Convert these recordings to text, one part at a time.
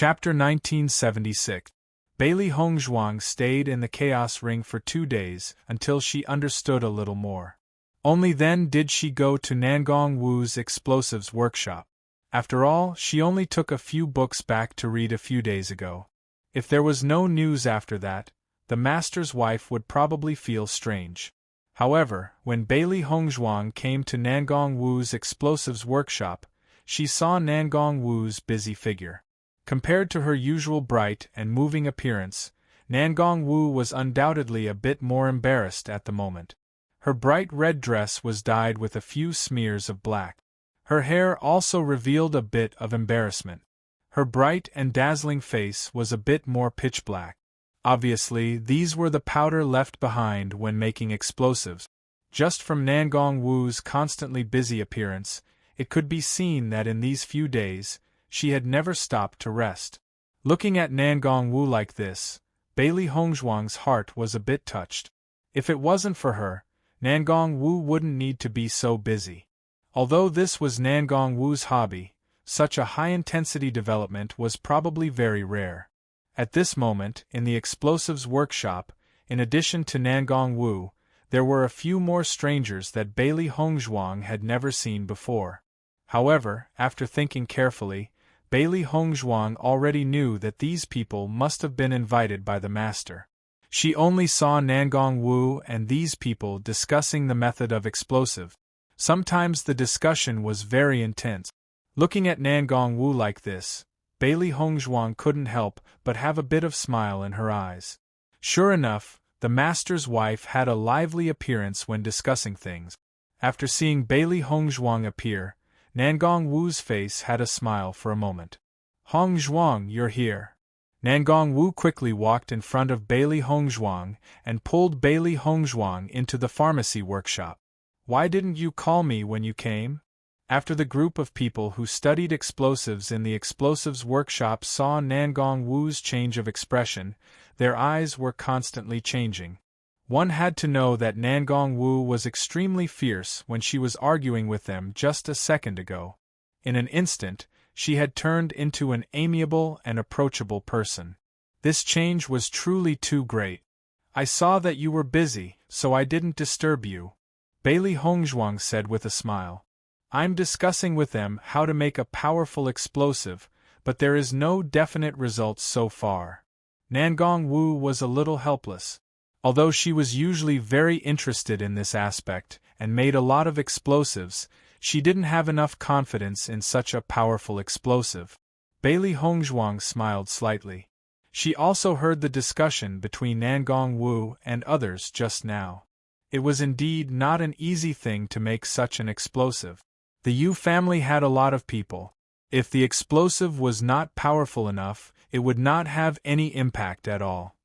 Chapter 1976. Bailey Hongzhuang stayed in the Chaos Ring for 2 days until she understood a little more. Only then did she go to Nangong Wu's explosives workshop. After all, she only took a few books back to read a few days ago. If there was no news after that, the master's wife would probably feel strange. However, when Bailey Hongzhuang came to Nangong Wu's explosives workshop, she saw Nangong Wu's busy figure. Compared to her usual bright and moving appearance, Nangong Wu was undoubtedly a bit more embarrassed at the moment. Her bright red dress was dyed with a few smears of black. Her hair also revealed a bit of embarrassment. Her bright and dazzling face was a bit more pitch black. Obviously, these were the powder left behind when making explosives. Just from Nangong Wu's constantly busy appearance, it could be seen that in these few days, she had never stopped to rest. Looking at Nangong Wu like this, Bailey Hongzhuang's heart was a bit touched. If it wasn't for her, Nangong Wu wouldn't need to be so busy. Although this was Nangong Wu's hobby, such a high-intensity development was probably very rare. At this moment, in the explosives workshop, in addition to Nangong Wu, there were a few more strangers that Bailey Hongzhuang had never seen before. However, after thinking carefully, Bailey Hongzhuang already knew that these people must have been invited by the master. She only saw Nangong Wu and these people discussing the method of explosive. Sometimes the discussion was very intense. Looking at Nangong Wu like this, Bailey Hongzhuang couldn't help but have a bit of smile in her eyes. Sure enough, the master's wife had a lively appearance when discussing things. After seeing Bailey Hongzhuang appear, Nangong Wu's face had a smile for a moment. "Hongzhuang, you're here." Nangong Wu quickly walked in front of Bailey Hongzhuang and pulled Bailey Hongzhuang into the pharmacy workshop. "Why didn't you call me when you came?" After the group of people who studied explosives in the explosives workshop saw Nangong Wu's change of expression, their eyes were constantly changing. One had to know that Nangong Wu was extremely fierce when she was arguing with them just a second ago. In an instant, she had turned into an amiable and approachable person. This change was truly too great. "I saw that you were busy, so I didn't disturb you," Bailey Hongzhuang said with a smile. "I'm discussing with them how to make a powerful explosive, but there is no definite results so far." Nangong Wu was a little helpless. Although she was usually very interested in this aspect and made a lot of explosives, she didn't have enough confidence in such a powerful explosive. Bailey Hongzhuang smiled slightly. She also heard the discussion between Nangong Wu and others just now. It was indeed not an easy thing to make such an explosive. The Yu family had a lot of people. If the explosive was not powerful enough, it would not have any impact at all.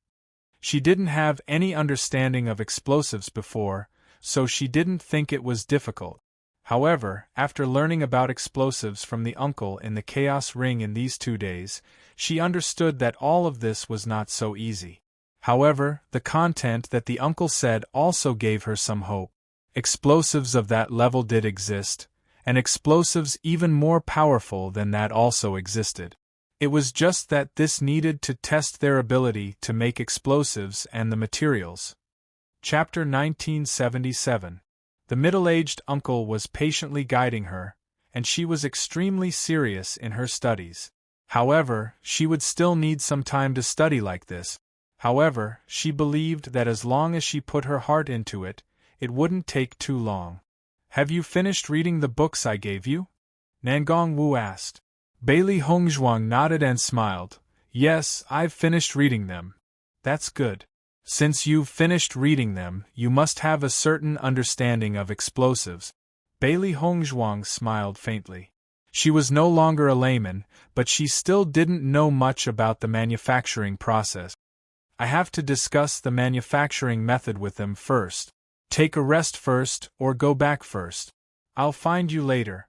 She didn't have any understanding of explosives before, so she didn't think it was difficult. However, after learning about explosives from the uncle in the Chaos Ring in these 2 days, she understood that all of this was not so easy. However, the content that the uncle said also gave her some hope. Explosives of that level did exist, and explosives even more powerful than that also existed. It was just that this needed to test their ability to make explosives and the materials. Chapter 1977. The middle-aged uncle was patiently guiding her, and she was extremely serious in her studies. However, she would still need some time to study like this. However, she believed that as long as she put her heart into it, it wouldn't take too long. "Have you finished reading the books I gave you?" Nangong Wu asked. Bailey Hongzhuang nodded and smiled. "Yes, I've finished reading them." "That's good. Since you've finished reading them, you must have a certain understanding of explosives." Bailey Hongzhuang smiled faintly. She was no longer a layman, but she still didn't know much about the manufacturing process. "I have to discuss the manufacturing method with them first. Take a rest first, or go back first." "I'll find you later."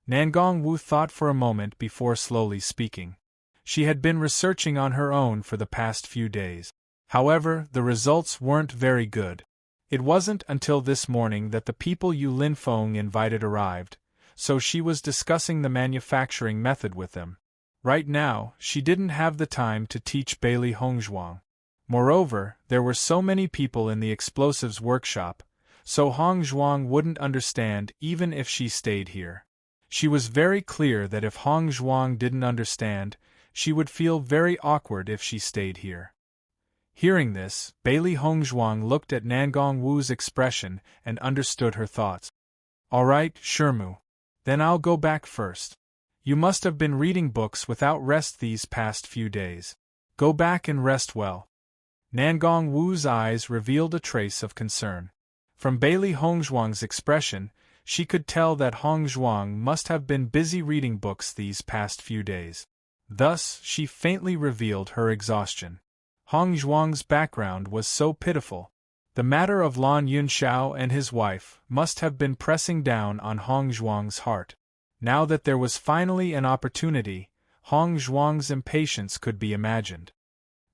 Nangong Wu thought for a moment before slowly speaking. She had been researching on her own for the past few days. However, the results weren't very good. It wasn't until this morning that the people Yu Linfeng invited arrived, so she was discussing the manufacturing method with them. Right now, she didn't have the time to teach Bailey Hongzhuang. Moreover, there were so many people in the explosives workshop, so Hongzhuang wouldn't understand even if she stayed here. She was very clear that if Hongzhuang didn't understand, she would feel very awkward if she stayed here. Hearing this, Bailey Hongzhuang looked at Nangong Wu's expression and understood her thoughts. All right, Shermu. Then I'll go back first. You must have been reading books without rest these past few days. Go back and rest well. Nangong Wu's eyes revealed a trace of concern. From Bailey Hongzhuang's expression, she could tell that Hongzhuang must have been busy reading books these past few days. Thus, she faintly revealed her exhaustion. Hongzhuang's background was so pitiful. The matter of Lan Yunxiao and his wife must have been pressing down on Hongzhuang's heart. Now that there was finally an opportunity, Hongzhuang's impatience could be imagined.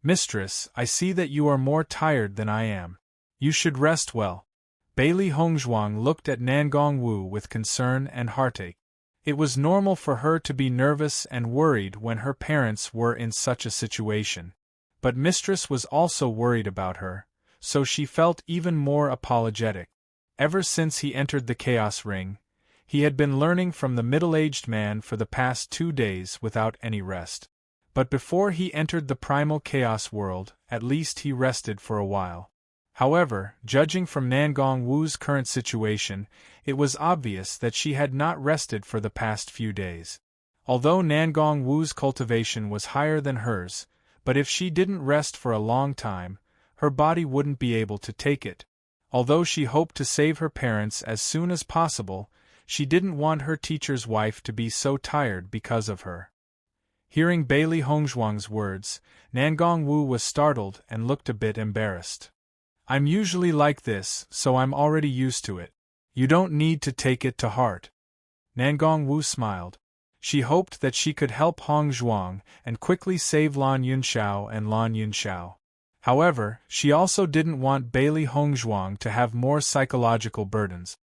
Mistress, I see that you are more tired than I am. You should rest well. Bailey Hongzhuang looked at Nangong Wu with concern and heartache. It was normal for her to be nervous and worried when her parents were in such a situation. But Mistress was also worried about her, so she felt even more apologetic. Ever since he entered the Chaos Ring, he had been learning from the middle-aged man for the past 2 days without any rest. But before he entered the primal chaos world, at least he rested for a while. However, judging from Nangong Wu's current situation, it was obvious that she had not rested for the past few days. Although Nangong Wu's cultivation was higher than hers, but if she didn't rest for a long time, her body wouldn't be able to take it. Although she hoped to save her parents as soon as possible, she didn't want her teacher's wife to be so tired because of her. Hearing Bailey Hongzhuang's words, Nangong Wu was startled and looked a bit embarrassed. I'm usually like this, so I'm already used to it. You don't need to take it to heart. Nangong Wu smiled. She hoped that she could help Hongzhuang and quickly save Lan Yunxiao and Lan Yunxiao. However, she also didn't want Bailey Hongzhuang to have more psychological burdens.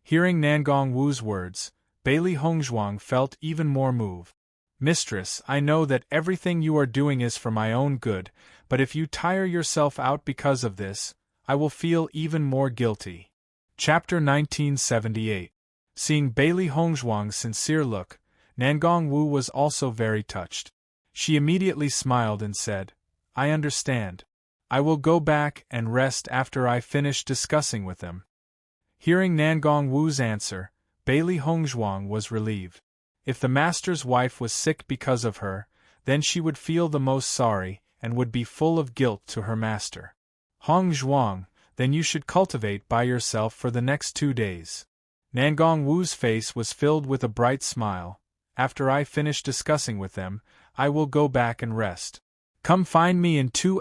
Hearing Nangong Wu's words, Bailey Hongzhuang felt even more moved. Mistress, I know that everything you are doing is for my own good, but if you tire yourself out because of this, I will feel even more guilty. Chapter 1978. Seeing Bailey Hongzhuang's sincere look, Nangong Wu was also very touched. She immediately smiled and said, I understand. I will go back and rest after I finish discussing with them. Hearing Nangong Wu's answer, Bailey Hongzhuang was relieved. If the master's wife was sick because of her, then she would feel the most sorry and would be full of guilt to her master. Hongzhuang, then you should cultivate by yourself for the next 2 days. Nangong Wu's face was filled with a bright smile. After I finish discussing with them, I will go back and rest. Come find me in 2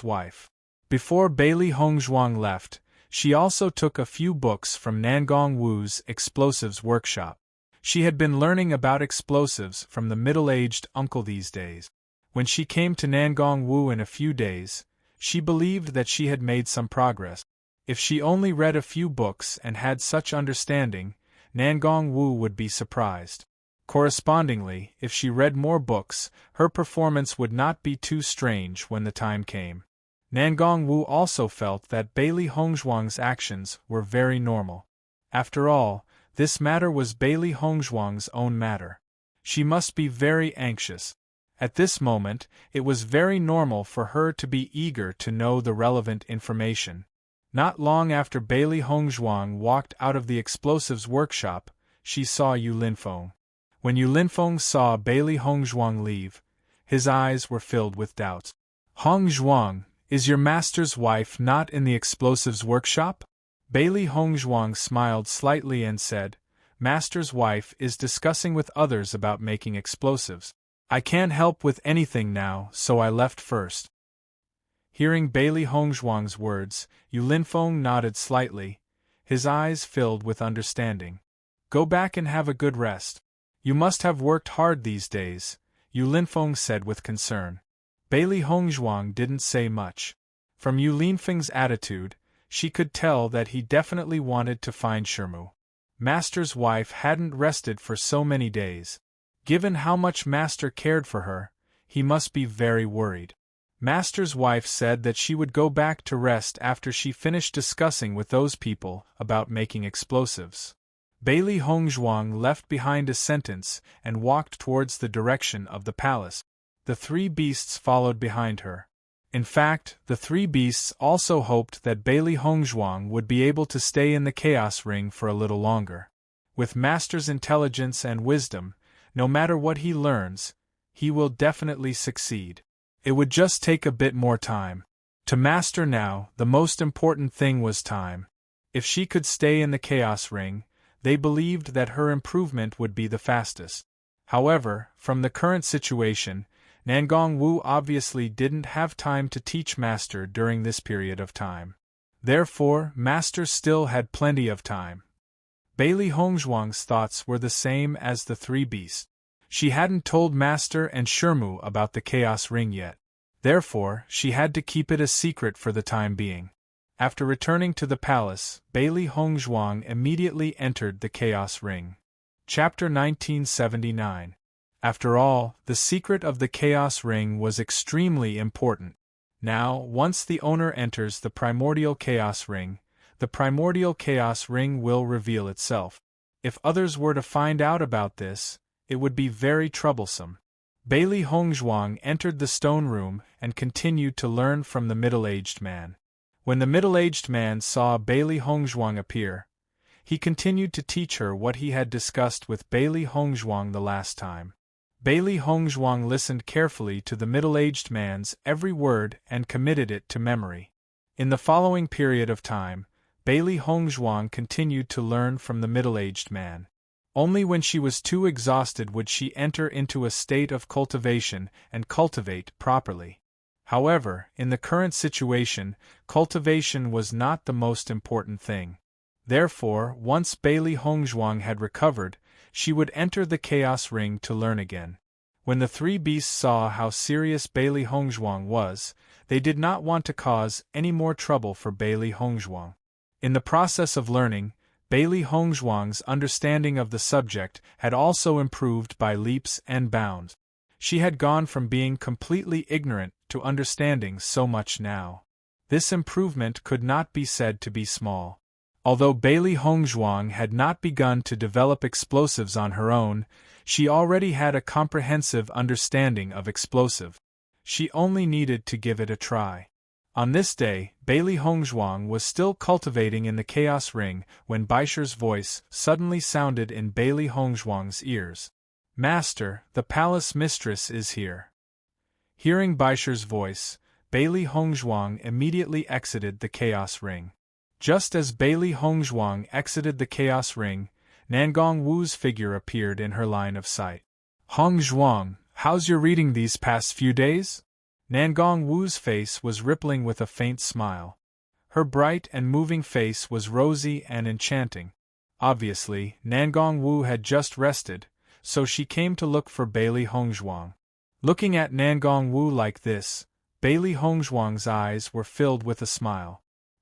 ****************************************************************************************************************************************************************************************************************************************************************************** Before Bailey Hongzhuang left, she also took a few books from Nangong Wu's explosives workshop. She had been learning about explosives from the middle-aged uncle these days. When she came to Nangong Wu in a few days, she believed that she had made some progress. If she only read a few books and had such understanding, Nangong Wu would be surprised. Correspondingly, if she read more books, her performance would not be too strange when the time came. Nangong Wu also felt that Bailey Hongzhuang's actions were very normal. After all, this matter was Bailey Hongzhuang's own matter. She must be very anxious. At this moment, it was very normal for her to be eager to know the relevant information. Not long after Bailey Hongzhuang walked out of the explosives workshop, she saw Yu Linfeng. When Yu Linfeng saw Bailey Hongzhuang leave, his eyes were filled with doubts. Hongzhuang, is your master's wife not in the explosives workshop? Bailey Hongzhuang smiled slightly and said, Master's wife is discussing with others about making explosives. I can't help with anything now, so I left first. Hearing Bailey Hongzhuang's words, Yu Linfeng nodded slightly, his eyes filled with understanding. Go back and have a good rest. You must have worked hard these days, Yu Linfeng said with concern. Bailey Hongzhuang didn't say much. From Yu Linfeng's attitude, She could tell that he definitely wanted to find Shermu. Master's wife hadn't rested for so many days. Given how much Master cared for her, he must be very worried. Master's wife said that she would go back to rest after she finished discussing with those people about making explosives. Bailey Hongzhuang left behind a sentence and walked towards the direction of the palace. The three beasts followed behind her. In fact, the three beasts also hoped that Bailey Hongzhuang would be able to stay in the Chaos Ring for a little longer. With Master's intelligence and wisdom, no matter what he learns, he will definitely succeed. It would just take a bit more time. To Master now, the most important thing was time. If she could stay in the Chaos Ring, they believed that her improvement would be the fastest. However, from the current situation, Nangong Wu obviously didn't have time to teach Master during this period of time. Therefore, Master still had plenty of time. Bailey Hongzhuang's thoughts were the same as the three beasts. She hadn't told Master and Shermu about the Chaos Ring yet. Therefore, she had to keep it a secret for the time being. After returning to the palace, Bailey Hongzhuang immediately entered the Chaos Ring. Chapter 1979. After all, the secret of the Chaos Ring was extremely important. Now, once the owner enters the Primordial Chaos Ring, the Primordial Chaos Ring will reveal itself. If others were to find out about this, it would be very troublesome. Bailey Hongzhuang entered the stone room and continued to learn from the middle-aged man. When the middle-aged man saw Bailey Hongzhuang appear, he continued to teach her what he had discussed with Bailey Hongzhuang the last time. Bailey Hongzhuang listened carefully to the middle-aged man's every word and committed it to memory. In the following period of time, Bailey Hongzhuang continued to learn from the middle-aged man. Only when she was too exhausted would she enter into a state of cultivation and cultivate properly. However, in the current situation, cultivation was not the most important thing. Therefore, once Bailey Hongzhuang had recovered, she would enter the Chaos Ring to learn again. When the three beasts saw how serious Bailey Hongzhuang was, they did not want to cause any more trouble for Bailey Hongzhuang. In the process of learning, Bailey Hongzhuang's understanding of the subject had also improved by leaps and bounds. She had gone from being completely ignorant to understanding so much now. This improvement could not be said to be small. Although Bailey Hongzhuang had not begun to develop explosives on her own, she already had a comprehensive understanding of explosive. She only needed to give it a try. On this day, Bailey Hongzhuang was still cultivating in the Chaos Ring when Baisher's voice suddenly sounded in Bailey Hongzhuang's ears. "Master, the palace mistress is here." Hearing Baisher's voice, Bailey Hongzhuang immediately exited the Chaos Ring. Just as Bailey Hongzhuang exited the Chaos Ring, Nangong Wu's figure appeared in her line of sight. "Hongzhuang, how's your reading these past few days?" Nangong Wu's face was rippling with a faint smile. Her bright and moving face was rosy and enchanting. Obviously, Nangong Wu had just rested, so she came to look for Bailey Hongzhuang. Looking at Nangong Wu like this, Bailey Hongzhuang's eyes were filled with a smile.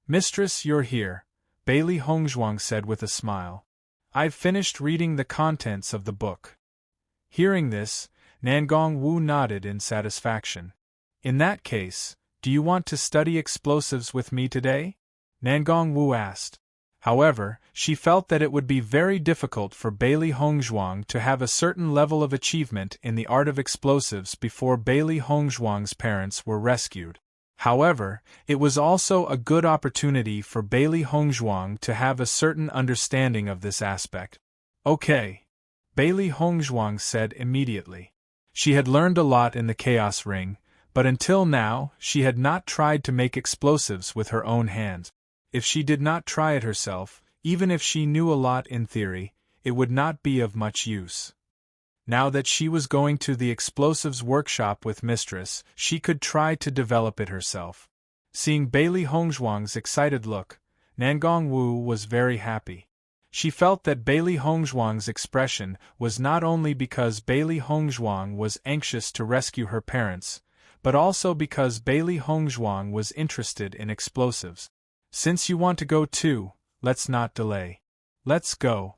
"Mistress, you're here," Bailey Hongzhuang said with a smile. "I've finished reading the contents of the book." Hearing this, Nangong Wu nodded in satisfaction. "In that case, do you want to study explosives with me today?" Nangong Wu asked. However, she felt that it would be very difficult for Bailey Hongzhuang to have a certain level of achievement in the art of explosives before Bailey Hongzhuang's parents were rescued. However, it was also a good opportunity for Bailey Hongzhuang to have a certain understanding of this aspect. "Okay," Bailey Hongzhuang said immediately. She had learned a lot in the Chaos Ring, but until now, she had not tried to make explosives with her own hands. If she did not try it herself, even if she knew a lot in theory, it would not be of much use. Now that she was going to the explosives workshop with Mistress, she could try to develop it herself. Seeing Bailey Hongzhuang's excited look, Nangong Wu was very happy. She felt that Bailey Hongzhuang's expression was not only because Bailey Hongzhuang was anxious to rescue her parents, but also because Bailey Hongzhuang was interested in explosives. Since you want to go too, let's not delay. Let's go.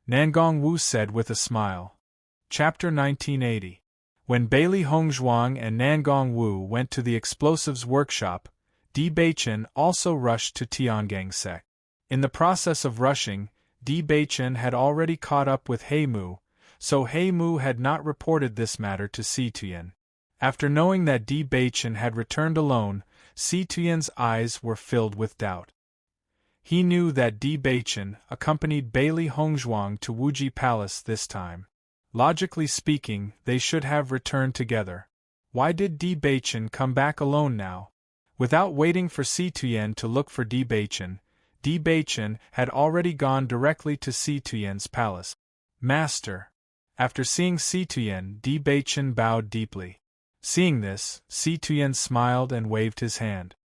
Nangong Wu said with a smile. Chapter 1980. When Bailey Hongzhuang and Nangong Wu went to the explosives workshop, Di Beichen also rushed to Tiangangsek. In the process of rushing, Di Beichen had already caught up with He Mu, so He Mu had not reported this matter to Si Tuyen. After knowing that Di Beichen had returned alone, Si Tuyen's eyes were filled with doubt. He knew that Di Beichen accompanied Bailey Hongzhuang to Wuji Palace this time. Logically speaking, they should have returned together. Why did Di Beichen come back alone now? Without waiting for Si Tuyen to look for Di Beichen had already gone directly to Si Tuyen's palace. Master. After seeing Si Tuyen, Di Beichen bowed deeply. Seeing this, Si Tuyen smiled and waved his hand.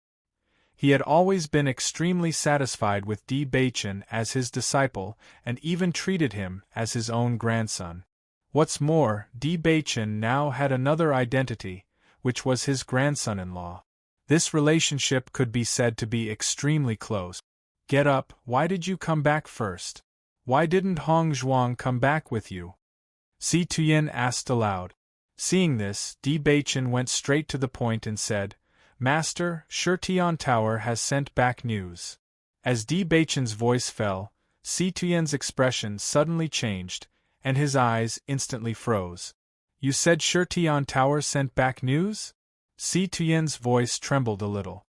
He had always been extremely satisfied with Di Beichen as his disciple and even treated him as his own grandson. What's more, Di Beichen now had another identity, which was his grandson-in-law. This relationship could be said to be extremely close. Get up, why did you come back first? Why didn't Hongzhuang come back with you? Si Tuyen asked aloud. Seeing this, Di Beichen went straight to the point and said, Master, Shutian Tower has sent back news. As Di Beichen's voice fell, Si Tuyen's expression suddenly changed, and his eyes instantly froze. You said Shutian Tower sent back news? Si Tuyen's voice trembled a little.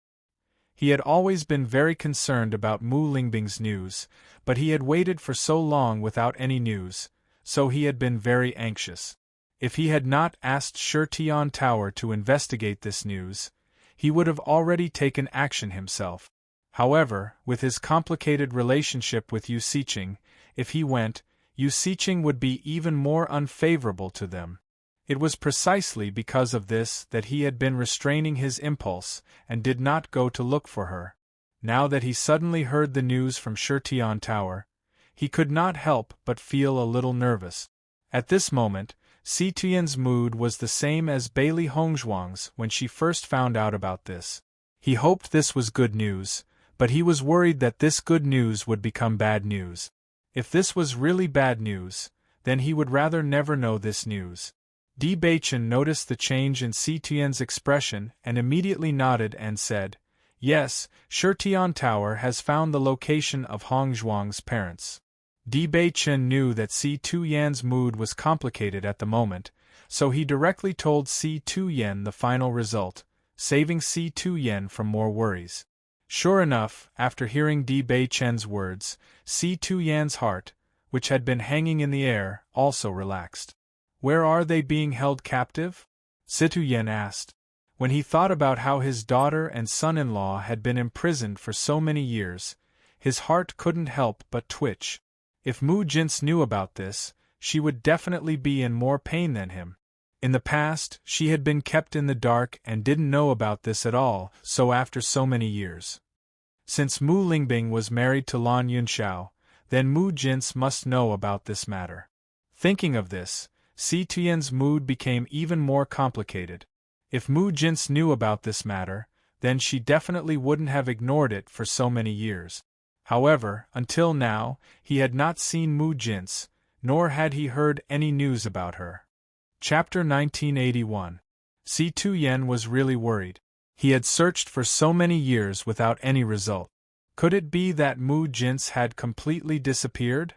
He had always been very concerned about Mu Lingbing's news, but he had waited for so long without any news, so he had been very anxious. If he had not asked Shutian Tower to investigate this news, he would have already taken action himself. However, with his complicated relationship with Yu Siqing, if he went, Yu Siqing would be even more unfavorable to them. It was precisely because of this that he had been restraining his impulse and did not go to look for her. Now that he suddenly heard the news from Shutian Tower, he could not help but feel a little nervous. At this moment, Si Tuyen's mood was the same as Bailey Hongzhuang's when she first found out about this. He hoped this was good news, but he was worried that this good news would become bad news. If this was really bad news, then he would rather never know this news. Di Beichen noticed the change in Si Tuyen's expression and immediately nodded and said, Yes, Shutian Tower has found the location of Hongzhuang's parents. Di Beichen knew that Si Tuyen's mood was complicated at the moment, so he directly told Si Tuyen the final result, saving Si Tuyen from more worries. Sure enough, after hearing Di Beichen's words, Si Tuyen's heart, which had been hanging in the air, also relaxed. Where are they being held captive? Si Tuyen asked. When he thought about how his daughter and son-in-law had been imprisoned for so many years, his heart couldn't help but twitch. If Mu Jince knew about this, she would definitely be in more pain than him. In the past, she had been kept in the dark and didn't know about this at all, so after so many years. Since Mu Lingbing was married to Lan Yunxiao, then Mu Jince must know about this matter. Thinking of this, Si Tuyen's mood became even more complicated. If Mu Jince knew about this matter, then she definitely wouldn't have ignored it for so many years. However, until now, he had not seen Mu Jince, nor had he heard any news about her. Chapter 1981. Si Tuyen was really worried. He had searched for so many years without any result. Could it be that Mu Jince had completely disappeared?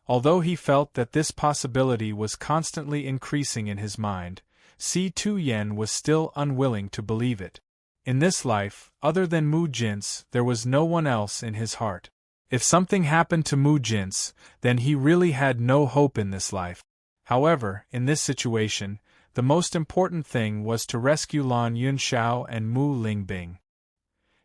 Although he felt that this possibility was constantly increasing in his mind, Si Tuyen was still unwilling to believe it. In this life, other than Mu Jince, there was no one else in his heart. If something happened to Mu Jince, then he really had no hope in this life. However, in this situation, the most important thing was to rescue Lan Yunxiao and Mu Lingbing.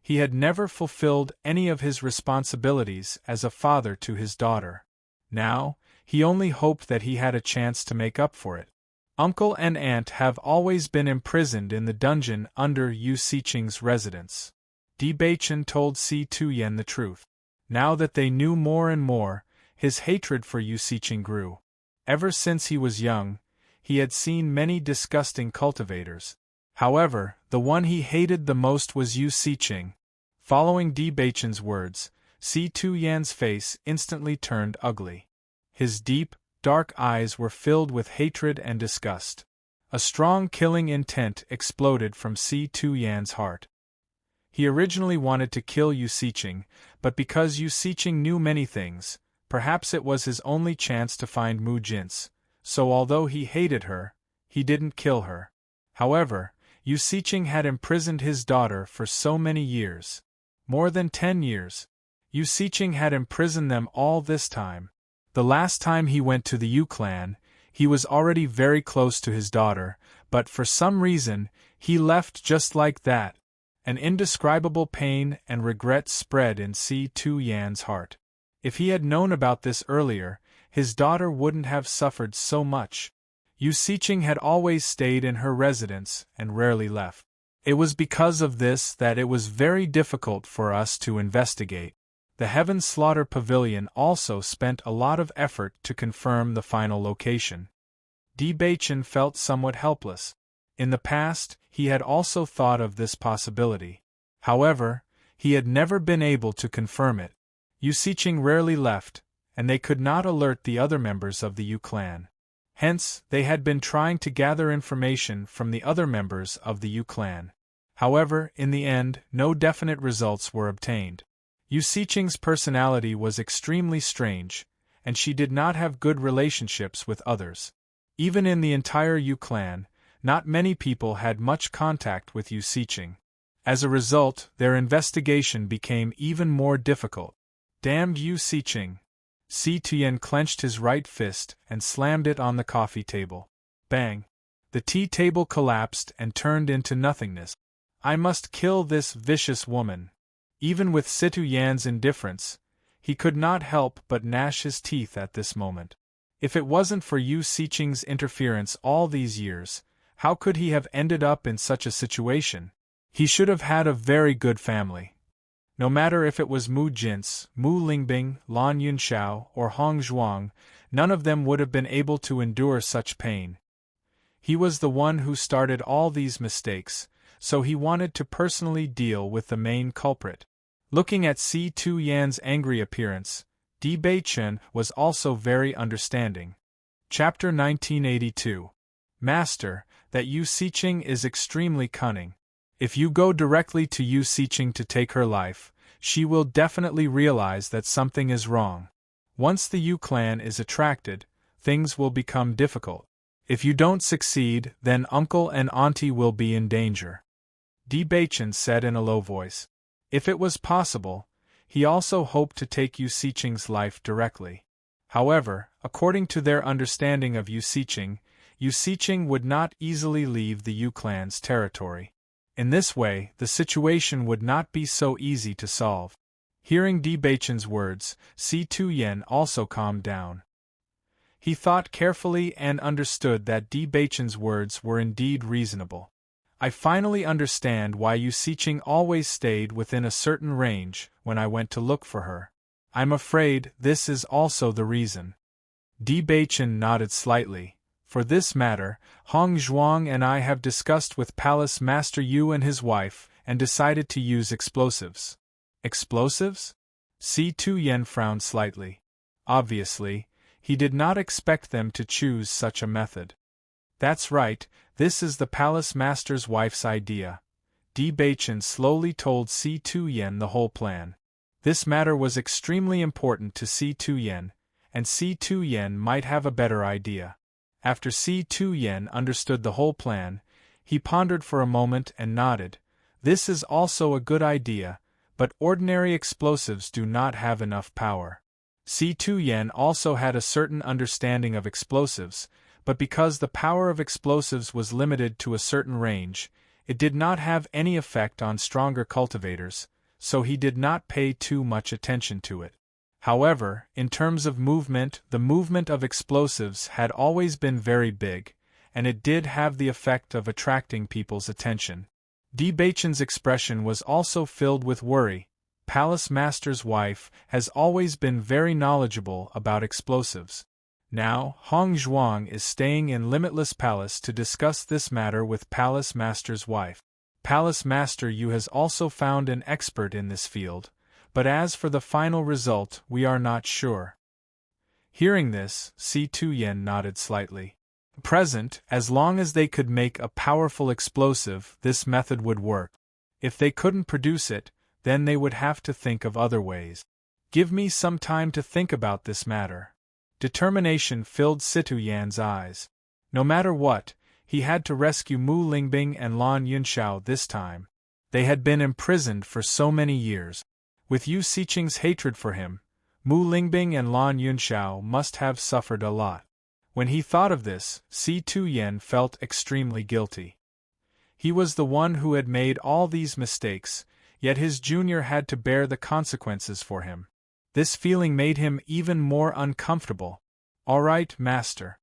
He had never fulfilled any of his responsibilities as a father to his daughter. Now, he only hoped that he had a chance to make up for it. Uncle and aunt have always been imprisoned in the dungeon under Yu Siqing's residence. Di Beichen told Si Tuyen the truth. Now that they knew more and more, his hatred for Yu Siqing grew. Ever since he was young, he had seen many disgusting cultivators. However, the one he hated the most was Yu Siqing. Following Di Baichen's words, Si Tu-Yan's face instantly turned ugly. His deep, dark eyes were filled with hatred and disgust. A strong killing intent exploded from Si Tu-Yan's heart. He originally wanted to kill Yu Siqing, but because Yu Siqing knew many things, perhaps it was his only chance to find Mu Jin's, so although he hated her, he didn't kill her. However, Yu Siqing had imprisoned his daughter for so many years. More than 10 years. Yu Siqing had imprisoned them all this time. The last time he went to the Yu clan, he was already very close to his daughter, but for some reason, he left just like that. An indescribable pain and regret spread in Si Tu-Yan's heart. If he had known about this earlier, his daughter wouldn't have suffered so much. Yu Siqing had always stayed in her residence and rarely left. It was because of this that it was very difficult for us to investigate. The Heaven Slaughter Pavilion also spent a lot of effort to confirm the final location. Di Baichen felt somewhat helpless. In the past, he had also thought of this possibility. However, he had never been able to confirm it. Yu Siqing rarely left, and they could not alert the other members of the Yu clan. Hence, they had been trying to gather information from the other members of the Yu clan. However, in the end, no definite results were obtained. Yu Siqing's personality was extremely strange, and she did not have good relationships with others. Even in the entire Yu clan, not many people had much contact with Yu Siqing. As a result, their investigation became even more difficult. Damned Yu Siqing! Si Tu-Yan clenched his right fist and slammed it on the coffee table. Bang! The tea table collapsed and turned into nothingness. I must kill this vicious woman. Even with Si Tu-Yan's indifference, he could not help but gnash his teeth at this moment. If it wasn't for Yu Siqing's interference all these years, how could he have ended up in such a situation? He should have had a very good family. No matter if it was Mu Jin's, Mu Lingbing, Lan Yunxiao, or Hong Zhuang, none of them would have been able to endure such pain. He was the one who started all these mistakes, so he wanted to personally deal with the main culprit. Looking at Si Tu-Yan's angry appearance, Di Baichen was also very understanding. Chapter 1982. Master, that Yu Siqing is extremely cunning. If you go directly to Yu Siqing to take her life, she will definitely realize that something is wrong. Once the Yu clan is attracted, things will become difficult. If you don't succeed, then uncle and auntie will be in danger. Di Baichen said in a low voice. If it was possible, he also hoped to take Yu Siqing's life directly. However, according to their understanding of Yu Siqing would not easily leave the Yu clan's territory. In this way, the situation would not be so easy to solve. Hearing Di Baichen's words, Si Tu-Yan also calmed down. He thought carefully and understood that Di Baichen's words were indeed reasonable. I finally understand why Yu Siqing always stayed within a certain range when I went to look for her. I'm afraid this is also the reason. Di Baichen nodded slightly. For this matter, Hong Zhuang and I have discussed with Palace Master Yu and his wife, and decided to use explosives. Explosives? Si Tu-Yan frowned slightly. Obviously, he did not expect them to choose such a method. That's right, this is the Palace Master's wife's idea. Di Baichen slowly told Si Tu-Yan the whole plan. This matter was extremely important to Si Tu-Yan, and Si Tu-Yan might have a better idea. After Si Tu-Yan understood the whole plan, he pondered for a moment and nodded. This is also a good idea, but ordinary explosives do not have enough power. Si Tu-Yan also had a certain understanding of explosives, but because the power of explosives was limited to a certain range, it did not have any effect on stronger cultivators, so he did not pay too much attention to it. However, in terms of movement, the movement of explosives had always been very big, and it did have the effect of attracting people's attention. Di Baichen's expression was also filled with worry. Palace Master's wife has always been very knowledgeable about explosives. Now, Hong Zhuang is staying in Limitless Palace to discuss this matter with Palace Master's wife. Palace Master Yu has also found an expert in this field, but as for the final result, we are not sure. Hearing this, Si Tuyen nodded slightly. Present, as long as they could make a powerful explosive, this method would work. If they couldn't produce it, then they would have to think of other ways. Give me some time to think about this matter. Determination filled Si Tuyen's eyes. No matter what, he had to rescue Mu Lingbing and Lan Yunxiao this time. They had been imprisoned for so many years. With Yu Siqing's hatred for him, Mu Lingbing and Lan Yunxiao must have suffered a lot. When he thought of this, Si Tuyen felt extremely guilty. He was the one who had made all these mistakes, yet his junior had to bear the consequences for him. This feeling made him even more uncomfortable. All right, master.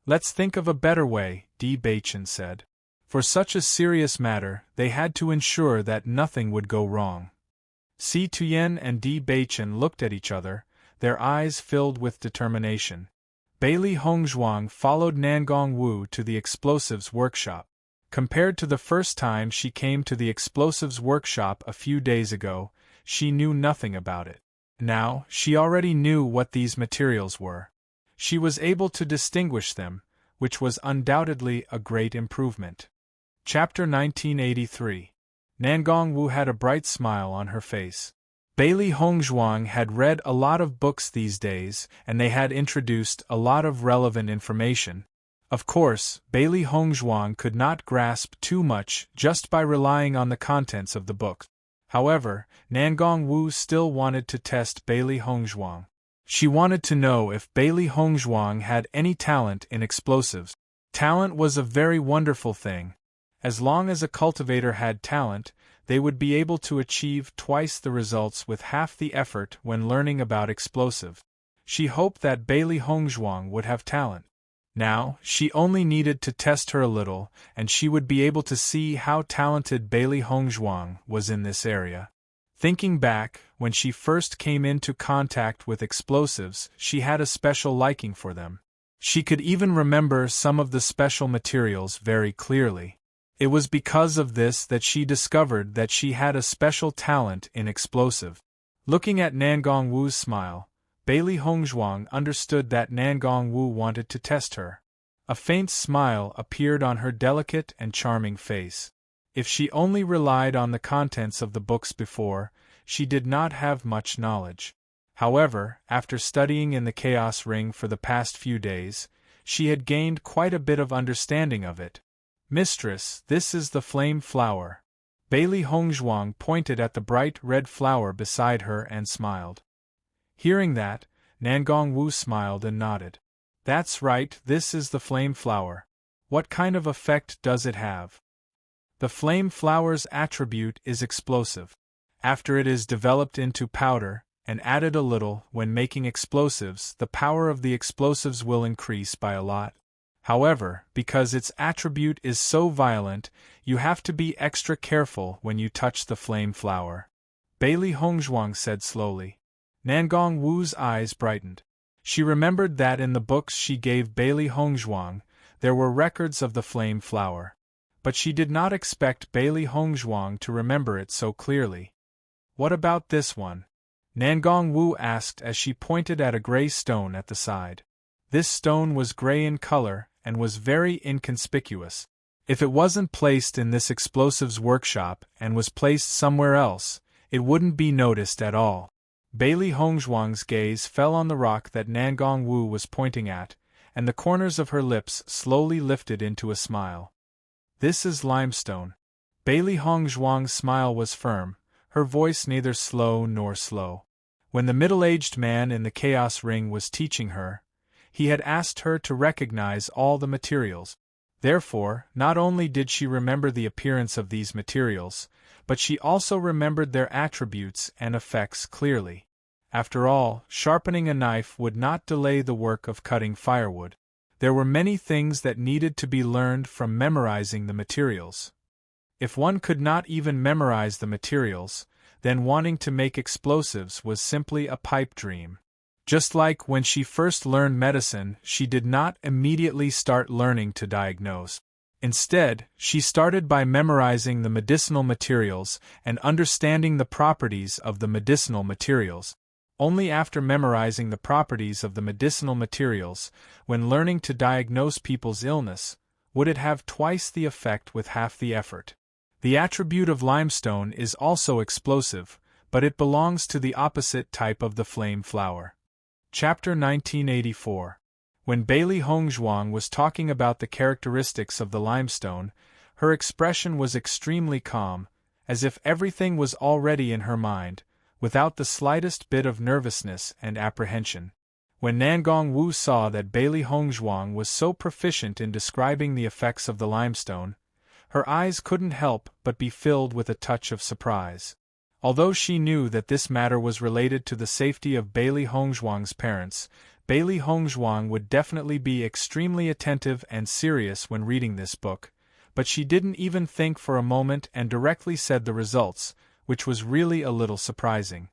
Let's think of a better way, Di Baichen said. For such a serious matter, they had to ensure that nothing would go wrong. Si Tuyen and Di Baichen looked at each other, their eyes filled with determination. Bailey Hongzhuang followed Nangong Wu to the explosives workshop. Compared to the first time she came to the explosives workshop a few days ago, she knew nothing about it. Now, she already knew what these materials were. She was able to distinguish them, which was undoubtedly a great improvement. Chapter 1983. Nangong Wu had a bright smile on her face. Bailey Hongzhuang had read a lot of books these days, and they had introduced a lot of relevant information. Of course, Bailey Hongzhuang could not grasp too much just by relying on the contents of the book. However, Nangong Wu still wanted to test Bailey Hongzhuang. She wanted to know if Bailey Hongzhuang had any talent in explosives. Talent was a very wonderful thing. As long as a cultivator had talent, they would be able to achieve twice the results with half the effort when learning about explosives. She hoped that Bailey Hongzhuang would have talent. Now, she only needed to test her a little, and she would be able to see how talented Bailey Hongzhuang was in this area. Thinking back, when she first came into contact with explosives, she had a special liking for them. She could even remember some of the special materials very clearly. It was because of this that she discovered that she had a special talent in explosive. Looking at Nangong Wu's smile, Bailey Hongzhuang understood that Nangong Wu wanted to test her. A faint smile appeared on her delicate and charming face. If she only relied on the contents of the books before, she did not have much knowledge. However, after studying in the Chaos Ring for the past few days, she had gained quite a bit of understanding of it. Mistress, this is the flame flower. Bailey Hongzhuang pointed at the bright red flower beside her and smiled. Hearing that, Nangong Wu smiled and nodded. That's right, this is the flame flower. What kind of effect does it have? The flame flower's attribute is explosive. After it is developed into powder, and added a little when making explosives, the power of the explosives will increase by a lot. However, because its attribute is so violent, you have to be extra careful when you touch the flame flower. Bailey Hongzhuang said slowly. Nangong Wu's eyes brightened. She remembered that in the books she gave Bailey Hongzhuang, there were records of the flame flower. But she did not expect Bailey Hongzhuang to remember it so clearly. What about this one? Nangong Wu asked as she pointed at a gray stone at the side. This stone was gray in color and was very inconspicuous. If it wasn't placed in this explosives workshop and was placed somewhere else, it wouldn't be noticed at all. Bailey Hongzhuang's gaze fell on the rock that Nangong Wu was pointing at, and the corners of her lips slowly lifted into a smile. This is limestone. Bailey Hongzhuang's smile was firm, her voice neither slow nor slow. When the middle-aged man in the Chaos Ring was teaching her, he had asked her to recognize all the materials. Therefore, not only did she remember the appearance of these materials, but she also remembered their attributes and effects clearly. After all, sharpening a knife would not delay the work of cutting firewood. There were many things that needed to be learned from memorizing the materials. If one could not even memorize the materials, then wanting to make explosives was simply a pipe dream. Just like when she first learned medicine, she did not immediately start learning to diagnose. Instead, she started by memorizing the medicinal materials and understanding the properties of the medicinal materials. Only after memorizing the properties of the medicinal materials, when learning to diagnose people's illness, would it have twice the effect with half the effort. The attribute of limestone is also explosive, but it belongs to the opposite type of the flame flower. Chapter 1984. When Bailey Hongzhuang was talking about the characteristics of the limestone, her expression was extremely calm, as if everything was already in her mind, without the slightest bit of nervousness and apprehension. When Nangong Wu saw that Bailey Hongzhuang was so proficient in describing the effects of the limestone, her eyes couldn't help but be filled with a touch of surprise. Although she knew that this matter was related to the safety of Bailey Hongzhuang's parents, Bailey Hongzhuang would definitely be extremely attentive and serious when reading this book, but she didn't even think for a moment and directly said the results, which was really a little surprising.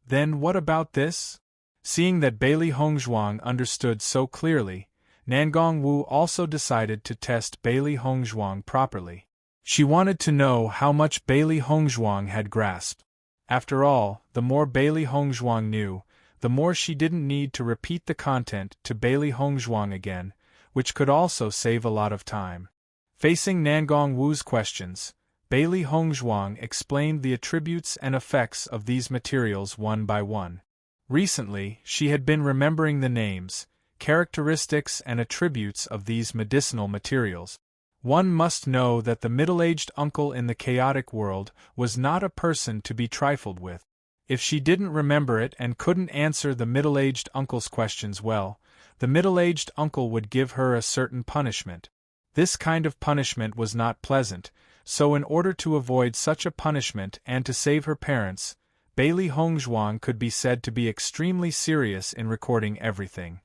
Then what about this? Seeing that Bailey Hongzhuang understood so clearly, Nangong Wu also decided to test Bailey Hongzhuang properly. She wanted to know how much Bailey Hongzhuang had grasped. After all, the more Bailey Hongzhuang knew, the more she didn't need to repeat the content to Bailey Hongzhuang again, which could also save a lot of time. Facing Nangong Wu's questions, Bailey Hongzhuang explained the attributes and effects of these materials one by one. Recently, she had been remembering the names, characteristics and attributes of these medicinal materials. One must know that the middle-aged uncle in the chaotic world was not a person to be trifled with. If she didn't remember it and couldn't answer the middle-aged uncle's questions well, the middle-aged uncle would give her a certain punishment. This kind of punishment was not pleasant, so in order to avoid such a punishment and to save her parents, Bailey Hongzhuang could be said to be extremely serious in recording everything.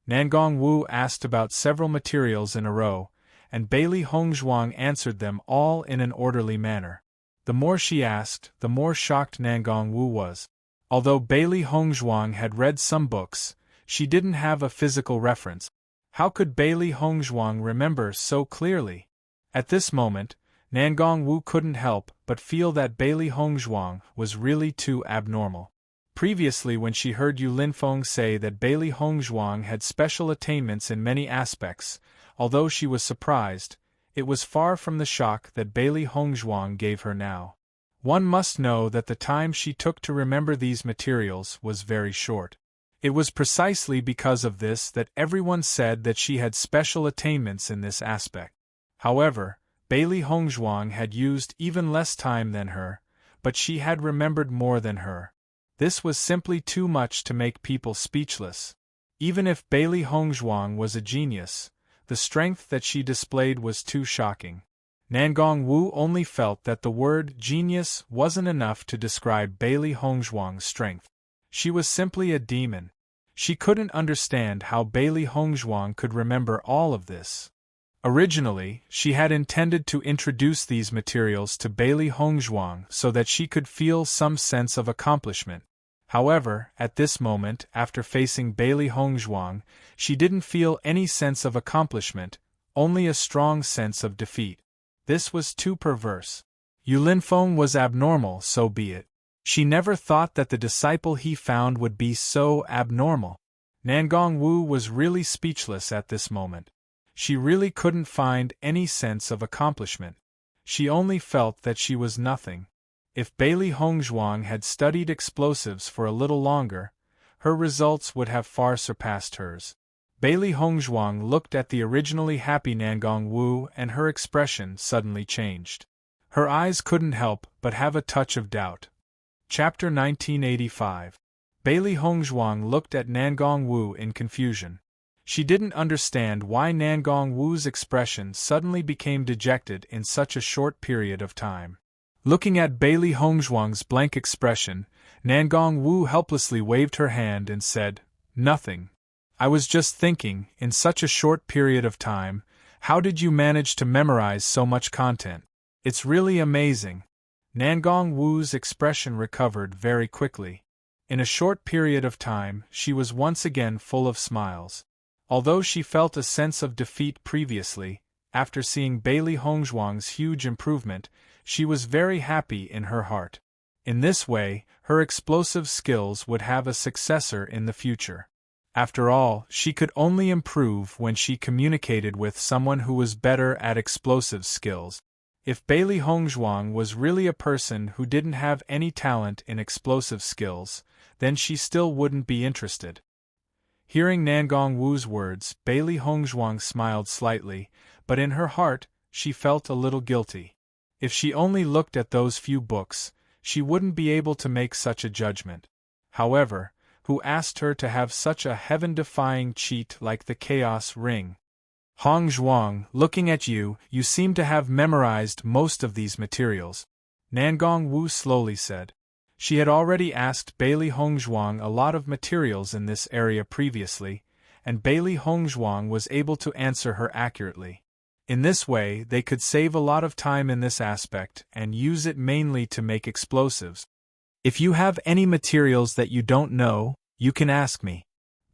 Nangong Wu asked about several materials in a row, and Bailey Hongzhuang answered them all in an orderly manner. The more she asked, the more shocked Nangong Wu was. Although Bailey Hongzhuang had read some books, she didn't have a physical reference. How could Bailey Hongzhuang remember so clearly? At this moment, Nangong Wu couldn't help but feel that Bailey Hongzhuang was really too abnormal. Previously, when she heard Yu Linfeng say that Bailey Hongzhuang had special attainments in many aspects, although she was surprised, it was far from the shock that Bailey Hongzhuang gave her now. One must know that the time she took to remember these materials was very short. It was precisely because of this that everyone said that she had special attainments in this aspect. However, Bailey Hongzhuang had used even less time than her, but she had remembered more than her. This was simply too much to make people speechless. Even if Bailey Hongzhuang was a genius, the strength that she displayed was too shocking. Nangong Wu only felt that the word genius wasn't enough to describe Bailey Hongzhuang's strength. She was simply a demon. She couldn't understand how Bailey Hongzhuang could remember all of this. Originally, she had intended to introduce these materials to Bailey Hongzhuang so that she could feel some sense of accomplishment. However, at this moment, after facing Bailey Hongzhuang, she didn't feel any sense of accomplishment, only a strong sense of defeat. This was too perverse. Yu Linfeng was abnormal, so be it. She never thought that the disciple he found would be so abnormal. Nangong Wu was really speechless at this moment. She really couldn't find any sense of accomplishment. She only felt that she was nothing. If Bailey Hongzhuang had studied explosives for a little longer, her results would have far surpassed hers. Bailey Hongzhuang looked at the originally happy Nangong Wu and her expression suddenly changed. Her eyes couldn't help but have a touch of doubt. Chapter 1985. Bailey Hongzhuang looked at Nangong Wu in confusion. She didn't understand why Nangong Wu's expression suddenly became dejected in such a short period of time. Looking at Bailey Hongzhuang's blank expression, Nangong Wu helplessly waved her hand and said, "Nothing. I was just thinking, in such a short period of time, how did you manage to memorize so much content? It's really amazing." Nangong Wu's expression recovered very quickly. In a short period of time, she was once again full of smiles. Although she felt a sense of defeat previously, After seeing Bailey Hongzhuang's huge improvement, she was very happy in her heart. In this way, her explosive skills would have a successor in the future. After all, she could only improve when she communicated with someone who was better at explosive skills. If Bailey Hongzhuang was really a person who didn't have any talent in explosive skills, then she still wouldn't be interested. Hearing Nangong Wu's words, Bailey Hongzhuang smiled slightly, but in her heart, she felt a little guilty. If she only looked at those few books, she wouldn't be able to make such a judgment. However, who asked her to have such a heaven-defying cheat like the Chaos Ring? Hongzhuang, looking at you, you seem to have memorized most of these materials, Nangong Wu slowly said. She had already asked Bailey Hongzhuang a lot of materials in this area previously, and Bailey Hongzhuang was able to answer her accurately. In this way, they could save a lot of time in this aspect and use it mainly to make explosives. If you have any materials that you don't know, you can ask me.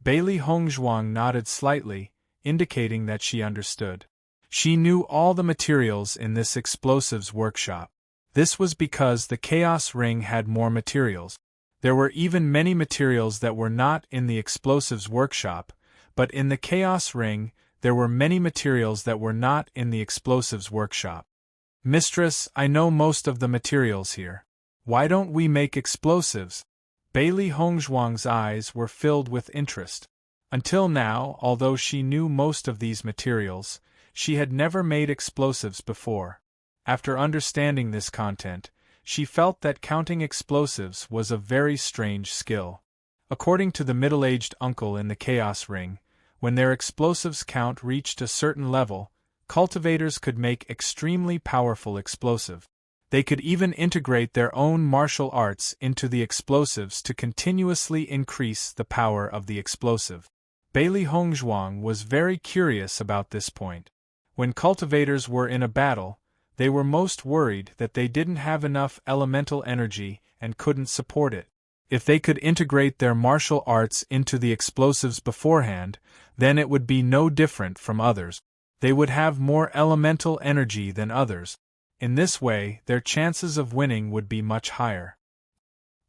Bailey Hongzhuang nodded slightly, indicating that she understood. She knew all the materials in this explosives workshop. This was because the Chaos Ring had more materials. There were even many materials that were not in the explosives workshop, but in the Chaos Ring, there were many materials that were not in the explosives workshop. Mistress, I know most of the materials here. Why don't we make explosives? Bailey Hongzhuang's eyes were filled with interest. Until now, although she knew most of these materials, she had never made explosives before. After understanding this content, she felt that counting explosives was a very strange skill. According to the middle-aged uncle in the Chaos Ring, when their explosives count reached a certain level, cultivators could make extremely powerful explosives. They could even integrate their own martial arts into the explosives to continuously increase the power of the explosive. Bailey Hongzhuang was very curious about this point. When cultivators were in a battle, they were most worried that they didn't have enough elemental energy and couldn't support it. If they could integrate their martial arts into the explosives beforehand, then it would be no different from others. They would have more elemental energy than others. In this way, their chances of winning would be much higher.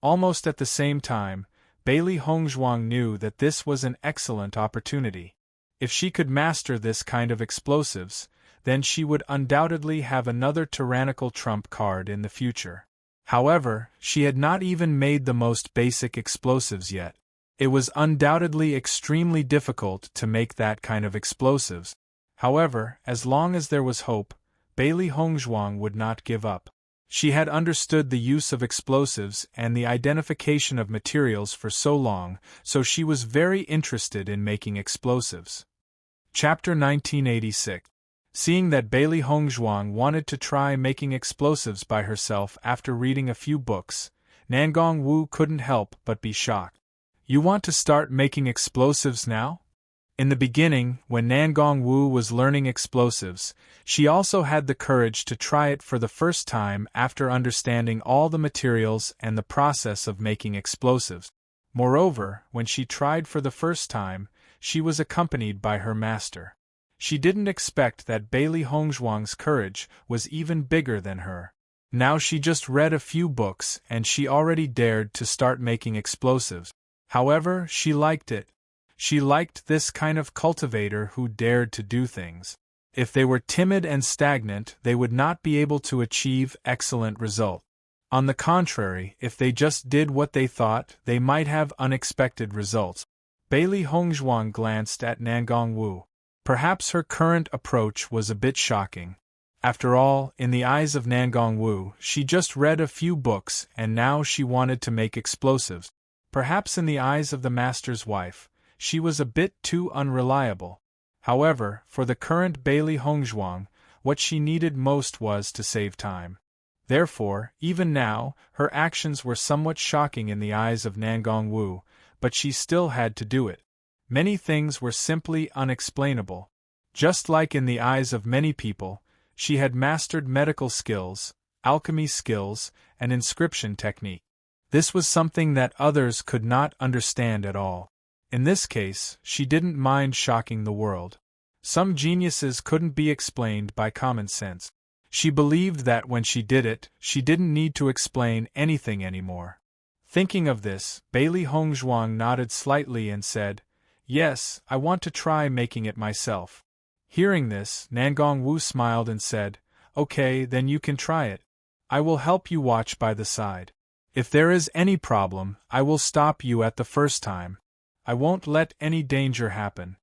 Almost at the same time, Bailey Hongzhuang knew that this was an excellent opportunity. If she could master this kind of explosives, then she would undoubtedly have another tyrannical trump card in the future. However, she had not even made the most basic explosives yet. It was undoubtedly extremely difficult to make that kind of explosives. However, as long as there was hope, Bailey Hongzhuang would not give up. She had understood the use of explosives and the identification of materials for so long, so she was very interested in making explosives. Chapter 1986. Seeing that Bailey Hongzhuang wanted to try making explosives by herself after reading a few books, Nangong Wu couldn't help but be shocked. You want to start making explosives now? In the beginning, when Nangong Wu was learning explosives, she also had the courage to try it for the first time after understanding all the materials and the process of making explosives. Moreover, when she tried for the first time, she was accompanied by her master. She didn't expect that Bailey Hongzhuang's courage was even bigger than her. Now she just read a few books and she already dared to start making explosives. However, she liked it. She liked this kind of cultivator who dared to do things. If they were timid and stagnant, they would not be able to achieve excellent results. On the contrary, if they just did what they thought, they might have unexpected results. Bailey Hongzhuang glanced at Nangong Wu. Perhaps her current approach was a bit shocking. After all, in the eyes of Nangong Wu, she just read a few books and now she wanted to make explosives. Perhaps in the eyes of the master's wife, she was a bit too unreliable. However, for the current Bailey Hongzhuang, what she needed most was to save time. Therefore, even now, her actions were somewhat shocking in the eyes of Nangong Wu, but she still had to do it. Many things were simply unexplainable. Just like in the eyes of many people, she had mastered medical skills, alchemy skills, and inscription technique. This was something that others could not understand at all. In this case, she didn't mind shocking the world. Some geniuses couldn't be explained by common sense. She believed that when she did it, she didn't need to explain anything anymore. Thinking of this, Bailey Hongzhuang nodded slightly and said, "Yes, I want to try making it myself." Hearing this, Nangong Wu smiled and said, "Okay, then you can try it. I will help you watch by the side. If there is any problem, I will stop you at the first time. I won't let any danger happen."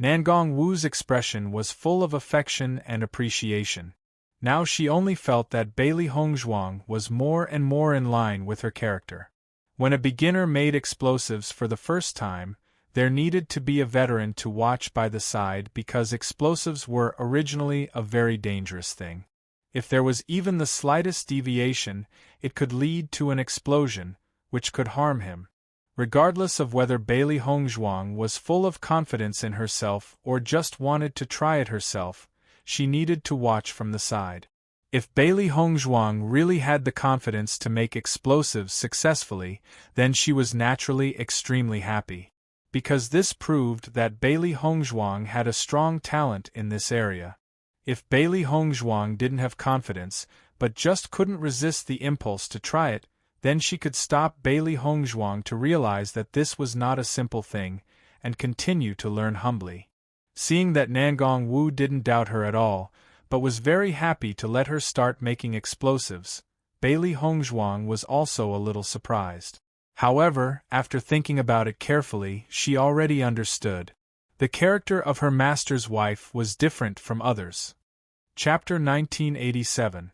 Nangong Wu's expression was full of affection and appreciation. Now she only felt that Bailey Hongzhuang was more and more in line with her character. When a beginner made explosives for the first time, there needed to be a veteran to watch by the side because explosives were originally a very dangerous thing. If there was even the slightest deviation, it could lead to an explosion, which could harm him. Regardless of whether Bailey Hongzhuang was full of confidence in herself or just wanted to try it herself, she needed to watch from the side. If Bailey Hongzhuang really had the confidence to make explosives successfully, then she was naturally extremely happy. Because this proved that Bailey Hongzhuang had a strong talent in this area. If Bailey Hongzhuang didn't have confidence, but just couldn't resist the impulse to try it, then she could stop Bailey Hongzhuang to realize that this was not a simple thing, and continue to learn humbly. Seeing that Nangong Wu didn't doubt her at all, but was very happy to let her start making explosives, Bailey Hongzhuang was also a little surprised. However, after thinking about it carefully, she already understood. The character of her master's wife was different from others. Chapter 1987.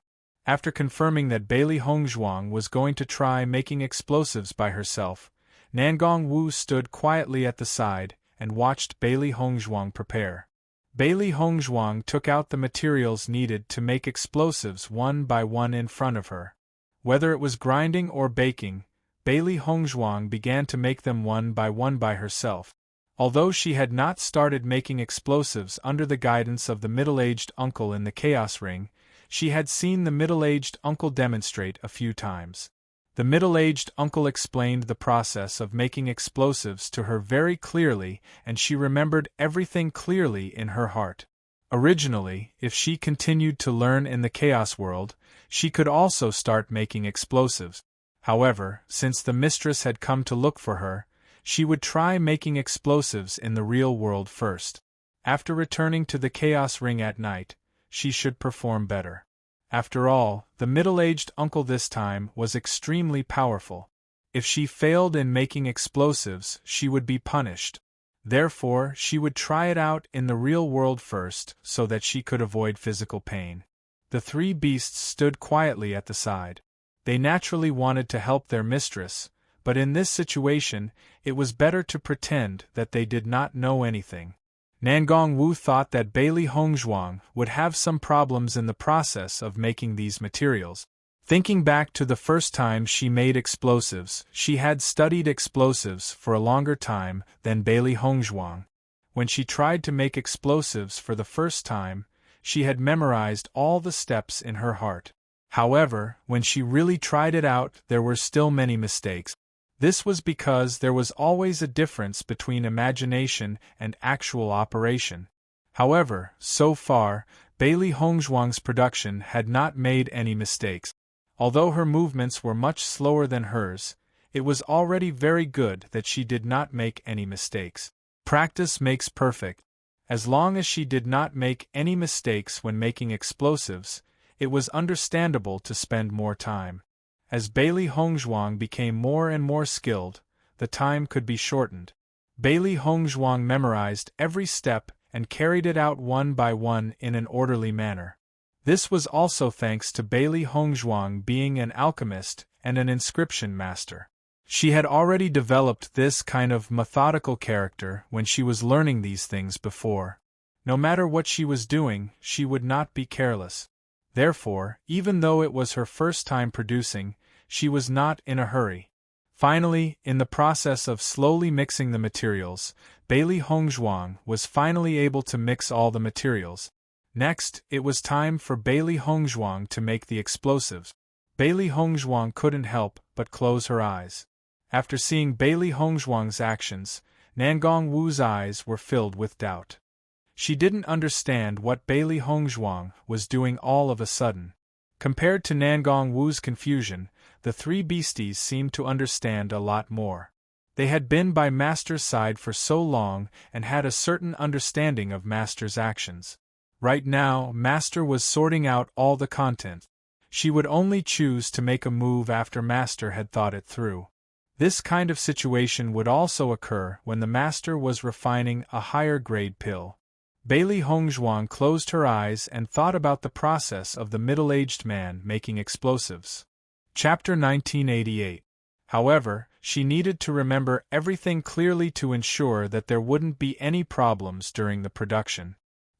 After confirming that Bailey Hongzhuang was going to try making explosives by herself, Nangong Wu stood quietly at the side and watched Bailey Hongzhuang prepare. Bailey Hongzhuang took out the materials needed to make explosives one by one in front of her. Whether it was grinding or baking, Bailey Hongzhuang began to make them one by herself. Although she had not started making explosives under the guidance of the middle-aged uncle in the Chaos Ring, she had seen the middle-aged uncle demonstrate a few times. The middle-aged uncle explained the process of making explosives to her very clearly, and she remembered everything clearly in her heart. Originally, if she continued to learn in the Chaos World, she could also start making explosives. However, since the mistress had come to look for her, she would try making explosives in the real world first. After returning to the Chaos Ring at night, she should perform better. After all, the middle-aged uncle this time was extremely powerful. If she failed in making explosives, she would be punished. Therefore, she would try it out in the real world first so that she could avoid physical pain. The three beasts stood quietly at the side. They naturally wanted to help their mistress, but in this situation, it was better to pretend that they did not know anything. Nangong Wu thought that Bailey Hongzhuang would have some problems in the process of making these materials. Thinking back to the first time she made explosives, she had studied explosives for a longer time than Bailey Hongzhuang. When she tried to make explosives for the first time, she had memorized all the steps in her heart. However, when she really tried it out, there were still many mistakes. This was because there was always a difference between imagination and actual operation. However, so far, Bailey Hongzhuang's production had not made any mistakes. Although her movements were much slower than hers, it was already very good that she did not make any mistakes. Practice makes perfect. As long as she did not make any mistakes when making explosives, it was understandable to spend more time. As Bailey Hongzhuang became more and more skilled, the time could be shortened. Bailey Hongzhuang memorized every step and carried it out one by one in an orderly manner. This was also thanks to Bailey Hongzhuang being an alchemist and an inscription master. She had already developed this kind of methodical character when she was learning these things before. No matter what she was doing, she would not be careless. Therefore, even though it was her first time producing, she was not in a hurry. Finally, in the process of slowly mixing the materials, Bailey Hongzhuang was finally able to mix all the materials. Next, it was time for Bailey Hongzhuang to make the explosives. Bailey Hongzhuang couldn't help but close her eyes. After seeing Bailey Hongzhuang's actions, Nangong Wu's eyes were filled with doubt. She didn't understand what Bailey Hongzhuang was doing all of a sudden. Compared to Nangong Wu's confusion, the three beasties seemed to understand a lot more. They had been by Master's side for so long and had a certain understanding of Master's actions. Right now, Master was sorting out all the content. She would only choose to make a move after Master had thought it through. This kind of situation would also occur when the Master was refining a higher-grade pill. Bailey Hongzhuang closed her eyes and thought about the process of the middle-aged man making explosives. Chapter 1988. However, she needed to remember everything clearly to ensure that there wouldn't be any problems during the production.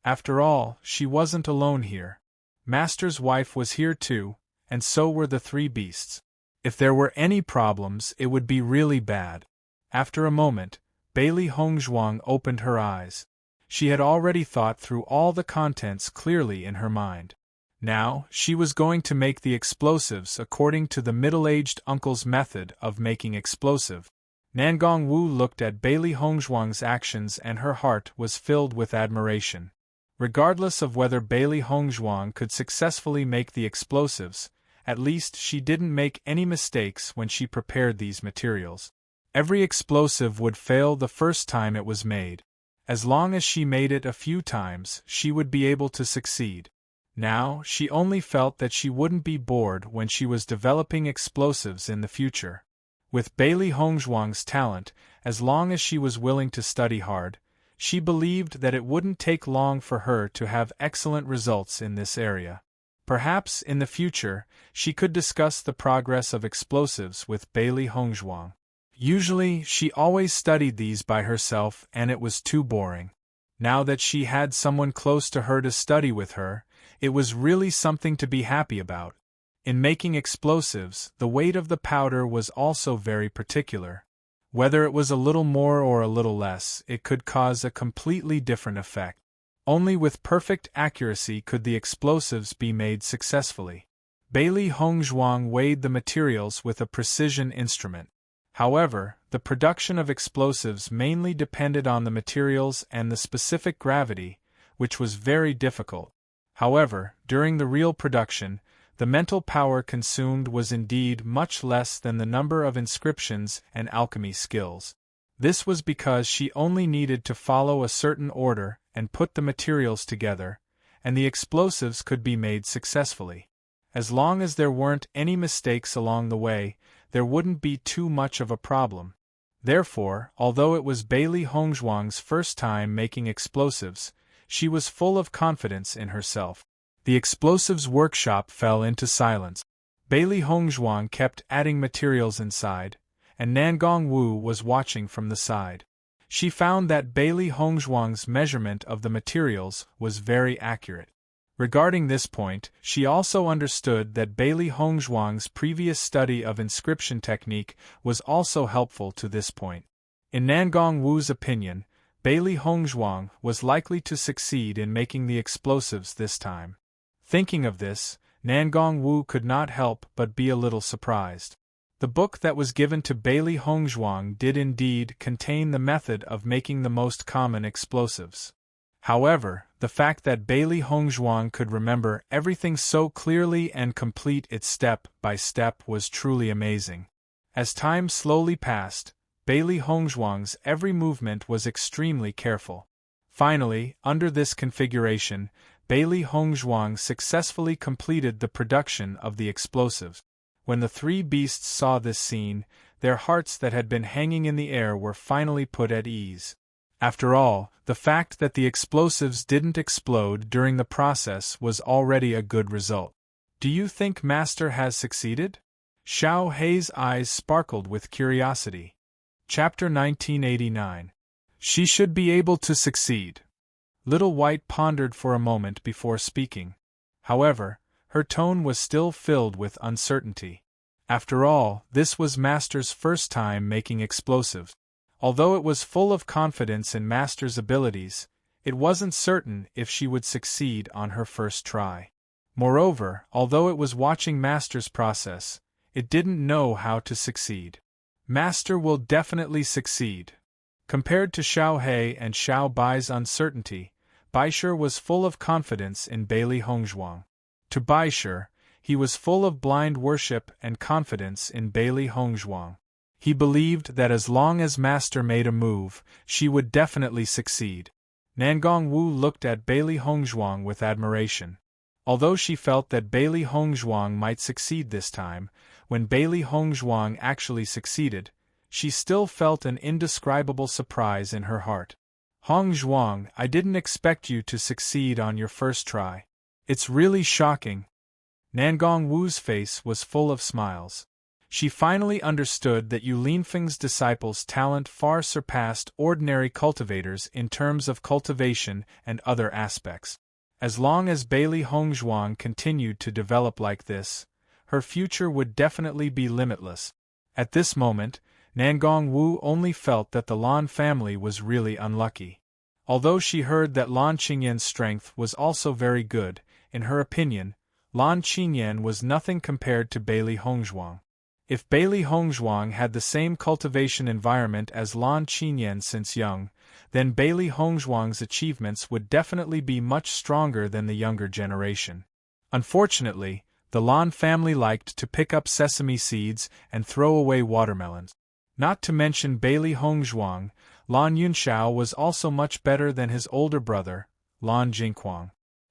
After all, she wasn't alone here. Master's wife was here too, and so were the three beasts. If there were any problems, it would be really bad. After a moment, Bailey Hongzhuang opened her eyes. She had already thought through all the contents clearly in her mind. Now, she was going to make the explosives according to the middle-aged uncle's method of making explosive. Nangong Wu looked at Bailey Hongzhuang's actions and her heart was filled with admiration. Regardless of whether Bailey Hongzhuang could successfully make the explosives, at least she didn't make any mistakes when she prepared these materials. Every explosive would fail the first time it was made. As long as she made it a few times, she would be able to succeed. Now, she only felt that she wouldn't be bored when she was developing explosives in the future. With Bailey Hongzhuang's talent, as long as she was willing to study hard, she believed that it wouldn't take long for her to have excellent results in this area. Perhaps, in the future, she could discuss the progress of explosives with Bailey Hongzhuang. Usually, she always studied these by herself and it was too boring. Now that she had someone close to her to study with her, it was really something to be happy about. In making explosives, the weight of the powder was also very particular. Whether it was a little more or a little less, it could cause a completely different effect. Only with perfect accuracy could the explosives be made successfully. Bailey Hongzhuang weighed the materials with a precision instrument. However, the production of explosives mainly depended on the materials and the specific gravity, which was very difficult. However, during the real production, the mental power consumed was indeed much less than the number of inscriptions and alchemy skills. This was because she only needed to follow a certain order and put the materials together, and the explosives could be made successfully. As long as there weren't any mistakes along the way, there wouldn't be too much of a problem. Therefore, although it was Bailey Hongzhuang's first time making explosives, she was full of confidence in herself. The explosives workshop fell into silence. Bailey Hongzhuang kept adding materials inside, and Nangong Wu was watching from the side. She found that Bailey Hongzhuang's measurement of the materials was very accurate. Regarding this point, she also understood that Bailey Hongzhuang's previous study of inscription technique was also helpful to this point. In Nangong Wu's opinion, Bailey Hongzhuang was likely to succeed in making the explosives this time. Thinking of this, Nangong Wu could not help but be a little surprised. The book that was given to Bailey Hongzhuang did indeed contain the method of making the most common explosives. However, the fact that Bailey Hongzhuang could remember everything so clearly and complete it step by step was truly amazing. As time slowly passed, Bailey Hongzhuang's every movement was extremely careful. Finally, under this configuration, Bailey Hongzhuang successfully completed the production of the explosives. When the three beasts saw this scene, their hearts that had been hanging in the air were finally put at ease. After all, the fact that the explosives didn't explode during the process was already a good result. Do you think Master has succeeded? Xiao Hei's eyes sparkled with curiosity. Chapter 1989. She should be able to succeed. Little White pondered for a moment before speaking. However, her tone was still filled with uncertainty. After all, this was Master's first time making explosives. Although it was full of confidence in Master's abilities, it wasn't certain if she would succeed on her first try. Moreover, although it was watching Master's process, it didn't know how to succeed. Master will definitely succeed. Compared to Xiao Hei and Xiao Bai's uncertainty, Baisher was full of confidence in Bailey Hongzhuang. To Baisher, he was full of blind worship and confidence in Bailey Hongzhuang. He believed that as long as Master made a move, she would definitely succeed. Nangong Wu looked at Bailey Hongzhuang with admiration. Although she felt that Bailey Hongzhuang might succeed this time, when Bailey Hongzhuang actually succeeded, she still felt an indescribable surprise in her heart. Hongzhuang, I didn't expect you to succeed on your first try. It's really shocking. Nangong Wu's face was full of smiles. She finally understood that Yu Linfeng's disciples' talent far surpassed ordinary cultivators in terms of cultivation and other aspects. As long as Bailey Hongzhuang continued to develop like this, her future would definitely be limitless. At this moment, Nangong Wu only felt that the Lan family was really unlucky. Although she heard that Lan Qingyan's strength was also very good, in her opinion, Lan Qingyan was nothing compared to Bailey Hongzhuang. If Bailey Hongzhuang had the same cultivation environment as Lan Qingyan since young, then Bailey Hongzhuang's achievements would definitely be much stronger than the younger generation. Unfortunately, the Lan family liked to pick up sesame seeds and throw away watermelons. Not to mention Bailey Hongzhuang, Lan Yunxiao was also much better than his older brother, Lan Jingquang.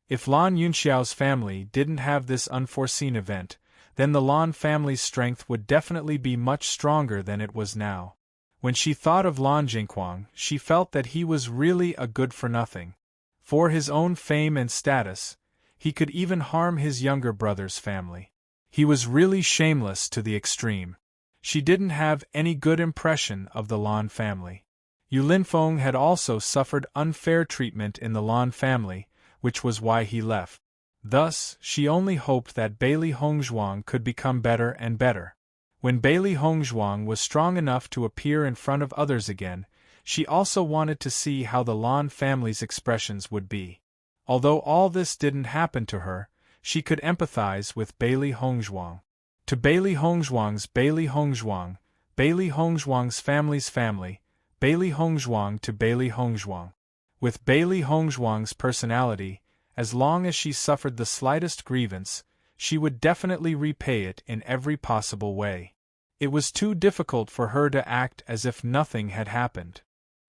If Lan Yunxiao's family didn't have this unforeseen event, then the Lan family's strength would definitely be much stronger than it was now. When she thought of Lan Jingquang, she felt that he was really a good-for-nothing. For his own fame and status, he could even harm his younger brother's family. He was really shameless to the extreme. She didn't have any good impression of the Lan family. Yu Linfeng had also suffered unfair treatment in the Lan family, which was why he left. Thus, she only hoped that Bailey Hongzhuang could become better and better. When Bailey Hongzhuang was strong enough to appear in front of others again, she also wanted to see how the Lan family's expressions would be. Although all this didn't happen to her, she could empathize with Bailey Hongzhuang. To Bailey Hongzhuang's Bailey Hongzhuang, Bailey Hongzhuang's family's family, Bailey Hongzhuang to Bailey Hongzhuang. With Bailey Hongzhuang's personality, as long as she suffered the slightest grievance, she would definitely repay it in every possible way. It was too difficult for her to act as if nothing had happened.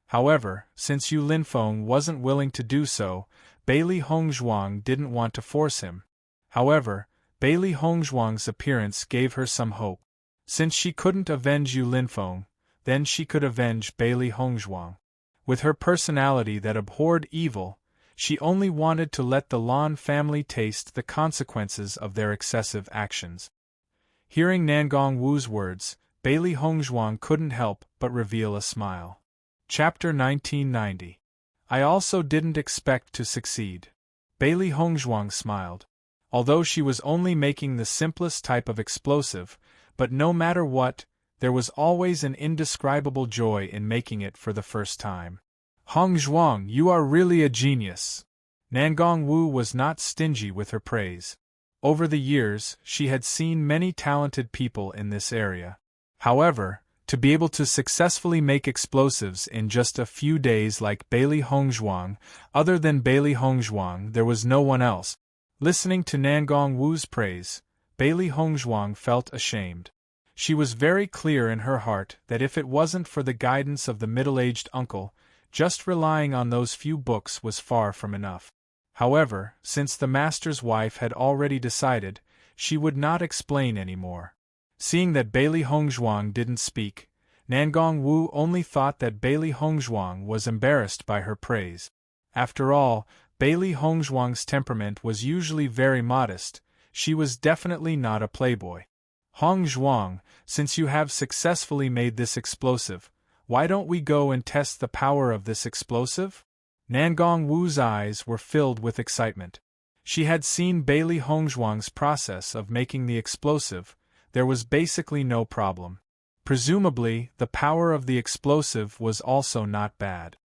However, since Yu Linfeng wasn't willing to do so, Bailey Hongzhuang didn't want to force him. However, Bailey Hongzhuang's appearance gave her some hope. Since she couldn't avenge Yu Linfeng, then she could avenge Bailey Hongzhuang. With her personality that abhorred evil, she only wanted to let the Lan family taste the consequences of their excessive actions. Hearing Nangong Wu's words, Bailey Hongzhuang couldn't help but reveal a smile. Chapter 1990. I also didn't expect to succeed. Bailey Hongzhuang smiled. Although she was only making the simplest type of explosive, but no matter what, there was always an indescribable joy in making it for the first time. Hongzhuang, you are really a genius. Nangong Wu was not stingy with her praise. Over the years, she had seen many talented people in this area. However, to be able to successfully make explosives in just a few days like Bailey Hongzhuang, other than Bailey Hongzhuang, there was no one else. Listening to Nangong Wu's praise, Bailey Hongzhuang felt ashamed. She was very clear in her heart that if it wasn't for the guidance of the middle-aged uncle, just relying on those few books was far from enough. However, since the master's wife had already decided, she would not explain any more. Seeing that Bailey Hongzhuang didn't speak, Nangong Wu only thought that Bailey Hongzhuang was embarrassed by her praise. After all, Bailey Hongzhuang's temperament was usually very modest. She was definitely not a playboy. Hongzhuang, since you have successfully made this explosive, why don't we go and test the power of this explosive? Nangong Wu's eyes were filled with excitement. She had seen Bailey Hongzhuang's process of making the explosive. There was basically no problem. Presumably, the power of the explosive was also not bad.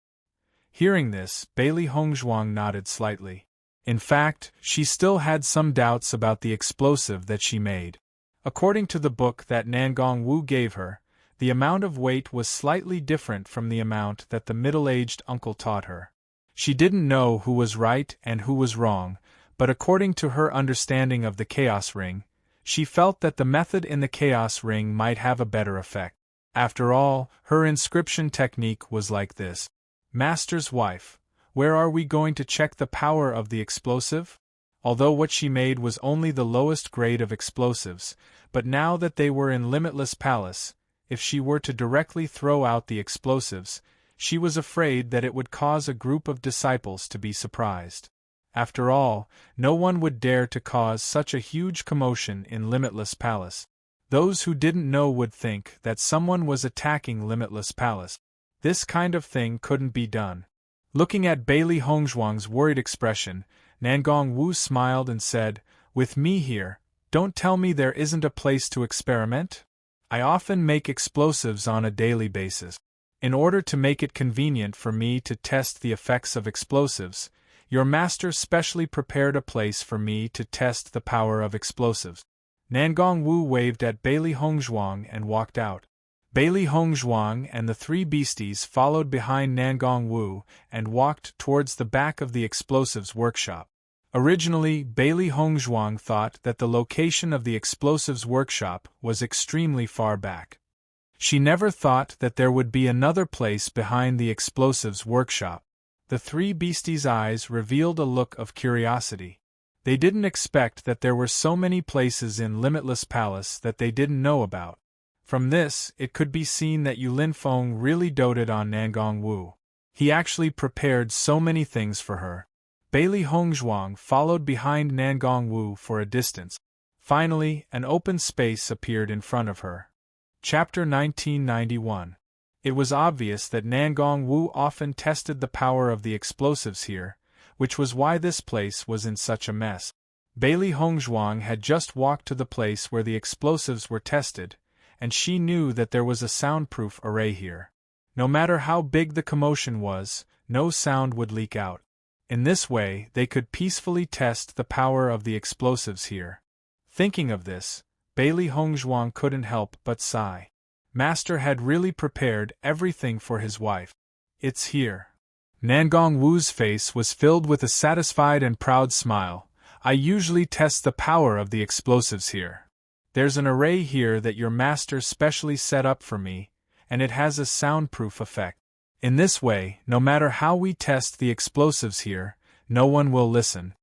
Hearing this, Bailey Hongzhuang nodded slightly. In fact, she still had some doubts about the explosive that she made. According to the book that Nangong Wu gave her, the amount of weight was slightly different from the amount that the middle-aged uncle taught her. She didn't know who was right and who was wrong, but according to her understanding of the Chaos Ring, she felt that the method in the Chaos Ring might have a better effect. After all, her inscription technique was like this. Master's wife, where are we going to check the power of the explosive? Although what she made was only the lowest grade of explosives, but now that they were in Limitless Palace, if she were to directly throw out the explosives, she was afraid that it would cause a group of disciples to be surprised. After all, no one would dare to cause such a huge commotion in Limitless Palace. Those who didn't know would think that someone was attacking Limitless Palace. This kind of thing couldn't be done. Looking at Bailey Hongzhuang's worried expression, Nangong Wu smiled and said, "With me here, don't tell me there isn't a place to experiment? I often make explosives on a daily basis. In order to make it convenient for me to test the effects of explosives, your master specially prepared a place for me to test the power of explosives." Nangong Wu waved at Bailey Hongzhuang and walked out. Bailey Hongzhuang and the three beasties followed behind Nangong Wu and walked towards the back of the explosives workshop. Originally, Bailey Hongzhuang thought that the location of the explosives workshop was extremely far back. She never thought that there would be another place behind the explosives workshop. The three beasties' eyes revealed a look of curiosity. They didn't expect that there were so many places in Limitless Palace that they didn't know about. From this, it could be seen that Yulin Feng really doted on Nangong Wu. He actually prepared so many things for her. Bailey Hongzhuang followed behind Nangong Wu for a distance. Finally, an open space appeared in front of her. Chapter 1991. It was obvious that Nangong Wu often tested the power of the explosives here, which was why this place was in such a mess. Bailey Hongzhuang had just walked to the place where the explosives were tested, and she knew that there was a soundproof array here. No matter how big the commotion was, no sound would leak out. In this way, they could peacefully test the power of the explosives here. Thinking of this, Bailey Hongzhuang couldn't help but sigh. Master had really prepared everything for his wife. It's here. Nangong Wu's face was filled with a satisfied and proud smile. I usually test the power of the explosives here. There's an array here that your master specially set up for me, and it has a soundproof effect. In this way, no matter how we test the explosives here, no one will listen.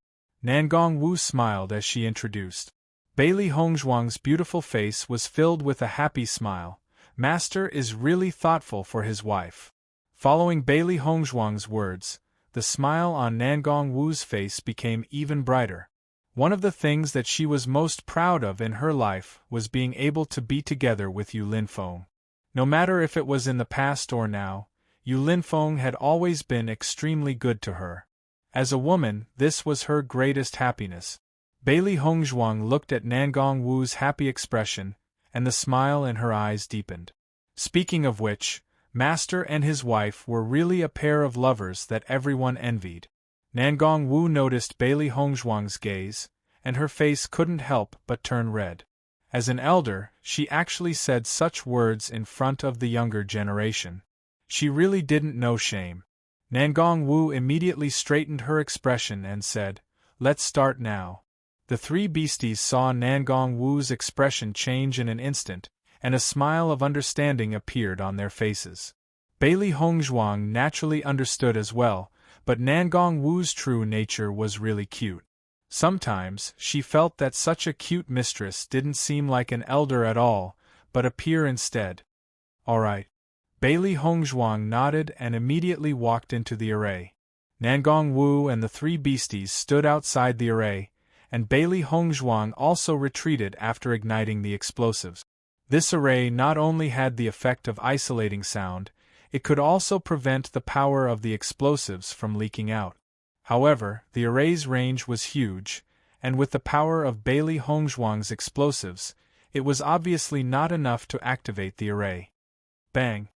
Nangong Wu smiled as she introduced. Bailey Hongzhuang's beautiful face was filled with a happy smile. Master is really thoughtful for his wife. Following Bailey Hongzhuang's words, the smile on Nangong Wu's face became even brighter. One of the things that she was most proud of in her life was being able to be together with Yulin Feng. No matter if it was in the past or now, Yulin Feng had always been extremely good to her. As a woman, this was her greatest happiness. Bailey Hongzhuang looked at Nangong Wu's happy expression, and the smile in her eyes deepened. Speaking of which, Master and his wife were really a pair of lovers that everyone envied. Nangong Wu noticed Bailey Hongzhuang's gaze, and her face couldn't help but turn red. As an elder, she actually said such words in front of the younger generation. She really didn't know shame. Nangong Wu immediately straightened her expression and said, "Let's start now." The three beasties saw Nangong Wu's expression change in an instant, and a smile of understanding appeared on their faces. Bailey Hongzhuang naturally understood as well, but Nangong Wu's true nature was really cute. Sometimes, she felt that such a cute mistress didn't seem like an elder at all, but appear instead. All right. Bailey Hongzhuang nodded and immediately walked into the array. Nangong Wu and the three beasties stood outside the array, and Bailey Hongzhuang also retreated after igniting the explosives. This array not only had the effect of isolating sound, it could also prevent the power of the explosives from leaking out. However, the array's range was huge, and with the power of Bailey Hongzhuang's explosives, it was obviously not enough to activate the array. Bang!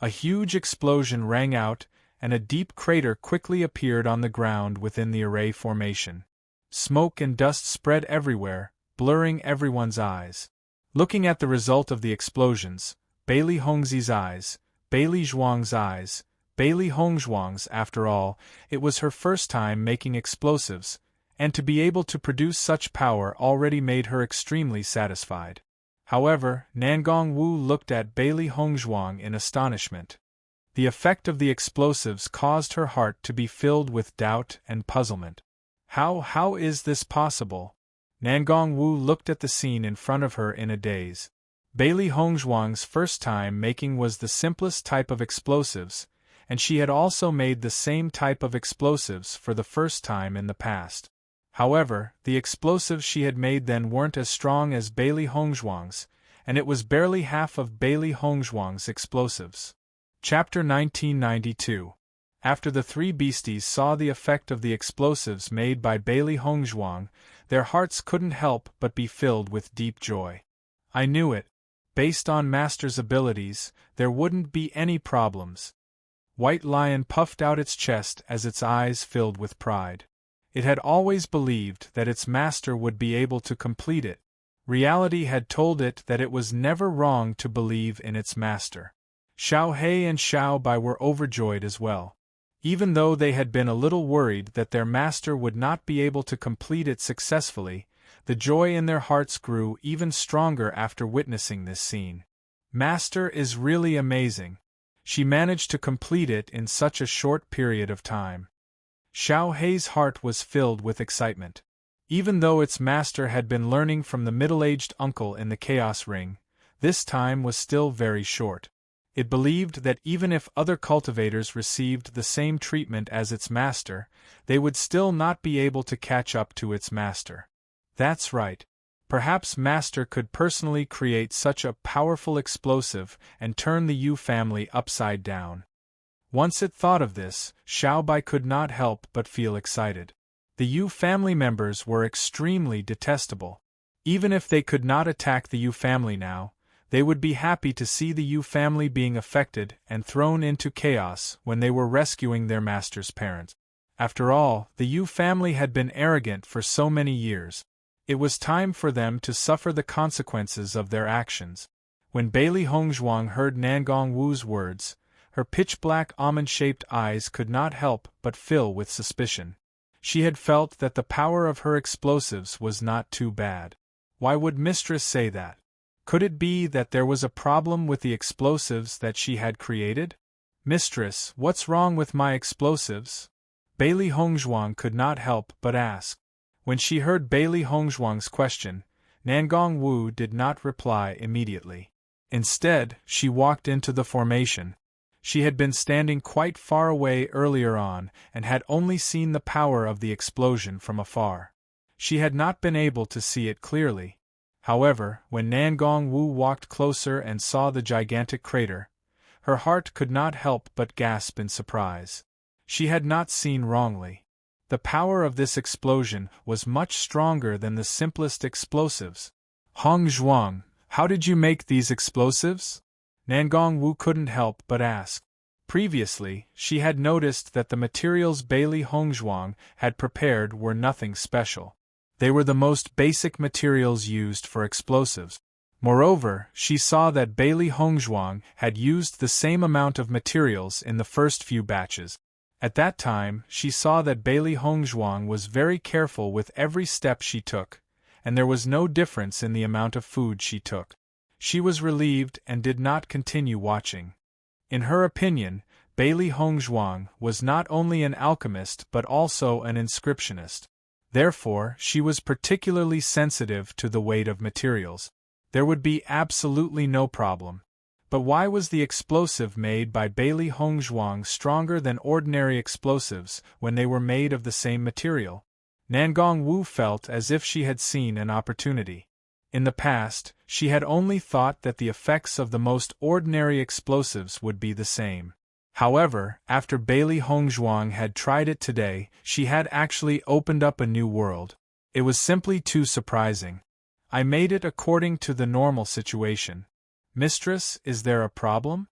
A huge explosion rang out, and a deep crater quickly appeared on the ground within the array formation. Smoke and dust spread everywhere, blurring everyone's eyes. Looking at the result of the explosions, Bailey Hongzi's eyes, Bailey Zhuang's eyes, Bailey Hongzhuang's, after all, it was her first time making explosives, and to be able to produce such power already made her extremely satisfied. However, Nangong Wu looked at Bailey Hongzhuang in astonishment. The effect of the explosives caused her heart to be filled with doubt and puzzlement. How is this possible? Nangong Wu looked at the scene in front of her in a daze. Bailey Hongzhuang's first time making was the simplest type of explosives, and she had also made the same type of explosives for the first time in the past. However, the explosives she had made then weren't as strong as Bailey Hongzhuang's, and it was barely half of Bailey Hongzhuang's explosives. Chapter 1992. After the three beasties saw the effect of the explosives made by Bailey Hongzhuang, their hearts couldn't help but be filled with deep joy. I knew it. Based on Master's abilities, there wouldn't be any problems. White Lion puffed out its chest as its eyes filled with pride. It had always believed that its master would be able to complete it. Reality had told it that it was never wrong to believe in its master. Xiao He and Xiao Bai were overjoyed as well. Even though they had been a little worried that their master would not be able to complete it successfully, the joy in their hearts grew even stronger after witnessing this scene. Master is really amazing. She managed to complete it in such a short period of time. Xiao Hei's heart was filled with excitement. Even though its master had been learning from the middle-aged uncle in the Chaos Ring, this time was still very short. It believed that even if other cultivators received the same treatment as its master, they would still not be able to catch up to its master. That's right. Perhaps Master could personally create such a powerful explosive and turn the Yu family upside down. Once it thought of this, Xiao Bai could not help but feel excited. The Yu family members were extremely detestable. Even if they could not attack the Yu family now, they would be happy to see the Yu family being affected and thrown into chaos when they were rescuing their master's parents. After all, the Yu family had been arrogant for so many years. It was time for them to suffer the consequences of their actions. When Bailey Hongzhuang heard Nangong Wu's words, her pitch-black almond-shaped eyes could not help but fill with suspicion. She had felt that the power of her explosives was not too bad. Why would Mistress say that? Could it be that there was a problem with the explosives that she had created? Mistress, what's wrong with my explosives? Bailey Hongzhuang could not help but ask. When she heard Bailey Hongzhuang's question, Nangong Wu did not reply immediately. Instead, she walked into the formation. She had been standing quite far away earlier on and had only seen the power of the explosion from afar. She had not been able to see it clearly. However, when Nangong Wu walked closer and saw the gigantic crater, her heart could not help but gasp in surprise. She had not seen wrongly. The power of this explosion was much stronger than the simplest explosives. Hongzhuang, how did you make these explosives? Nangong Wu couldn't help but ask. Previously, she had noticed that the materials Bailey Hongzhuang had prepared were nothing special. They were the most basic materials used for explosives. Moreover, she saw that Bailey Hongzhuang had used the same amount of materials in the first few batches. At that time, she saw that Bailey Hongzhuang was very careful with every step she took, and there was no difference in the amount of food she took. She was relieved and did not continue watching. In her opinion, Bailey Hongzhuang was not only an alchemist but also an inscriptionist. Therefore, she was particularly sensitive to the weight of materials. There would be absolutely no problem. But why was the explosive made by Bailey Hongzhuang stronger than ordinary explosives when they were made of the same material? Nangong Wu felt as if she had seen an opportunity. In the past, she had only thought that the effects of the most ordinary explosives would be the same. However, after Bailey Hongzhuang had tried it today, she had actually opened up a new world. It was simply too surprising. I made it according to the normal situation. Mistress, is there a problem?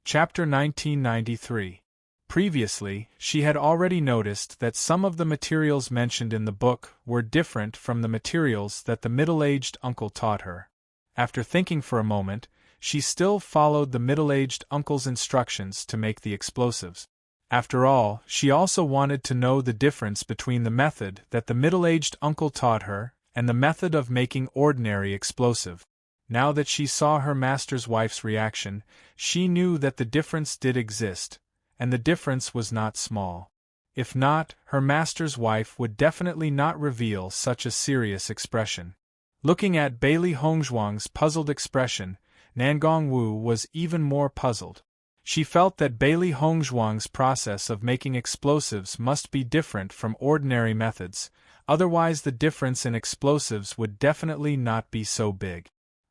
Chapter 1993. Previously, she had already noticed that some of the materials mentioned in the book were different from the materials that the middle-aged uncle taught her. After thinking for a moment, she still followed the middle-aged uncle's instructions to make the explosives. After all, she also wanted to know the difference between the method that the middle-aged uncle taught her and the method of making ordinary explosive. Now that she saw her master's wife's reaction, she knew that the difference did exist, and the difference was not small. If not, her master's wife would definitely not reveal such a serious expression. Looking at Bailey Hongzhuang's puzzled expression, Nangong Wu was even more puzzled. She felt that Bailey Hongzhuang's process of making explosives must be different from ordinary methods, otherwise the difference in explosives would definitely not be so big.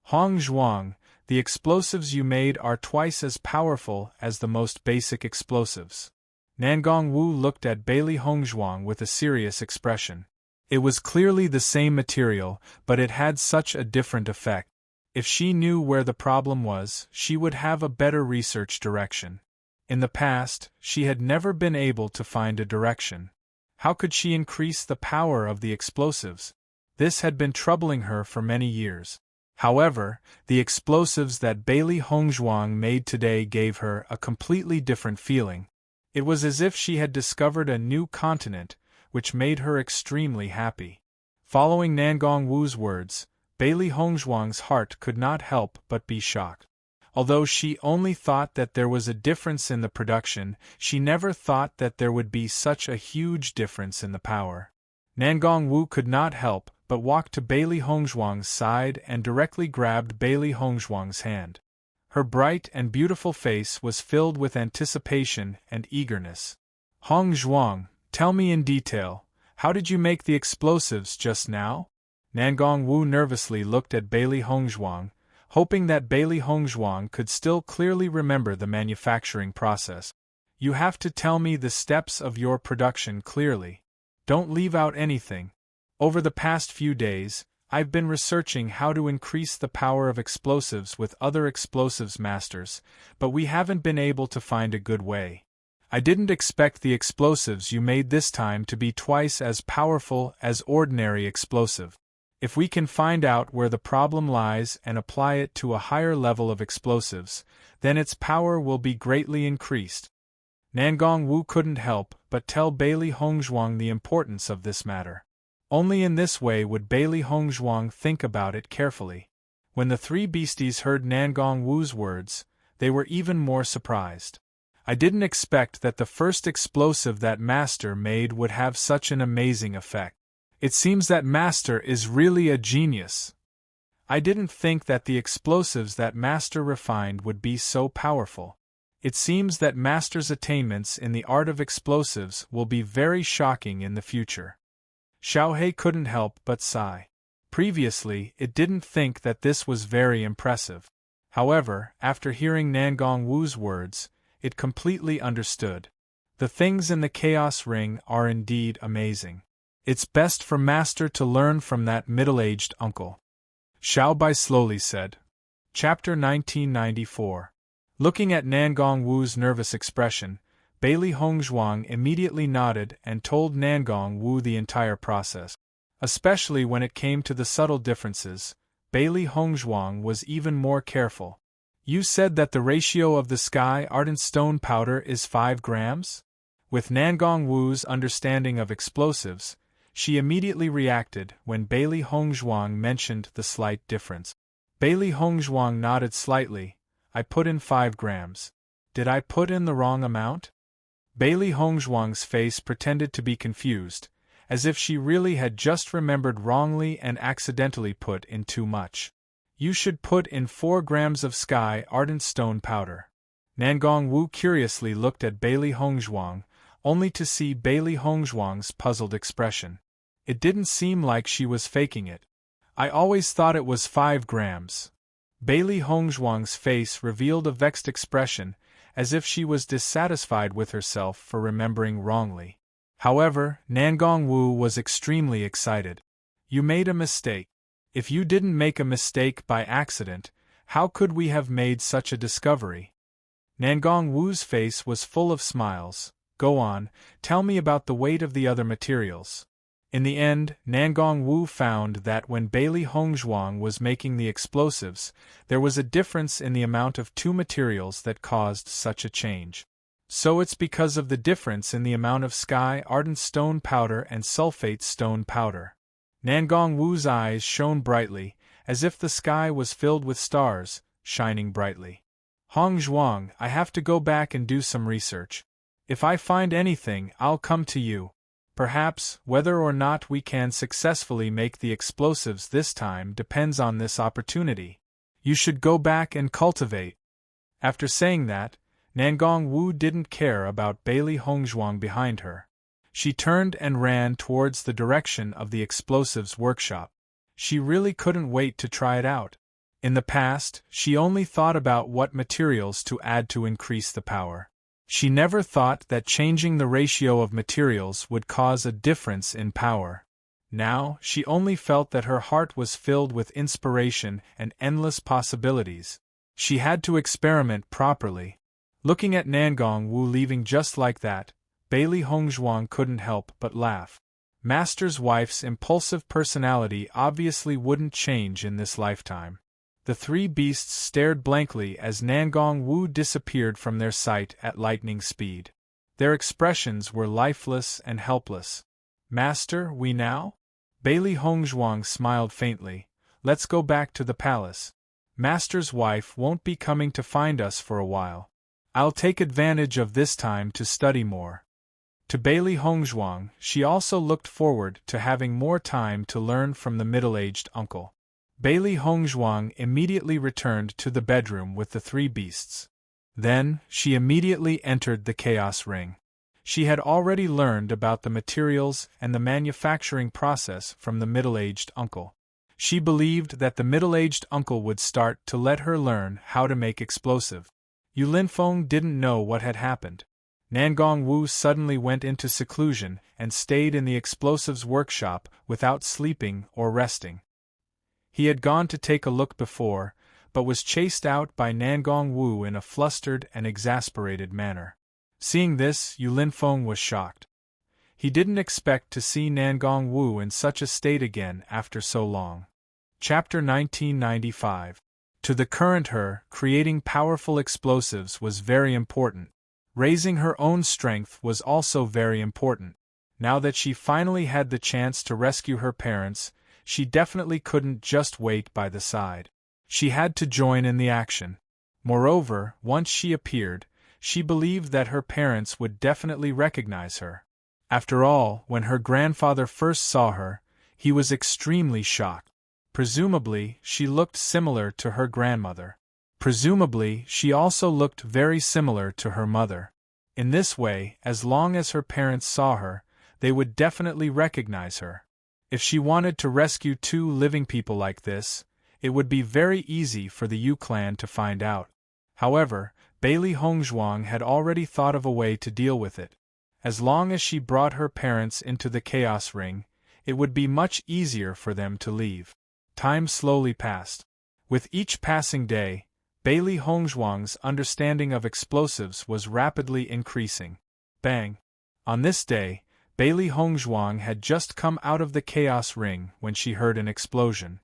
Hongzhuang, the explosives you made are twice as powerful as the most basic explosives. Nangong Wu looked at Bailey Hongzhuang with a serious expression. It was clearly the same material, but it had such a different effect. If she knew where the problem was, she would have a better research direction. In the past, she had never been able to find a direction. How could she increase the power of the explosives? This had been troubling her for many years. However, the explosives that Bailey Hongzhuang made today gave her a completely different feeling. It was as if she had discovered a new continent, which made her extremely happy. Following Nangong Wu's words, Bailey Hongzhuang's heart could not help but be shocked. Although she only thought that there was a difference in the production, she never thought that there would be such a huge difference in the power. Nangong Wu could not help but walk to Bailey Hongzhuang's side and directly grabbed Bailey Hongzhuang's hand. Her bright and beautiful face was filled with anticipation and eagerness. "Hongzhuang, tell me in detail, how did you make the explosives just now?" Nangong Wu nervously looked at Bailey Hongzhuang, hoping that Bailey Hongzhuang could still clearly remember the manufacturing process. "You have to tell me the steps of your production clearly. Don't leave out anything. Over the past few days, I've been researching how to increase the power of explosives with other explosives masters, but we haven't been able to find a good way. I didn't expect the explosives you made this time to be twice as powerful as ordinary explosive. If we can find out where the problem lies and apply it to a higher level of explosives, then its power will be greatly increased." Nangong Wu couldn't help but tell Bailey Hongzhuang the importance of this matter. Only in this way would Bailey Hongzhuang think about it carefully. When the three beasties heard Nangong Wu's words, they were even more surprised. "I didn't expect that the first explosive that Master made would have such an amazing effect. It seems that Master is really a genius. I didn't think that the explosives that Master refined would be so powerful. It seems that Master's attainments in the art of explosives will be very shocking in the future." Xiaohei couldn't help but sigh. Previously, it didn't think that this was very impressive. However, after hearing Nangong Wu's words, it completely understood. The things in the Chaos Ring are indeed amazing. It's best for Master to learn from that middle-aged uncle. Xiao Bai slowly said. Chapter 1994. Looking at Nangong Wu's nervous expression, Bailey Hongzhuang immediately nodded and told Nangong Wu the entire process. Especially when it came to the subtle differences, Bailey Hongzhuang was even more careful. "You said that the ratio of the sky ardent stone powder is 5 grams? With Nangong Wu's understanding of explosives, she immediately reacted when Bailey Hongzhuang mentioned the slight difference. Bailey Hongzhuang nodded slightly. "I put in 5 grams. Did I put in the wrong amount?" Bailey Hongzhuang's face pretended to be confused, as if she really had just remembered wrongly and accidentally put in too much. "You should put in 4 grams of sky ardent stone powder." Nangong Wu curiously looked at Bailey Hongzhuang, only to see Bailey Hongzhuang's puzzled expression. It didn't seem like she was faking it. "I always thought it was 5 grams. Bailey Hongzhuang's face revealed a vexed expression, as if she was dissatisfied with herself for remembering wrongly. However, Nangong Wu was extremely excited. "You made a mistake. If you didn't make a mistake by accident, how could we have made such a discovery?" Nangong Wu's face was full of smiles. "Go on, tell me about the weight of the other materials." In the end, Nangong Wu found that when Bailey Hongzhuang was making the explosives, there was a difference in the amount of two materials that caused such a change. So it's because of the difference in the amount of sky ardent stone powder and sulfate stone powder. Nangong Wu's eyes shone brightly, as if the sky was filled with stars, shining brightly. Hongzhuang, I have to go back and do some research. If I find anything, I'll come to you. Perhaps, whether or not we can successfully make the explosives this time depends on this opportunity. You should go back and cultivate. After saying that, Nangong Wu didn't care about Bailey Hongzhuang behind her. She turned and ran towards the direction of the explosives workshop. She really couldn't wait to try it out. In the past, she only thought about what materials to add to increase the power. She never thought that changing the ratio of materials would cause a difference in power. Now, she only felt that her heart was filled with inspiration and endless possibilities. She had to experiment properly. Looking at Nangong Wu leaving just like that, Bailey Hongzhuang couldn't help but laugh. Master's wife's impulsive personality obviously wouldn't change in this lifetime. The three beasts stared blankly as Nangong Wu disappeared from their sight at lightning speed. Their expressions were lifeless and helpless. Master, we now? Bailey Hongzhuang smiled faintly. Let's go back to the palace. Master's wife won't be coming to find us for a while. I'll take advantage of this time to study more. To Bailey Hongzhuang, she also looked forward to having more time to learn from the middle-aged uncle. Bailey Hongzhuang immediately returned to the bedroom with the three beasts. Then, she immediately entered the chaos ring. She had already learned about the materials and the manufacturing process from the middle-aged uncle. She believed that the middle-aged uncle would start to let her learn how to make explosive. Yu Linfeng didn't know what had happened. Nangong Wu suddenly went into seclusion and stayed in the explosives workshop without sleeping or resting. He had gone to take a look before, but was chased out by Nangong Wu in a flustered and exasperated manner. Seeing this, Yu Linfeng was shocked. He didn't expect to see Nangong Wu in such a state again after so long. Chapter 1995. To the current her, creating powerful explosives was very important. Raising her own strength was also very important. Now that she finally had the chance to rescue her parents, she definitely couldn't just wait by the side. She had to join in the action. Moreover, once she appeared, she believed that her parents would definitely recognize her. After all, when her grandfather first saw her, he was extremely shocked. Presumably, she looked similar to her grandmother. Presumably, she also looked very similar to her mother. In this way, as long as her parents saw her, they would definitely recognize her. If she wanted to rescue two living people like this, it would be very easy for the Yu clan to find out. However, Bailey Hongzhuang had already thought of a way to deal with it. As long as she brought her parents into the chaos ring, it would be much easier for them to leave. Time slowly passed. With each passing day, Bailey Hongzhuang's understanding of explosives was rapidly increasing. Bang! On this day, Bailey Hongzhuang had just come out of the chaos ring when she heard an explosion.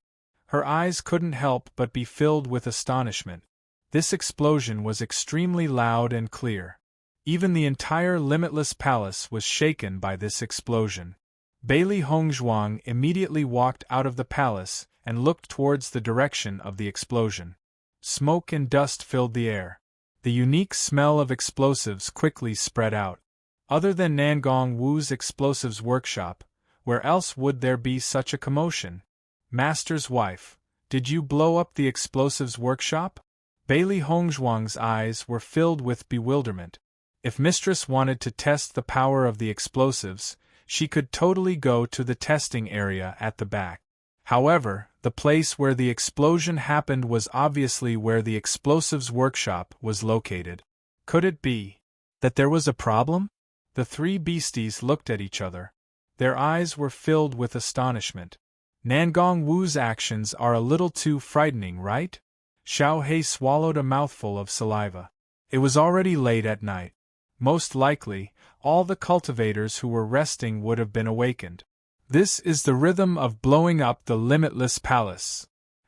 Her eyes couldn't help but be filled with astonishment. This explosion was extremely loud and clear. Even the entire limitless palace was shaken by this explosion. Bailey Hongzhuang immediately walked out of the palace and looked towards the direction of the explosion. Smoke and dust filled the air. The unique smell of explosives quickly spread out. Other than Nangong Wu's explosives workshop, where else would there be such a commotion? Master's wife, did you blow up the explosives workshop? Bailey Hongzhuang's eyes were filled with bewilderment. If Mistress wanted to test the power of the explosives, she could totally go to the testing area at the back. However, the place where the explosion happened was obviously where the explosives workshop was located. Could it be that there was a problem? The three beasties looked at each other. Their eyes were filled with astonishment. Nangong Wu's actions are a little too frightening, right? Xiao He swallowed a mouthful of saliva. It was already late at night. Most likely, all the cultivators who were resting would have been awakened. This is the rhythm of blowing up the limitless palace.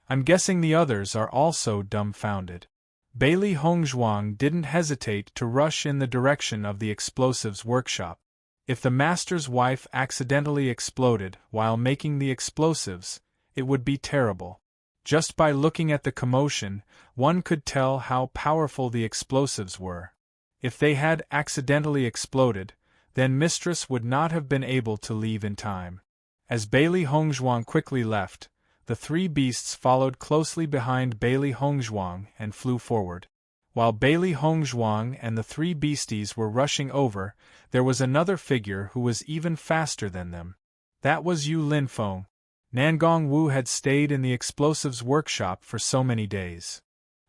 I'm guessing the others are also dumbfounded. Bailey Hongzhuang didn't hesitate to rush in the direction of the explosives workshop. If the master's wife accidentally exploded while making the explosives, it would be terrible. Just by looking at the commotion, one could tell how powerful the explosives were. If they had accidentally exploded, then Mistress would not have been able to leave in time. As Bailey Hongzhuang quickly left, the three beasts followed closely behind Bailey Hongzhuang and flew forward. While Bailey Hongzhuang and the three beasties were rushing over, there was another figure who was even faster than them. That was Yu Linfeng. Nangong Wu had stayed in the explosives workshop for so many days.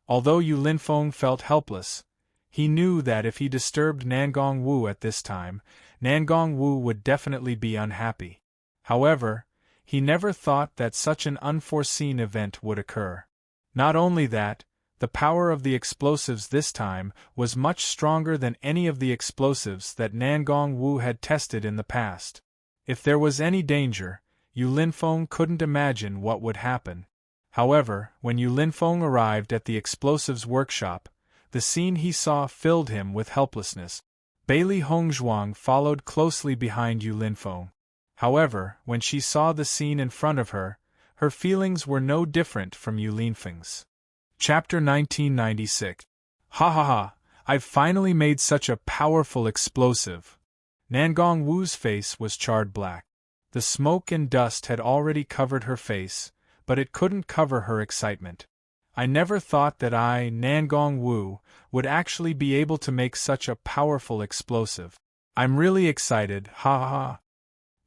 Although Yu Linfeng felt helpless, he knew that if he disturbed Nangong Wu at this time, Nangong Wu would definitely be unhappy. However, he never thought that such an unforeseen event would occur. Not only that, the power of the explosives this time was much stronger than any of the explosives that Nangong Wu had tested in the past. If there was any danger, Yu Linfeng couldn't imagine what would happen. However, when Yu Linfeng arrived at the explosives workshop, the scene he saw filled him with helplessness. Bailey Hongzhuang followed closely behind Yu Linfeng. However, when she saw the scene in front of her, her feelings were no different from Yu Linfeng's. Chapter 1996. Ha ha ha, I've finally made such a powerful explosive. Nangong Wu's face was charred black. The smoke and dust had already covered her face, but it couldn't cover her excitement. I never thought that I, Nangong Wu, would actually be able to make such a powerful explosive. I'm really excited, ha ha ha.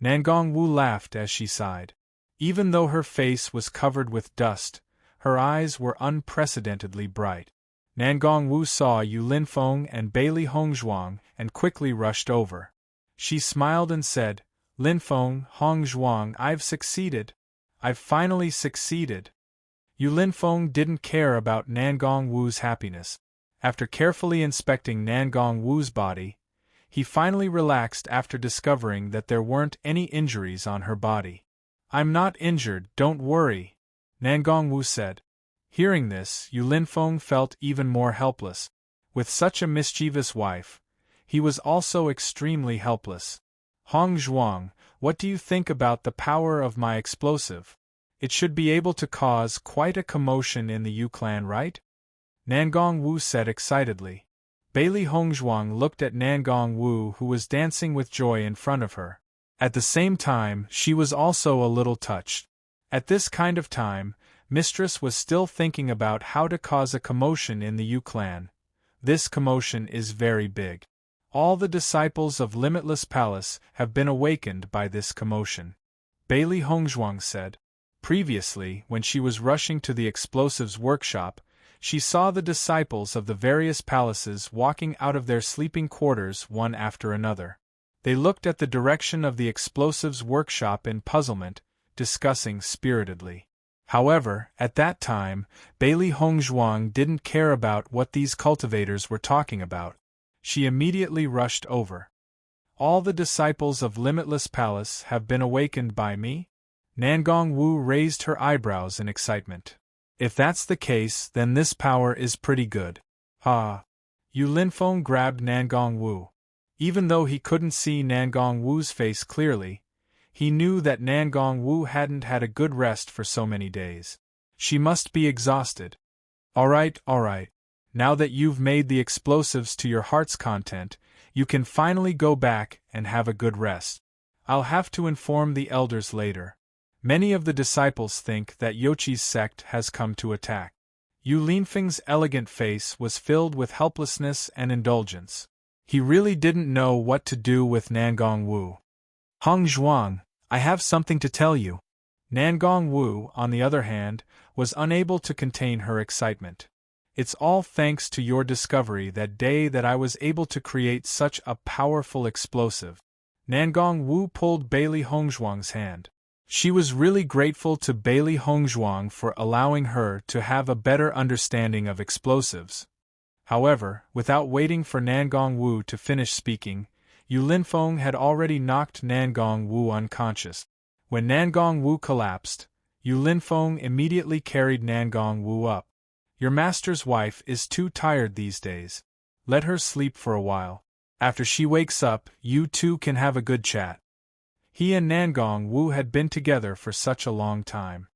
Nangong Wu laughed as she sighed. Even though her face was covered with dust, her eyes were unprecedentedly bright. Nangong Wu saw Yu Linfeng and Bailey Hongzhuang and quickly rushed over. She smiled and said, Linfeng, Hongzhuang, I've succeeded. I've finally succeeded. Yu Linfeng didn't care about Nangong Wu's happiness. After carefully inspecting Nangong Wu's body, he finally relaxed after discovering that there weren't any injuries on her body. I'm not injured, don't worry, Nangong Wu said. Hearing this, Yu Linfeng felt even more helpless. With such a mischievous wife, he was also extremely helpless. Hongzhuang, what do you think about the power of my explosive? It should be able to cause quite a commotion in the Yu clan, right? Nangong Wu said excitedly. Bailey Hongzhuang looked at Nangong Wu, who was dancing with joy in front of her. At the same time, she was also a little touched. At this kind of time, Mistress was still thinking about how to cause a commotion in the Yu clan. This commotion is very big. All the disciples of Limitless Palace have been awakened by this commotion. Bailey Hongzhuang said. Previously, when she was rushing to the explosives workshop, she saw the disciples of the various palaces walking out of their sleeping quarters one after another. They looked at the direction of the explosives workshop in puzzlement, discussing spiritedly. However, at that time, Bailey Hongzhuang didn't care about what these cultivators were talking about. She immediately rushed over. All the disciples of Limitless Palace have been awakened by me? Nangong Wu raised her eyebrows in excitement. If that's the case, then this power is pretty good. Ha! Yu Linfeng grabbed Nangong Wu. Even though he couldn't see Nangong Wu's face clearly, he knew that Nangong Wu hadn't had a good rest for so many days. She must be exhausted. All right. Now that you've made the explosives to your heart's content, you can finally go back and have a good rest. I'll have to inform the elders later. Many of the disciples think that Yochi's sect has come to attack. Yu Linfeng's elegant face was filled with helplessness and indulgence. He really didn't know what to do with Nangong Wu. Hongzhuang, I have something to tell you. Nangong Wu, on the other hand, was unable to contain her excitement. It's all thanks to your discovery that day that I was able to create such a powerful explosive. Nangong Wu pulled Bailey Hongzhuang's hand. She was really grateful to Bailey Hongzhuang for allowing her to have a better understanding of explosives. However, without waiting for Nangong Wu to finish speaking, Yu Linfeng had already knocked Nangong Wu unconscious. When Nangong Wu collapsed, Yu Linfeng immediately carried Nangong Wu up. Your master's wife is too tired these days. Let her sleep for a while. After she wakes up, you two can have a good chat. He and Nangong Wu had been together for such a long time.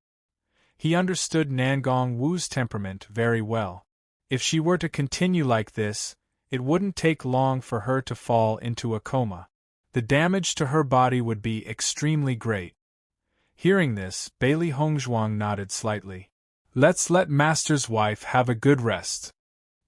He understood Nangong Wu's temperament very well. If she were to continue like this, it wouldn't take long for her to fall into a coma. The damage to her body would be extremely great. Hearing this, Bailey Hongzhuang nodded slightly. Let's let Master's wife have a good rest.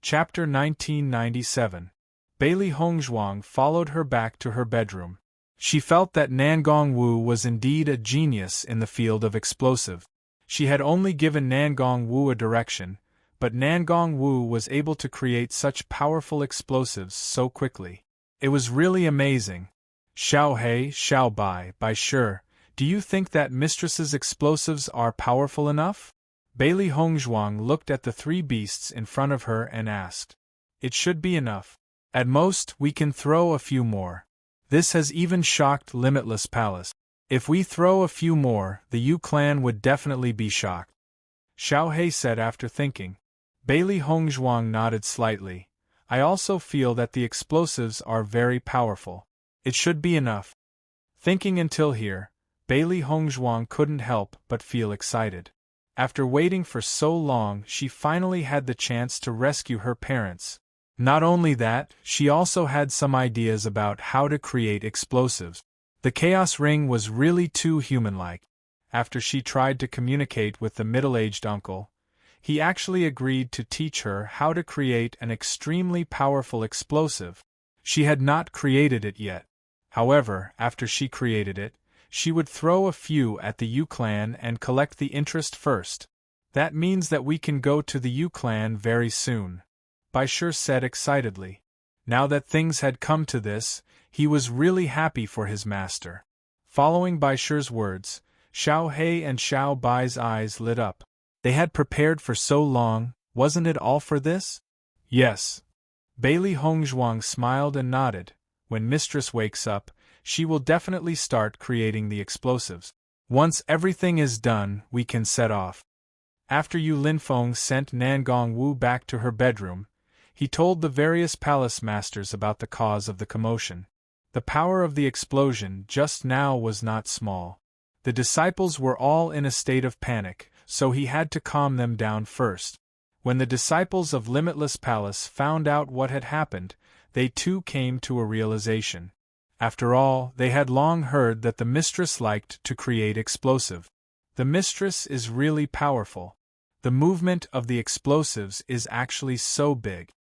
Chapter 1997. Bailey Hongzhuang followed her back to her bedroom. She felt that Nangong Wu was indeed a genius in the field of explosive. She had only given Nangong Wu a direction, but Nangong Wu was able to create such powerful explosives so quickly. It was really amazing. Xiao He, Xiao Bai sure, do you think that mistress's explosives are powerful enough? Bailey Hongzhuang looked at the three beasts in front of her and asked. It should be enough. At most, we can throw a few more. This has even shocked Limitless Palace. If we throw a few more, the Yu clan would definitely be shocked. Xiao He said after thinking. Bailey Hongzhuang nodded slightly. I also feel that the explosives are very powerful. It should be enough. Thinking until here, Bailey Hongzhuang couldn't help but feel excited. After waiting for so long, she finally had the chance to rescue her parents. Not only that, she also had some ideas about how to create explosives. The Chaos Ring was really too human-like. After she tried to communicate with the middle-aged uncle, he actually agreed to teach her how to create an extremely powerful explosive. She had not created it yet. However, after she created it, she would throw a few at the Yu clan and collect the interest first. That means that we can go to the Yu clan very soon. Baishir said excitedly. Now that things had come to this, he was really happy for his master. Following Baishir's words, Xiao He and Xiao Bai's eyes lit up. They had prepared for so long, wasn't it all for this? Yes. Bailey Hongzhuang smiled and nodded. When Mistress wakes up, she will definitely start creating the explosives. Once everything is done, we can set off. After Yu Linfeng sent Nangong Wu back to her bedroom, he told the various palace masters about the cause of the commotion. The power of the explosion just now was not small. The disciples were all in a state of panic, so he had to calm them down first. When the disciples of Limitless Palace found out what had happened, they too came to a realization. After all, they had long heard that the mistress liked to create explosive. The mistress is really powerful. The movement of the explosives is actually so big.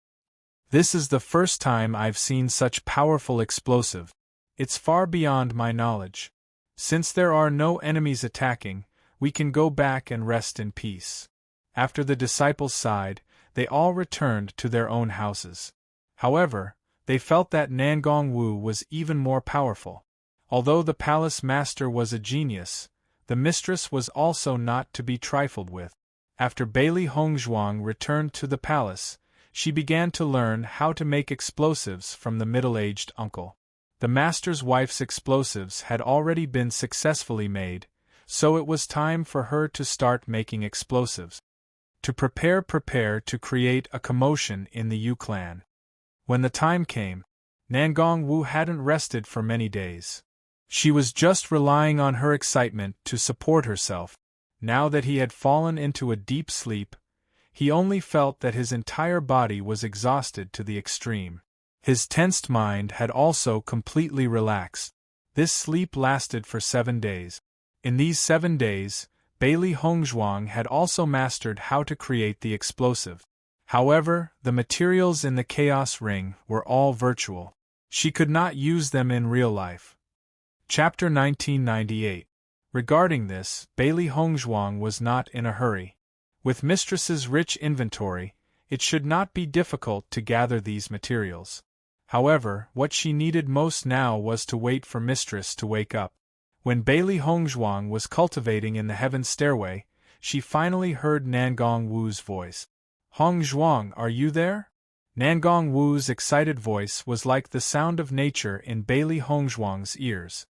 This is the first time I've seen such powerful explosive. It's far beyond my knowledge. Since there are no enemies attacking, we can go back and rest in peace. After the disciples sighed, they all returned to their own houses. However, they felt that Nangong Wu was even more powerful. Although the palace master was a genius, the mistress was also not to be trifled with. After Bailey Hongzhuang returned to the palace, she began to learn how to make explosives from the middle-aged uncle. The master's wife's explosives had already been successfully made, so it was time for her to start making explosives. To prepare to create a commotion in the Yu clan. When the time came, Nangong Wu hadn't rested for many days. She was just relying on her excitement to support herself. Now that he had fallen into a deep sleep, he only felt that his entire body was exhausted to the extreme. His tensed mind had also completely relaxed. This sleep lasted for 7 days. In these 7 days, Bailey Hongzhuang had also mastered how to create the explosive. However, the materials in the Chaos Ring were all virtual. She could not use them in real life. Chapter 1998. Regarding this, Bailey Hongzhuang was not in a hurry. With Mistress's rich inventory, it should not be difficult to gather these materials. However, what she needed most now was to wait for Mistress to wake up. When Bailey Hongzhuang was cultivating in the Heaven Stairway, she finally heard Nangong Wu's voice. Hongzhuang, are you there? Nangong Wu's excited voice was like the sound of nature in Bailey Hongzhuang's ears.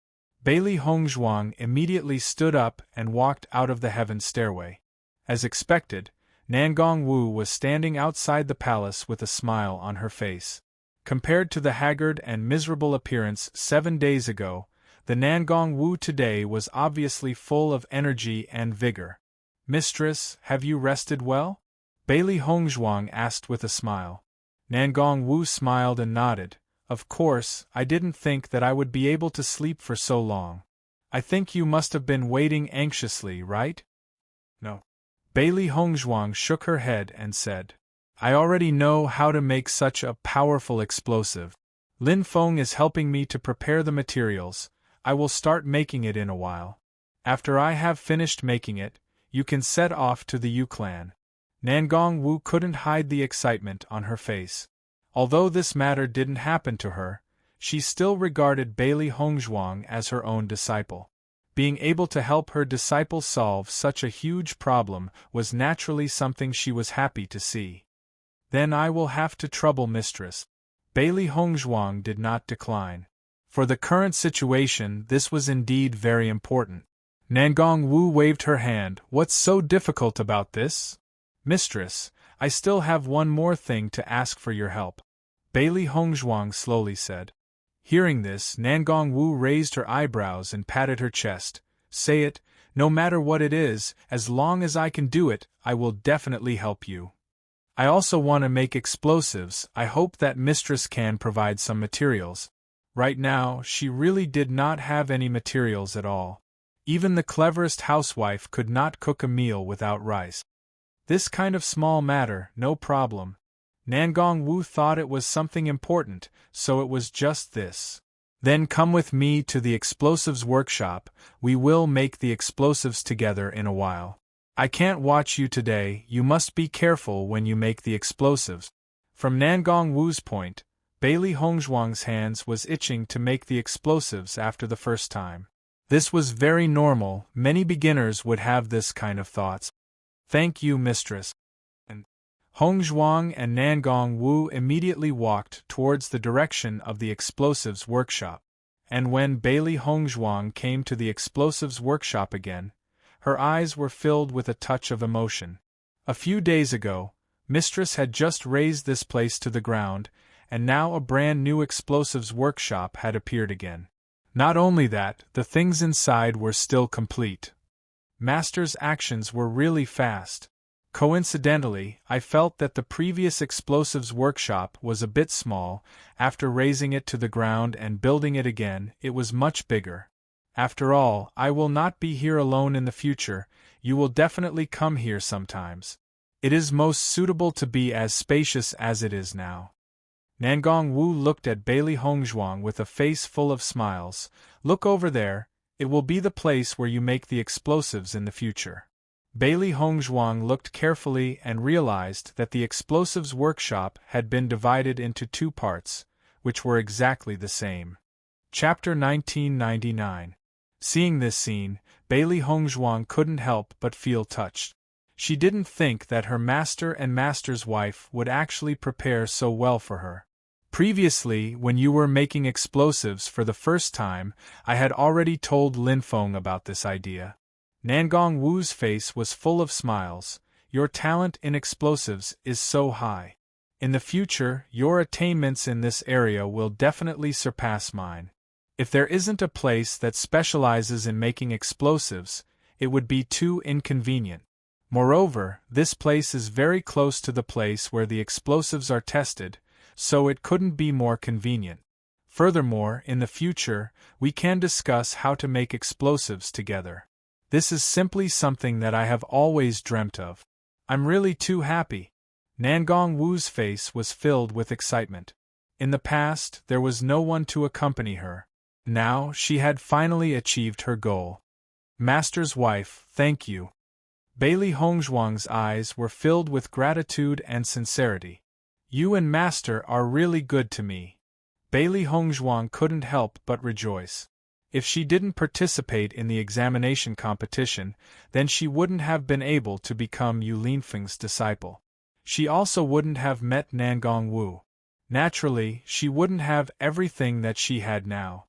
Bailey Hongzhuang immediately stood up and walked out of the heaven stairway. As expected, Nangong Wu was standing outside the palace with a smile on her face. Compared to the haggard and miserable appearance 7 days ago, the Nangong Wu today was obviously full of energy and vigor. "Mistress, have you rested well?" Bailey Hongzhuang asked with a smile. Nangong Wu smiled and nodded. "Of course, I didn't think that I would be able to sleep for so long. I think you must have been waiting anxiously, right?" "No." Bailey Hongzhuang shook her head and said, "I already know how to make such a powerful explosive. Lin Feng is helping me to prepare the materials. I will start making it in a while. After I have finished making it, you can set off to the Yu clan." Nangong Wu couldn't hide the excitement on her face. Although this matter didn't happen to her, she still regarded Bailey Hongzhuang as her own disciple. Being able to help her disciple solve such a huge problem was naturally something she was happy to see. "Then I will have to trouble mistress." Bailey Hongzhuang did not decline. For the current situation, this was indeed very important. Nangong Wu waved her hand. "What's so difficult about this?" "Mistress, I still have one more thing to ask for your help," Bailey Hongzhuang slowly said. Hearing this, Nangong Wu raised her eyebrows and patted her chest. "Say it, no matter what it is, as long as I can do it, I will definitely help you. I also want to make explosives. I hope that mistress can provide some materials." Right now, she really did not have any materials at all. Even the cleverest housewife could not cook a meal without rice. This kind of small matter, no problem. Nangong Wu thought it was something important, so it was just this. "Then come with me to the explosives workshop. We will make the explosives together in a while. I can't watch you today, you must be careful when you make the explosives." From Nangong Wu's point, Bailey Hongzhuang's hands was itching to make the explosives after the first time. This was very normal, many beginners would have this kind of thoughts. "Thank you, mistress." And Hongzhuang and Nangong Wu immediately walked towards the direction of the explosives workshop. And when Bailey Hongzhuang came to the explosives workshop again, her eyes were filled with a touch of emotion. A few days ago, mistress had just razed this place to the ground, and now a brand new explosives workshop had appeared again. Not only that, the things inside were still complete. Master's actions were really fast. Coincidentally, I felt that the previous explosives workshop was a bit small. After raising it to the ground and building it again, it was much bigger. After all, I will not be here alone in the future, you will definitely come here sometimes. It is most suitable to be as spacious as it is now. Nangong Wu looked at Bailey Hongzhuang with a face full of smiles. "Look over there, it will be the place where you make the explosives in the future." Bailey Hongzhuang looked carefully and realized that the explosives workshop had been divided into 2 parts, which were exactly the same. Chapter 1999. Seeing this scene, Bailey Hongzhuang couldn't help but feel touched. She didn't think that her master and master's wife would actually prepare so well for her. "Previously, when you were making explosives for the first time, I had already told Lin Feng about this idea." Nangong Wu's face was full of smiles. "Your talent in explosives is so high. In the future, your attainments in this area will definitely surpass mine. If there isn't a place that specializes in making explosives, it would be too inconvenient. Moreover, this place is very close to the place where the explosives are tested, so it couldn't be more convenient. Furthermore, in the future, we can discuss how to make explosives together. This is simply something that I have always dreamt of. I'm really too happy." Nangong Wu's face was filled with excitement. In the past, there was no one to accompany her. Now, she had finally achieved her goal. "Master's wife, thank you." Bailey Hongzhuang's eyes were filled with gratitude and sincerity. "You and Master are really good to me." Bailey Hongzhuang couldn't help but rejoice. If she didn't participate in the examination competition, then she wouldn't have been able to become Yu Linfeng's disciple. She also wouldn't have met Nangong Wu. Naturally, she wouldn't have everything that she had now.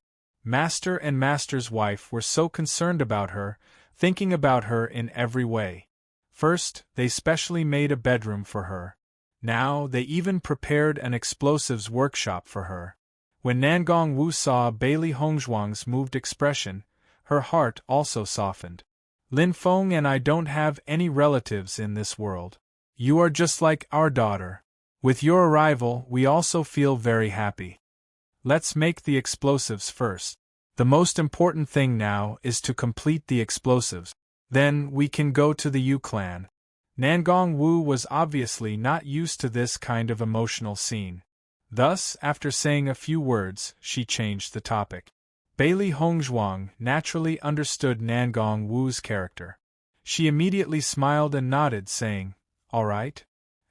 Master and Master's wife were so concerned about her, thinking about her in every way. First, they specially made a bedroom for her. Now, they even prepared an explosives workshop for her. When Nangong Wu saw Bailey Hongzhuang's moved expression, her heart also softened. Lin Feng and I don't have any relatives in this world. You are just like our daughter. With your arrival, we also feel very happy. Let's make the explosives first. The most important thing now is to complete the explosives. Then we can go to the Yu clan. Nangong Wu was obviously not used to this kind of emotional scene. Thus, after saying a few words, she changed the topic. Bailey Hongzhuang naturally understood Nangong Wu's character. She immediately smiled and nodded, saying, "All right."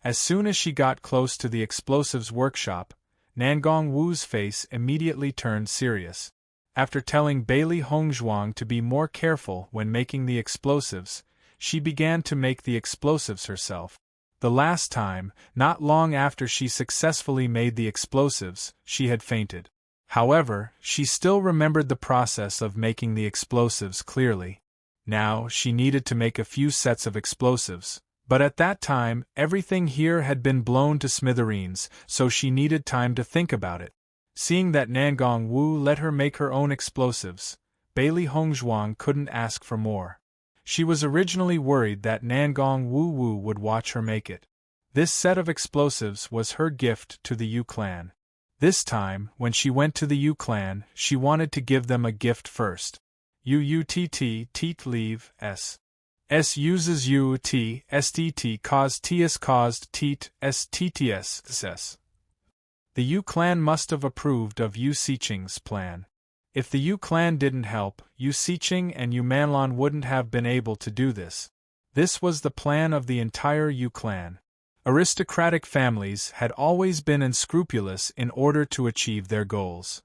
As soon as she got close to the explosives workshop, Nangong Wu's face immediately turned serious. After telling Bailey Hongzhuang to be more careful when making the explosives, she began to make the explosives herself. The last time, not long after she successfully made the explosives, she had fainted. However, she still remembered the process of making the explosives clearly. Now, she needed to make a few sets of explosives, but at that time, everything here had been blown to smithereens, so she needed time to think about it. Seeing that Nangong Wu let her make her own explosives, Bailey Hongzhuang couldn't ask for more. She was originally worried that Nangong Wu would watch her make it. This set of explosives was her gift to the Yu clan. This time, when she went to the Yu clan, she wanted to give them a gift first. Teet leave s. S uses sdt caused teet stts. The Yu clan must have approved of Yu Siqing's plan. If the Yu clan didn't help, Yu Siqing and Yu Manlan wouldn't have been able to do this. This was the plan of the entire Yu clan. Aristocratic families had always been unscrupulous in order to achieve their goals.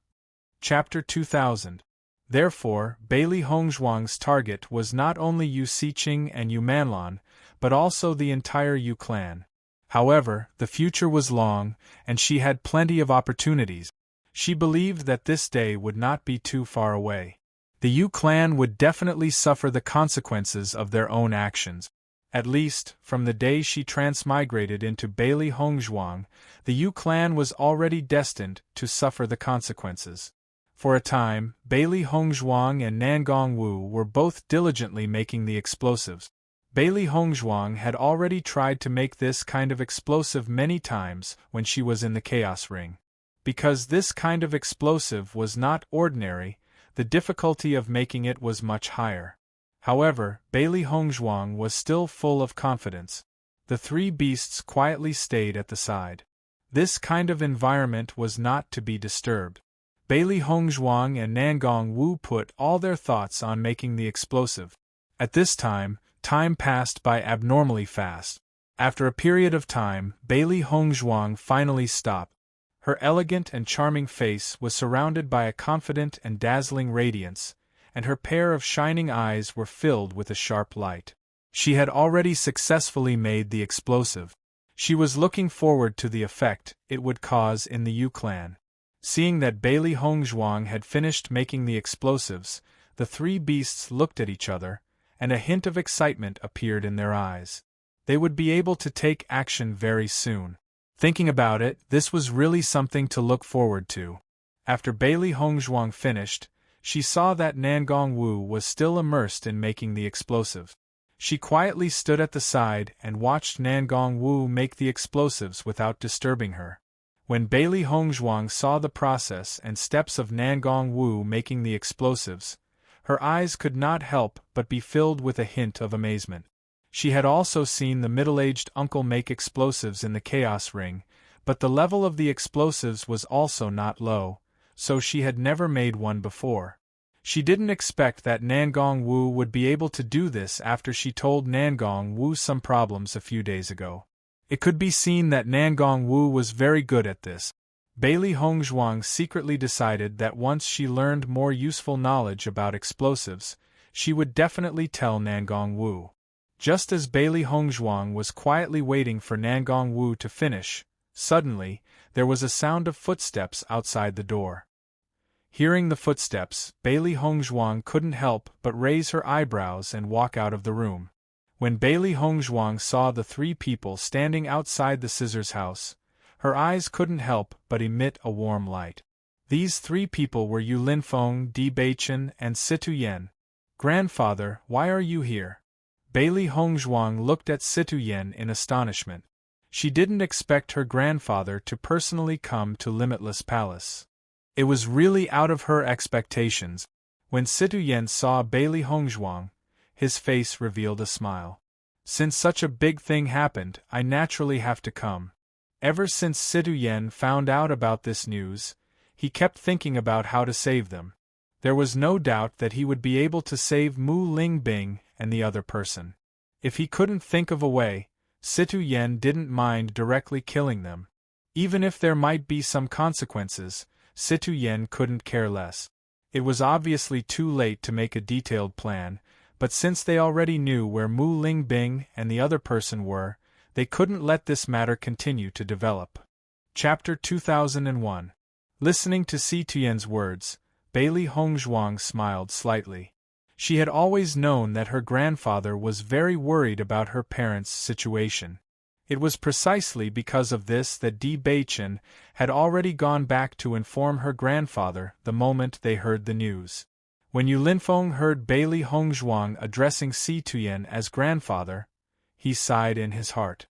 Chapter 2000. Therefore, Bailey Hongzhuang's target was not only Yu Siqing and Yu Manlan, but also the entire Yu clan. However, the future was long, and she had plenty of opportunities. She believed that this day would not be too far away. The Yu clan would definitely suffer the consequences of their own actions. At least, from the day she transmigrated into Bailey Hongzhuang, the Yu clan was already destined to suffer the consequences. For a time, Bailey Hongzhuang and Nangong Wu were both diligently making the explosives. Bailey Hongzhuang had already tried to make this kind of explosive many times when she was in the Chaos Ring. Because this kind of explosive was not ordinary, the difficulty of making it was much higher. However, Bailey Hongzhuang was still full of confidence. The three beasts quietly stayed at the side. This kind of environment was not to be disturbed. Bailey Hongzhuang and Nangong Wu put all their thoughts on making the explosive. At this time passed by abnormally fast. After a period of time, Bailey Hongzhuang finally stopped. Her elegant and charming face was surrounded by a confident and dazzling radiance, and her pair of shining eyes were filled with a sharp light. She had already successfully made the explosive. She was looking forward to the effect it would cause in the Yu clan. Seeing that Bailey Hongzhuang had finished making the explosives, the three beasts looked at each other, and a hint of excitement appeared in their eyes. They would be able to take action very soon. Thinking about it, this was really something to look forward to. After Bailey Hongzhuang finished, she saw that Nangong Wu was still immersed in making the explosive. She quietly stood at the side and watched Nangong Wu make the explosives without disturbing her. When Bailey Hongzhuang saw the process and steps of Nangong Wu making the explosives, her eyes could not help but be filled with a hint of amazement. She had also seen the middle-aged uncle make explosives in the Chaos Ring, but the level of the explosives was also not low, so she had never made one before. She didn't expect that Nangong Wu would be able to do this after she told Nangong Wu some problems a few days ago. It could be seen that Nangong Wu was very good at this. Bailey Hongzhuang secretly decided that once she learned more useful knowledge about explosives, she would definitely tell Nangong Wu. Just as Bailey Hongzhuang was quietly waiting for Nangong Wu to finish, suddenly, there was a sound of footsteps outside the door. Hearing the footsteps, Bailey Hongzhuang couldn't help but raise her eyebrows and walk out of the room. When Bailey Hongzhuang saw the three people standing outside the scissors house, her eyes couldn't help but emit a warm light. These three people were Yu Linfeng, Di Beichen, and Situ Yen. "Grandfather, why are you here?" Bailey Hongzhuang looked at Situ Yen in astonishment. She didn't expect her grandfather to personally come to Limitless Palace. It was really out of her expectations. When Situ Yen saw Bailey Hongzhuang, his face revealed a smile. "Since such a big thing happened, I naturally have to come." Ever since Situ Yen found out about this news, he kept thinking about how to save them. There was no doubt that he would be able to save Mu Lingbing and the other person. If he couldn't think of a way, Situ Yen didn't mind directly killing them. Even if there might be some consequences, Situ Yen couldn't care less. It was obviously too late to make a detailed plan, but since they already knew where Mu Lingbing and the other person were, they couldn't let this matter continue to develop. Chapter 2001. Listening to Situ Yen's words, Bailey Hongzhuang smiled slightly. She had always known that her grandfather was very worried about her parents' situation. It was precisely because of this that Di Beichen had already gone back to inform her grandfather the moment they heard the news. When Yu Linfeng heard Bailey Hongzhuang addressing Situ Yen as grandfather, he sighed in his heart.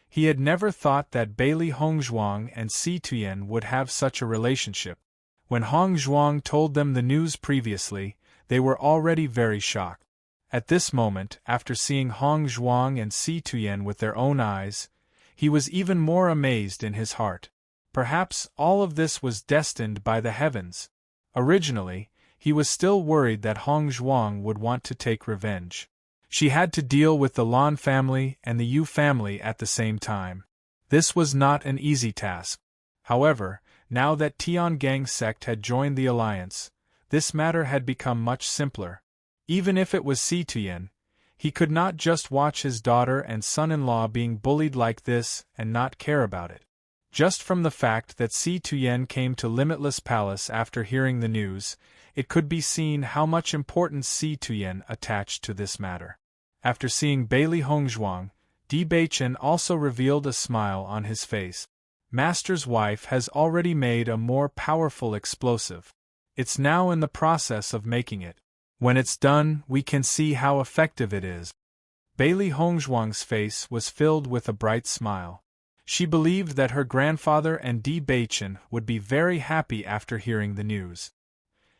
He had never thought that Bailey Hongzhuang and Situ Yen would have such a relationship. When Hongzhuang told them the news previously, they were already very shocked. At this moment, after seeing Hongzhuang and Situ Yen with their own eyes, he was even more amazed in his heart. Perhaps all of this was destined by the heavens. Originally, he was still worried that Hongzhuang would want to take revenge. She had to deal with the Lan family and the Yu family at the same time. This was not an easy task. However, now that Tiangang sect had joined the alliance, this matter had become much simpler. Even if it was Situ Yen, he could not just watch his daughter and son-in-law being bullied like this and not care about it. Just from the fact that Situ Yen came to Limitless Palace after hearing the news, it could be seen how much importance Situ Yen attached to this matter. After seeing Bailey Hongzhuang, Di Beichen also revealed a smile on his face. Master's wife has already made a more powerful explosive. It's now in the process of making it. When it's done, we can see how effective it is. Bailey Hongzhuang's face was filled with a bright smile. She believed that her grandfather and Di Beichen would be very happy after hearing the news.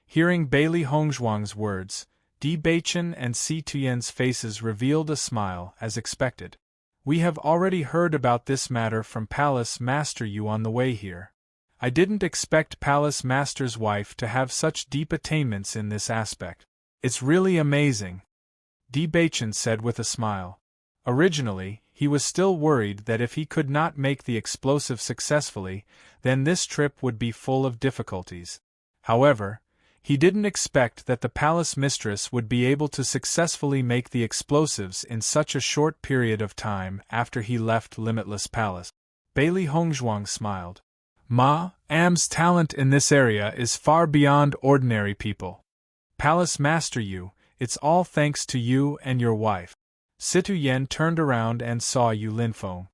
Hearing Bailey Hongzhuang's words, Di Beichen and Situ Yen's faces revealed a smile as expected. "We have already heard about this matter from Palace Master Yu on the way here. I didn't expect Palace Master's wife to have such deep attainments in this aspect. It's really amazing," Di Beichen said with a smile. Originally, he was still worried that if he could not make the explosive successfully, then this trip would be full of difficulties. However, he didn't expect that the palace mistress would be able to successfully make the explosives in such a short period of time after he left Limitless Palace. Bailey Hongzhuang smiled. "Am's talent in this area is far beyond ordinary people. Palace Master Yu, it's all thanks to you and your wife." Situ Yen turned around and saw Yu Linfeng.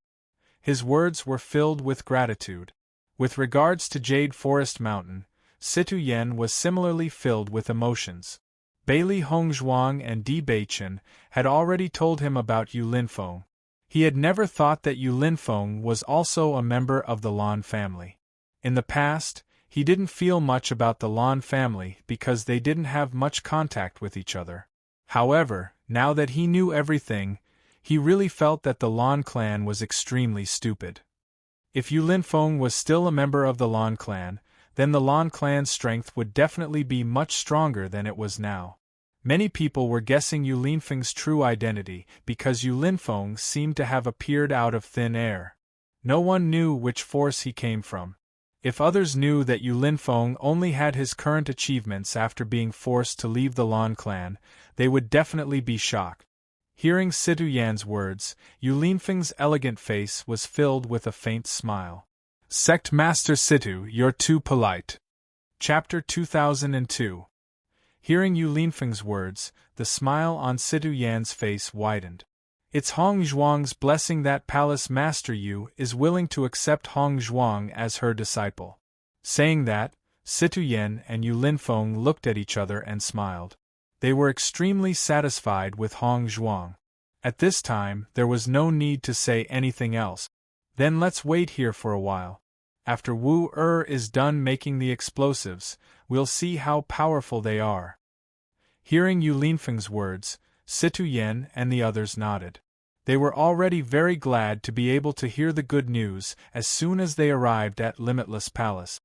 His words were filled with gratitude. With regards to Jade Forest Mountain, Situ Yen was similarly filled with emotions. Bailey Hongzhuang and Di Beichen had already told him about Yu Linfeng. He had never thought that Yu Linfeng was also a member of the Lan family. In the past, he didn't feel much about the Lan family because they didn't have much contact with each other. However, now that he knew everything, he really felt that the Lan clan was extremely stupid. If Yu Linfeng was still a member of the Lan clan, then the Lan clan's strength would definitely be much stronger than it was now. Many people were guessing Yu Linfeng's true identity because Yu Linfeng seemed to have appeared out of thin air. No one knew which force he came from. If others knew that Yu Linfeng only had his current achievements after being forced to leave the Lan clan, they would definitely be shocked. Hearing Situ Yan's words, Yu Linfeng's elegant face was filled with a faint smile. "Sect Master Situ, you're too polite. Chapter 2002. Hearing Yu Linfeng's words, the smile on Situ Yan's face widened. It's Hong Zhuang's blessing that Palace Master Yu is willing to accept Hong Zhuang as her disciple. Saying that, Situ Yan and Yu Linfeng looked at each other and smiled. They were extremely satisfied with Hong Zhuang. At this time, there was no need to say anything else. Then let's wait here for a while. After Wu is done making the explosives, we'll see how powerful they are. Hearing Yu Linfeng's words, Situ Yan and the others nodded. They were already very glad to be able to hear the good news as soon as they arrived at Limitless Palace.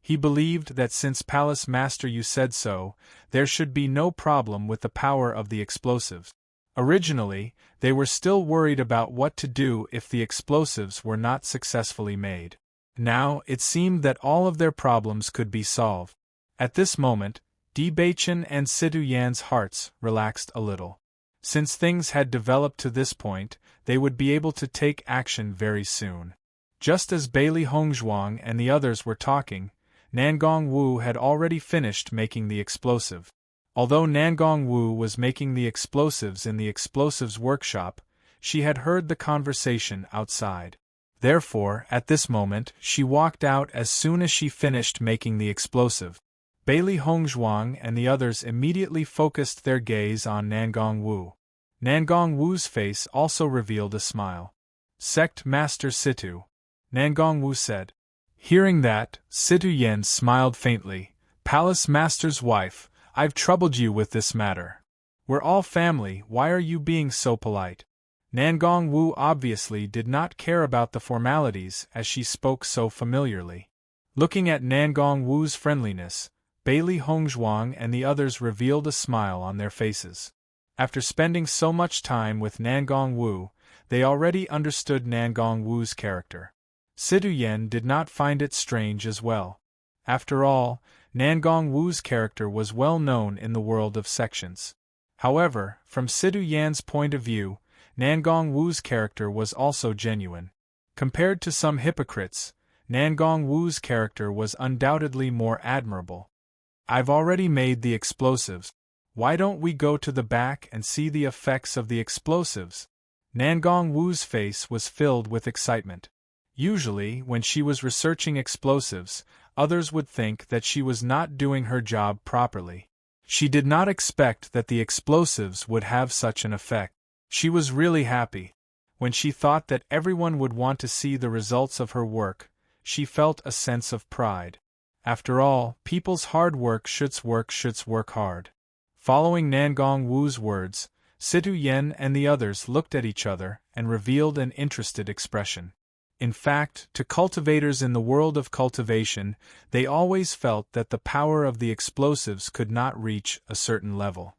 He believed that since Palace Master Yu said so, there should be no problem with the power of the explosives. Originally, they were still worried about what to do if the explosives were not successfully made. Now, it seemed that all of their problems could be solved. At this moment, Di Baichen and Situ Yan's hearts relaxed a little. Since things had developed to this point, they would be able to take action very soon. Just as Bailey Hongzhuang and the others were talking, Nangong Wu had already finished making the explosive. Although Nangong Wu was making the explosives in the explosives workshop, she had heard the conversation outside. Therefore, at this moment, she walked out as soon as she finished making the explosive. Bailey Hongzhuang and the others immediately focused their gaze on Nangong Wu. Nangong Wu's face also revealed a smile. Sect Master Situ, Nangong Wu said. Hearing that, Situ Yan smiled faintly. Palace Master's wife, I've troubled you with this matter. We're all family, why are you being so polite? Nangong Wu obviously did not care about the formalities as she spoke so familiarly. Looking at Nangong Wu's friendliness, Bailey Hongzhuang and the others revealed a smile on their faces. After spending so much time with Nangong Wu, they already understood Nangong Wu's character. Situ Yan did not find it strange as well. After all, Nangong Wu's character was well known in the world of sections. However, from Situ Yan's point of view, Nangong Wu's character was also genuine. Compared to some hypocrites, Nangong Wu's character was undoubtedly more admirable. I've already made the explosives. Why don't we go to the back and see the effects of the explosives? Nangong Wu's face was filled with excitement. Usually, when she was researching explosives, others would think that she was not doing her job properly. She did not expect that the explosives would have such an effect. She was really happy. When she thought that everyone would want to see the results of her work, she felt a sense of pride. After all, people's hard work should work hard. Following Nangong Wu's words, Situ Yan and the others looked at each other and revealed an interested expression. In fact, to cultivators in the world of cultivation, they always felt that the power of the explosives could not reach a certain level.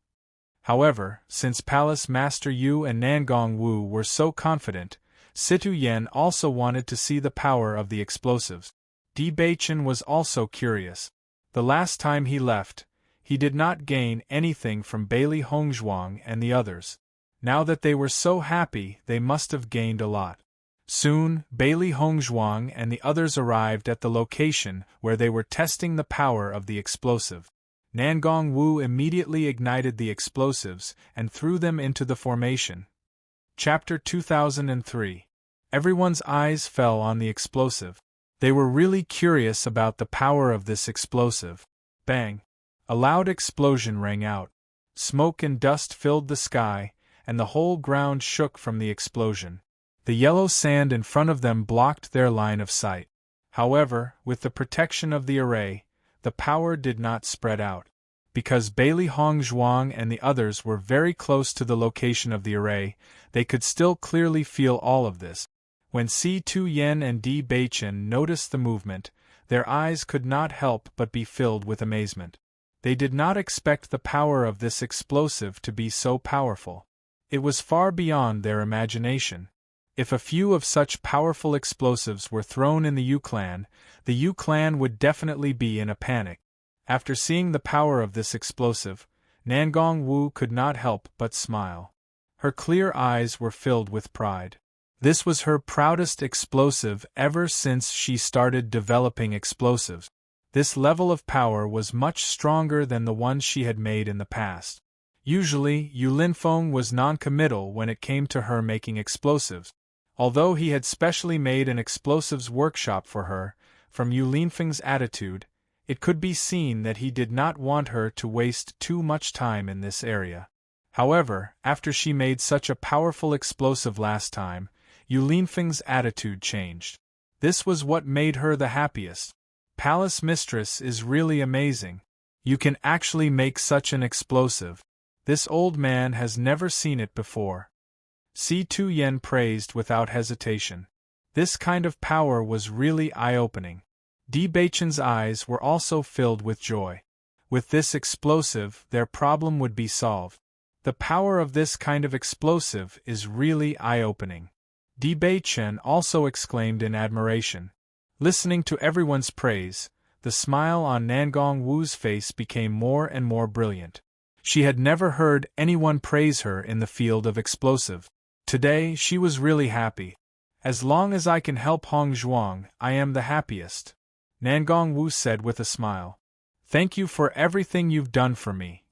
However, since Palace Master Yu and Nangong Wu were so confident, Situ Yan also wanted to see the power of the explosives. Di Baichen was also curious. The last time he left, he did not gain anything from Bailey Hongzhuang and the others. Now that they were so happy, they must have gained a lot. Soon, Bailey Hongzhuang and the others arrived at the location where they were testing the power of the explosive. Nangong Wu immediately ignited the explosives and threw them into the formation. Chapter 2003. Everyone's eyes fell on the explosive. They were really curious about the power of this explosive. Bang! A loud explosion rang out. Smoke and dust filled the sky, and the whole ground shook from the explosion. The yellow sand in front of them blocked their line of sight. However, with the protection of the array, the power did not spread out. Because Bailey Hongzhuang and the others were very close to the location of the array, they could still clearly feel all of this. When Situ Yan and Di Baichen noticed the movement, their eyes could not help but be filled with amazement. They did not expect the power of this explosive to be so powerful. It was far beyond their imagination. If a few of such powerful explosives were thrown in the Yu clan, the Yu clan would definitely be in a panic. After seeing the power of this explosive, Nangong Wu could not help but smile. Her clear eyes were filled with pride. This was her proudest explosive ever since she started developing explosives. This level of power was much stronger than the ones she had made in the past. Usually, Yu Linfeng was non-committal when it came to her making explosives. Although he had specially made an explosives workshop for her, from Yu Linfeng's attitude, it could be seen that he did not want her to waste too much time in this area. However, after she made such a powerful explosive last time, Yu Linfeng's attitude changed. This was what made her the happiest. Palace Mistress is really amazing. You can actually make such an explosive. This old man has never seen it before. Si Tu Yen praised without hesitation. This kind of power was really eye-opening. Di Beichen's eyes were also filled with joy. With this explosive, their problem would be solved. The power of this kind of explosive is really eye-opening. Di Beichen also exclaimed in admiration. Listening to everyone's praise, the smile on Nangong Wu's face became more and more brilliant. She had never heard anyone praise her in the field of explosive. Today she was really happy. As long as I can help Hong Zhuang, I am the happiest, Nangong Wu said with a smile. Thank you for everything you've done for me.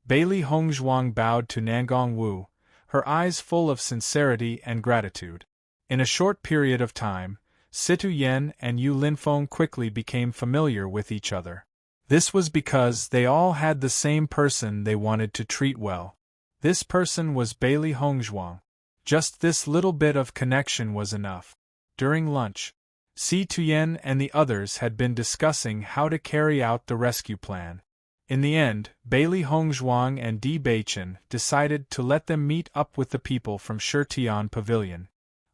Bailey Hong Zhuang bowed to Nangong Wu, her eyes full of sincerity and gratitude. In a short period of time, Si Tu Yen and Yu Linfeng quickly became familiar with each other. This was because they all had the same person they wanted to treat well. This person was Bailey Hongzhuang. Just this little bit of connection was enough. During lunch, Si Tu Yen and the others had been discussing how to carry out the rescue plan. In the end, Bailey Hongzhuang and Di Beichen decided to let them meet up with the people from Shitian Pavilion.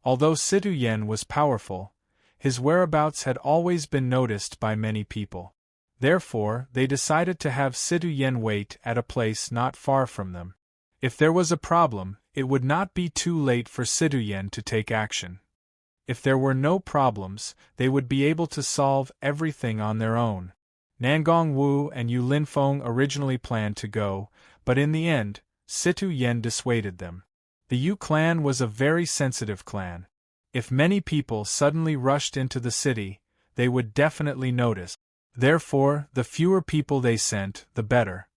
Although Si Tu Yen was powerful, his whereabouts had always been noticed by many people. Therefore, they decided to have Si Tu Yen wait at a place not far from them. If there was a problem, it would not be too late for Si Tu Yen to take action. If there were no problems, they would be able to solve everything on their own. Nangong Wu and Yu Linfeng originally planned to go, but in the end, Si Tu Yen dissuaded them. The Yu clan was a very sensitive clan. If many people suddenly rushed into the city, they would definitely notice. Therefore, the fewer people they sent, the better.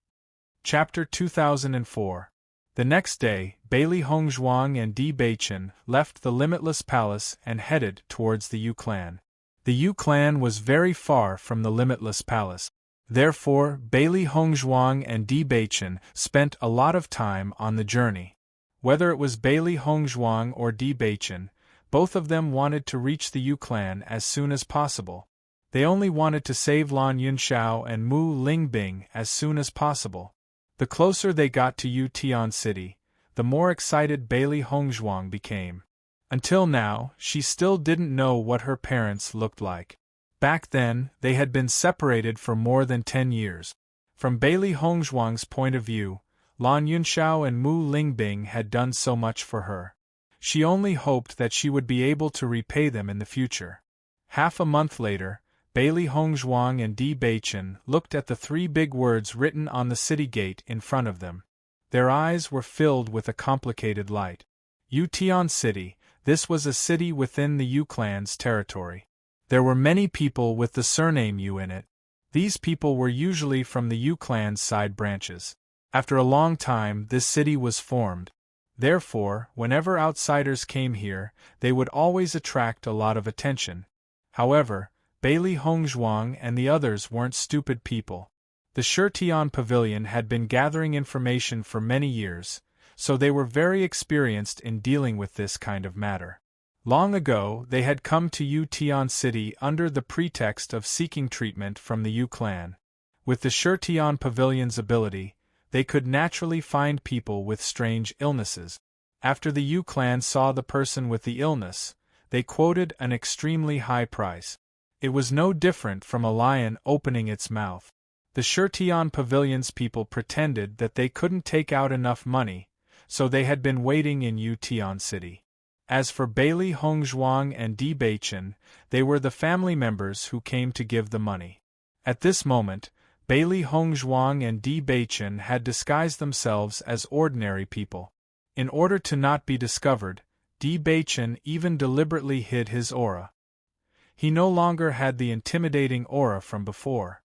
Chapter 2004. The next day, Bailey Hongzhuang and Di Beichen left the Limitless Palace and headed towards the Yu clan. The Yu clan was very far from the Limitless Palace. Therefore, Bailey Hongzhuang and Di Beichen spent a lot of time on the journey. Whether it was Bailey Hongzhuang or Di Beichen, both of them wanted to reach the Yu clan as soon as possible. They only wanted to save Lan Yunxiao and Mu Lingbing as soon as possible. The closer they got to Yu Tian City, the more excited Bailey Hongzhuang became. Until now, she still didn't know what her parents looked like. Back then, they had been separated for more than 10 years. From Bailey Hongzhuang's point of view, Lan Yunxiao and Mu Lingbing had done so much for her. She only hoped that she would be able to repay them in the future. Half a month later, Bailey Hongzhuang and Di Beichen looked at the 3 big words written on the city gate in front of them. Their eyes were filled with a complicated light. Yu Tian City, this was a city within the Yu clan's territory. There were many people with the surname Yu in it. These people were usually from the Yu clan's side branches. After a long time, this city was formed. Therefore, whenever outsiders came here, they would always attract a lot of attention. However, Bailey Hongzhuang and the others weren't stupid people. The Shitian Pavilion had been gathering information for many years, so they were very experienced in dealing with this kind of matter. Long ago, they had come to Yu Tian City under the pretext of seeking treatment from the Yu clan. With the Shitian Pavilion's ability, they could naturally find people with strange illnesses. After the Yu clan saw the person with the illness, they quoted an extremely high price. It was no different from a lion opening its mouth. The Shitian Pavilion's people pretended that they couldn't take out enough money, so they had been waiting in Yu Tian City. As for Bailey Hongzhuang and Di Beichen, they were the family members who came to give the money. At this moment, Bailey Hongzhuang and Di Beichen had disguised themselves as ordinary people. In order to not be discovered, Di Beichen even deliberately hid his aura. He no longer had the intimidating aura from before.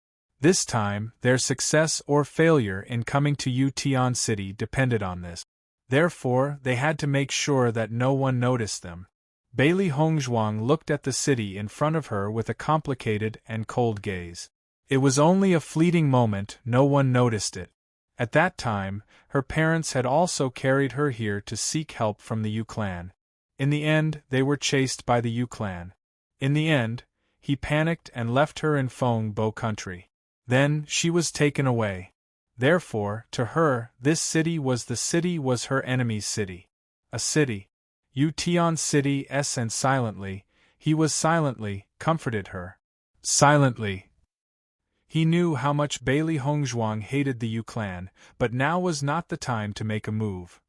This time, their success or failure in coming to Ution City depended on this. Therefore, they had to make sure that no one noticed them. Bailey Hongzhuang looked at the city in front of her with a complicated and cold gaze. It was only a fleeting moment, no one noticed it. At that time, her parents had also carried her here to seek help from the Yu clan. In the end, they were chased by the Yu clan. In the end, he panicked and left her in Feng Bo country. Then, she was taken away. Therefore, to her, this city was her enemy's city. A city. Ution City and silently, he was silently, comforted her. Silently. He knew how much Bailey Hongzhuang hated the Yu clan, but now was not the time to make a move.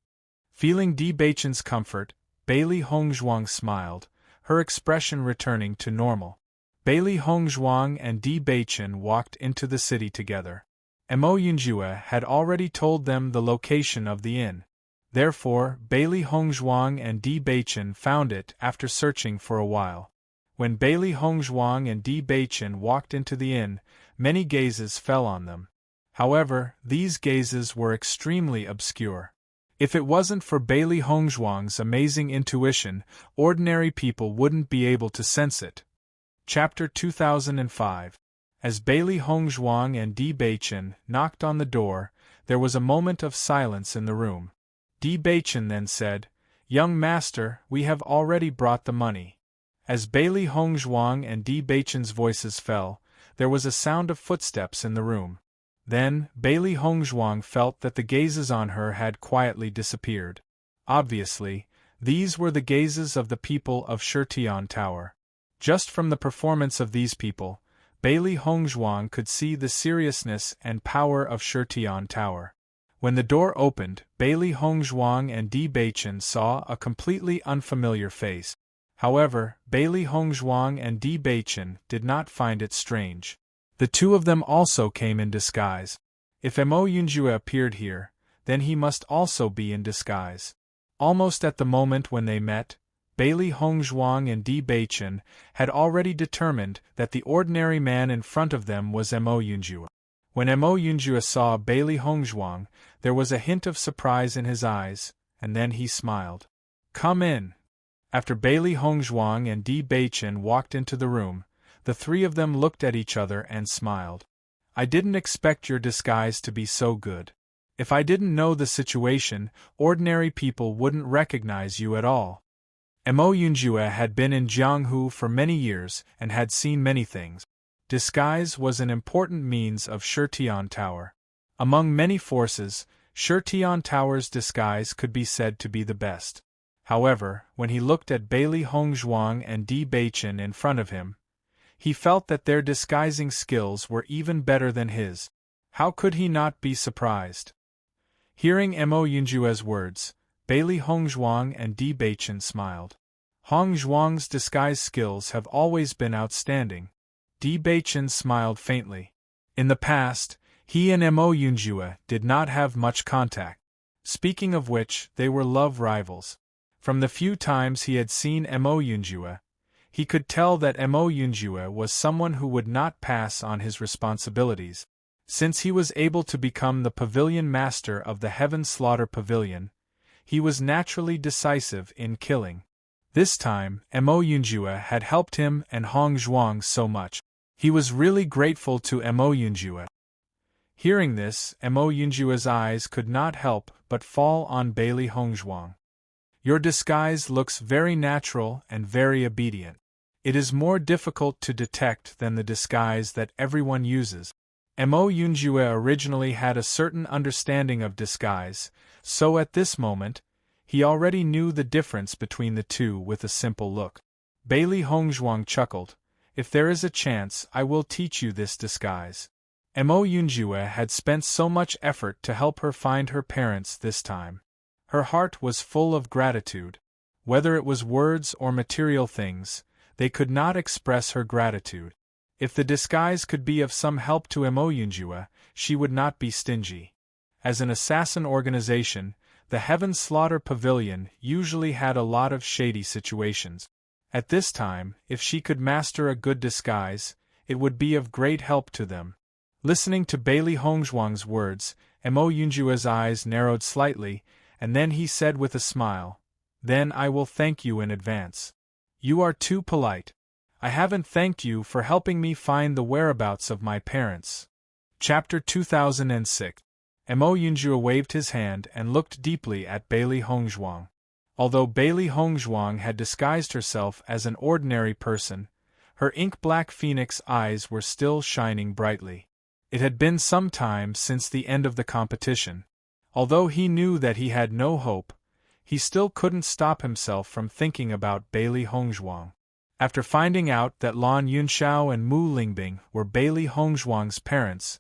Feeling Di Baichen's comfort, Bailey Hongzhuang smiled, her expression returning to normal. Bailey Hongzhuang and Di Baichen walked into the city together. Mo Yunjue had already told them the location of the inn. Therefore, Bailey Hongzhuang and Di Baichen found it after searching for a while. When Bailey Hongzhuang and Di Baichen walked into the inn, many gazes fell on them. However, these gazes were extremely obscure. If it wasn't for Bailey Hongzhuang's amazing intuition, ordinary people wouldn't be able to sense it. Chapter 2005. As Bailey Hongzhuang and Di Baichen knocked on the door, there was a moment of silence in the room. Di Baichen then said, "Young master, we have already brought the money." As Bailey Hongzhuang and Di Baichen's voices fell, there was a sound of footsteps in the room. Then, Bailey Hongzhuang felt that the gazes on her had quietly disappeared. Obviously, these were the gazes of the people of Shitian Tower. Just from the performance of these people, Bailey Hongzhuang could see the seriousness and power of Shitian Tower. When the door opened, Bailey Hongzhuang and Di Baichen saw a completely unfamiliar face. However, Bailey Hongzhuang and Di Baichen did not find it strange. The two of them also came in disguise. If Mo Yunjue appeared here, then he must also be in disguise. Almost at the moment when they met, Bailey Hongzhuang and Di Baichen had already determined that the ordinary man in front of them was Mo Yunjue. When Mo Yunjue saw Bailey Hongzhuang, there was a hint of surprise in his eyes, and then he smiled. "Come in." After Bailey Hongzhuang and Di Baichen walked into the room, the three of them looked at each other and smiled. "I didn't expect your disguise to be so good. If I didn't know the situation, ordinary people wouldn't recognize you at all." Mo Yunjue had been in Jianghu for many years and had seen many things. Disguise was an important means of Shitian Tower. Among many forces, Shitian Tower's disguise could be said to be the best. However, when he looked at Bailey Hongzhuang and Di Baichen in front of him, he felt that their disguising skills were even better than his. How could he not be surprised? Hearing Mo Yunjue's words, Bailey Hongzhuang and Di Baichen smiled. Hongzhuang's disguise skills have always been outstanding. Di Baichen smiled faintly. In the past, he and Mo Yunjue did not have much contact. Speaking of which, they were love rivals. From the few times he had seen Mo Yunjue, he could tell that Mo Yunjue was someone who would not pass on his responsibilities. Since he was able to become the pavilion master of the Heaven Slaughter Pavilion, he was naturally decisive in killing. This time, Mo Yunjue had helped him and Hongzhuang so much. He was really grateful to Mo Yunjue. Hearing this, Mo Yunjue's eyes could not help but fall on Bailey Hongzhuang. "Your disguise looks very natural and very obedient. It is more difficult to detect than the disguise that everyone uses." Mo Yunjue originally had a certain understanding of disguise, so at this moment, he already knew the difference between the two with a simple look. Bailey Hongzhuang chuckled, "If there is a chance, I will teach you this disguise." Mo Yunjue had spent so much effort to help her find her parents this time. Her heart was full of gratitude. Whether it was words or material things, they could not express her gratitude. If the disguise could be of some help to Mo Yunjue, she would not be stingy. As an assassin organization, the Heaven Slaughter Pavilion usually had a lot of shady situations. At this time, if she could master a good disguise, it would be of great help to them. Listening to Bailey Hongzhuang's words, Mo Yunjua's eyes narrowed slightly, and then he said with a smile, "Then I will thank you in advance. You are too polite. I haven't thanked you for helping me find the whereabouts of my parents." Chapter 2006. Mo Yunjua waved his hand and looked deeply at Bailey Hongzhuang. Although Bailey Hongzhuang had disguised herself as an ordinary person, her ink-black phoenix eyes were still shining brightly. It had been some time since the end of the competition. Although he knew that he had no hope, he still couldn't stop himself from thinking about Bailey Hongzhuang. After finding out that Lan Yunxiao and Mu Lingbing were Bailey Hongzhuang's parents,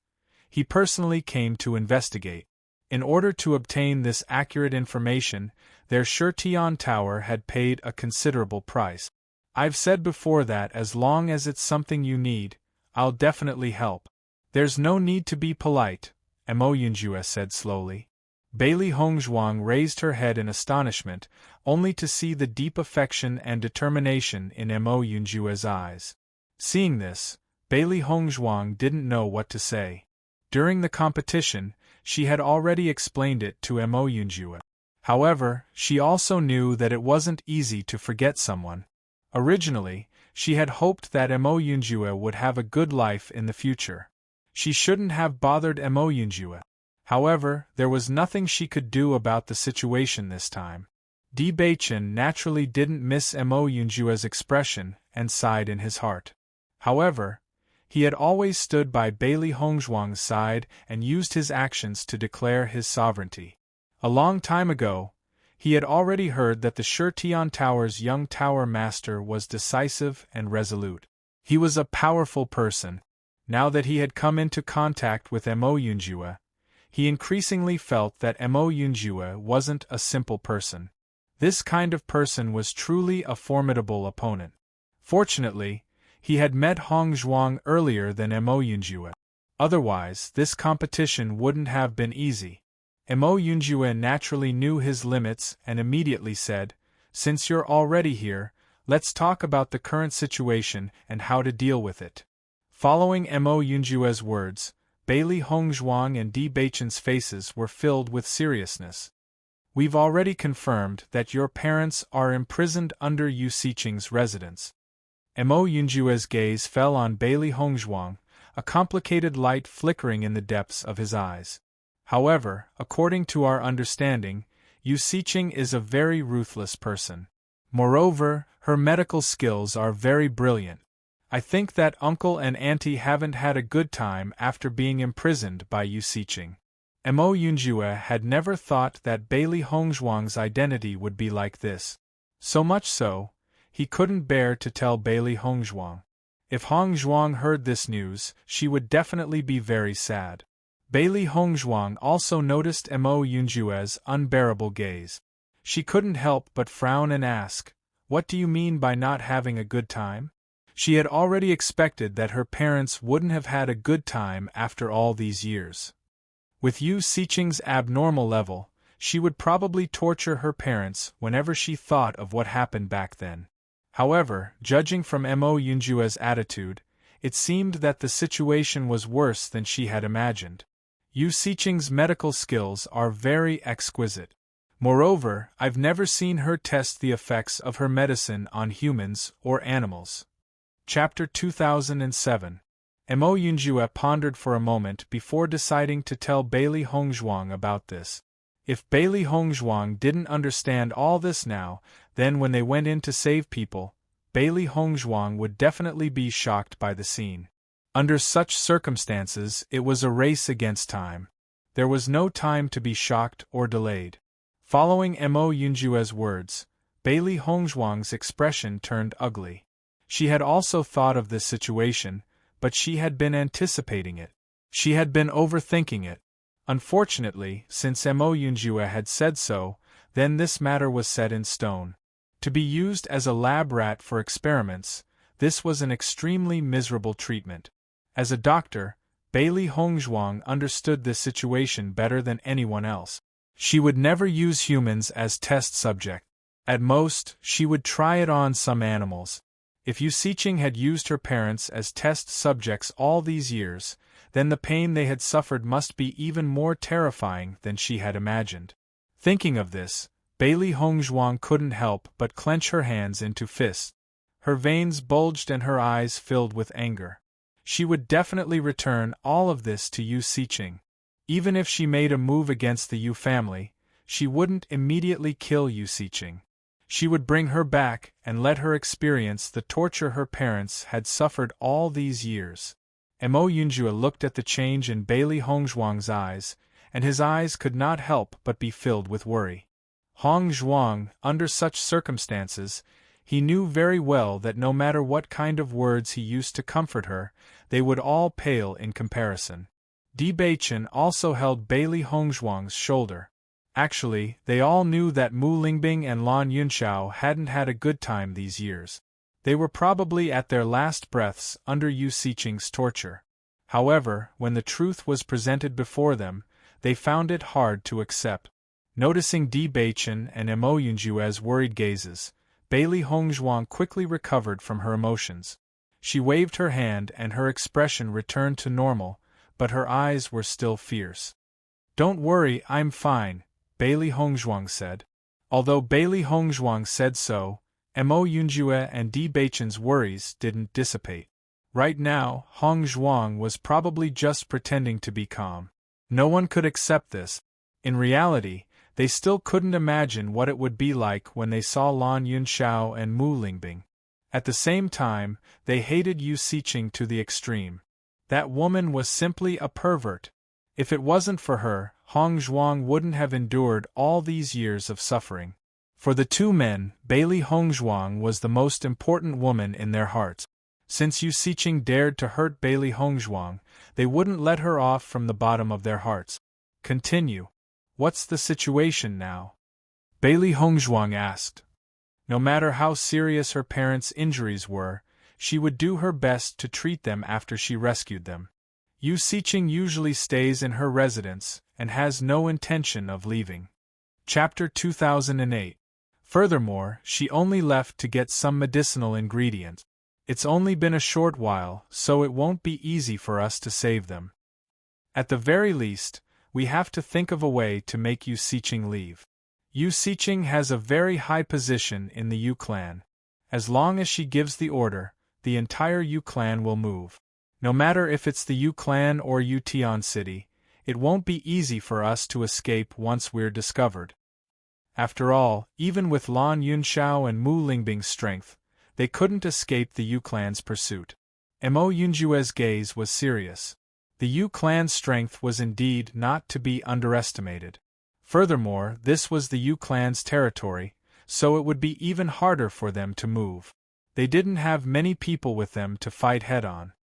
he personally came to investigate. In order to obtain this accurate information, their Shutian Tower had paid a considerable price. "I've said before that as long as it's something you need, I'll definitely help. There's no need to be polite," Mo Yunjua said slowly. Bailey Hongzhuang raised her head in astonishment, only to see the deep affection and determination in Mo Yunjua's eyes. Seeing this, Bailey Hongzhuang didn't know what to say. During the competition, she had already explained it to Mo Yunjua. However, she also knew that it wasn't easy to forget someone. Originally, she had hoped that Mo Yunjua would have a good life in the future. She shouldn't have bothered Mo Yunjua. However, there was nothing she could do about the situation this time. Di Baichen naturally didn't miss Mo Yunjua's expression and sighed in his heart. However, he had always stood by Bailey Hongzhuang's side and used his actions to declare his sovereignty. A long time ago, he had already heard that the Shutian Tower's young tower master was decisive and resolute. He was a powerful person. Now that he had come into contact with Mo Yunjua, he increasingly felt that Mo Yunjua wasn't a simple person. This kind of person was truly a formidable opponent. Fortunately, he had met Hongzhuang earlier than Mo Yunjua. Otherwise, this competition wouldn't have been easy. Mo Yunjua naturally knew his limits and immediately said, "Since you're already here, let's talk about the current situation and how to deal with it." Following Mo Yunjua's words, Bailey Hongzhuang and Di Baichen's faces were filled with seriousness. "We've already confirmed that your parents are imprisoned under Yu Siqing's residence." Mo Yunjua's gaze fell on Bailey Hongzhuang, a complicated light flickering in the depths of his eyes. "However, according to our understanding, Yu Siqing is a very ruthless person. Moreover, her medical skills are very brilliant. I think that uncle and auntie haven't had a good time after being imprisoned by Yu Siqing." Mo Yunjua had never thought that Bailey Hongzhuang's identity would be like this. So much so, he couldn't bear to tell Bailey Hongzhuang. If Hongzhuang heard this news, she would definitely be very sad. Bailey Hongzhuang also noticed Mo Yunjua's unbearable gaze. She couldn't help but frown and ask, "What do you mean by not having a good time?" She had already expected that her parents wouldn't have had a good time after all these years. With Yu Siqing's abnormal level, she would probably torture her parents whenever she thought of what happened back then. However, judging from Mo Yunjua's attitude, it seemed that the situation was worse than she had imagined. Yu Siqing's medical skills are very exquisite. Moreover, I've never seen her test the effects of her medicine on humans or animals. Chapter 2007. Mo Yunjua pondered for a moment before deciding to tell Bailey Hongzhuang about this. If Bailey Hongzhuang didn't understand all this now, then when they went in to save people, Bailey Hongzhuang would definitely be shocked by the scene. Under such circumstances, it was a race against time. There was no time to be shocked or delayed. Following Mo Yunjua's words, Bailey Hongzhuang's expression turned ugly. She had also thought of this situation, but she had been anticipating it. She had been overthinking it. Unfortunately, since Mo Yunjua had said so, then this matter was set in stone. To be used as a lab rat for experiments, this was an extremely miserable treatment. As a doctor, Bailey Hongzhuang understood this situation better than anyone else. She would never use humans as test subject. At most, she would try it on some animals. If Yu Siqing had used her parents as test subjects all these years, then the pain they had suffered must be even more terrifying than she had imagined. Thinking of this, Bailey Hongzhuang couldn't help but clench her hands into fists. Her veins bulged and her eyes filled with anger. She would definitely return all of this to Yu Siqing. Even if she made a move against the Yu family, she wouldn't immediately kill Yu Siqing. She would bring her back and let her experience the torture her parents had suffered all these years. Mo Yunjue looked at the change in Bailey Hongzhuang's eyes, and his eyes could not help but be filled with worry. Hongzhuang, under such circumstances, he knew very well that no matter what kind of words he used to comfort her, they would all pale in comparison. Di Beichen also held Bailey Hongzhuang's shoulder. Actually, they all knew that Mu Lingbing and Lan Yunxiao hadn't had a good time these years. They were probably at their last breaths under Yu Siqing's torture. However, when the truth was presented before them, they found it hard to accept. Noticing Di Beichen and Mo Yunjue's worried gazes, Bailey Hongzhuang quickly recovered from her emotions. She waved her hand and her expression returned to normal, but her eyes were still fierce. "Don't worry, I'm fine," Bailey Hongzhuang said. Although Bailey Hongzhuang said so, Mo Yunjue and Di Beichen's worries didn't dissipate. Right now, Hongzhuang was probably just pretending to be calm. No one could accept this. In reality, they still couldn't imagine what it would be like when they saw Lan Yunxiao and Mu Lingbing. At the same time, they hated Yu Siqing to the extreme. That woman was simply a pervert. If it wasn't for her, Hongzhuang wouldn't have endured all these years of suffering. For the two men, Bailey Hongzhuang was the most important woman in their hearts. Since Yu Siqing dared to hurt Bailey Hongzhuang, they wouldn't let her off from the bottom of their hearts. "Continue. What's the situation now?" Bailey Hongzhuang asked. No matter how serious her parents' injuries were, she would do her best to treat them after she rescued them. Yu Siqing usually stays in her residence and has no intention of leaving. Chapter 2008. Furthermore, she only left to get some medicinal ingredients. It's only been a short while, so it won't be easy for us to save them. At the very least, we have to think of a way to make Yu Siqing leave. Yu Siqing has a very high position in the Yu clan. As long as she gives the order, the entire Yu clan will move. No matter if it's the Yu clan or Yu Tian City, it won't be easy for us to escape once we're discovered. After all, even with Lan Yunxiao and Mu Lingbing's strength, they couldn't escape the Yu clan's pursuit. Mo Yunjue's gaze was serious. The Yu clan's strength was indeed not to be underestimated. Furthermore, this was the Yu clan's territory, so it would be even harder for them to move. They didn't have many people with them to fight head-on.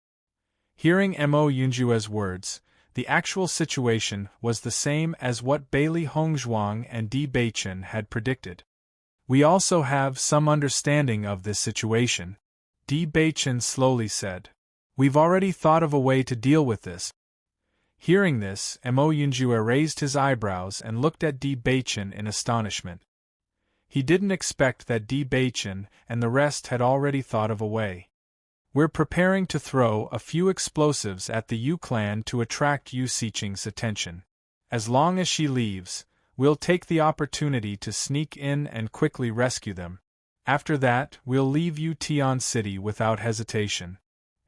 Hearing Mo Yunjue's words, the actual situation was the same as what Bailey Hongzhuang and Di Beichen had predicted. "We also have some understanding of this situation," Di Beichen slowly said. "We've already thought of a way to deal with this." Hearing this, Mo Yunjue raised his eyebrows and looked at Di Beichen in astonishment. He didn't expect that Di Beichen and the rest had already thought of a way. "We're preparing to throw a few explosives at the Yu clan to attract Yu Siqing's attention. As long as she leaves, we'll take the opportunity to sneak in and quickly rescue them. After that, we'll leave Yu Tian City without hesitation."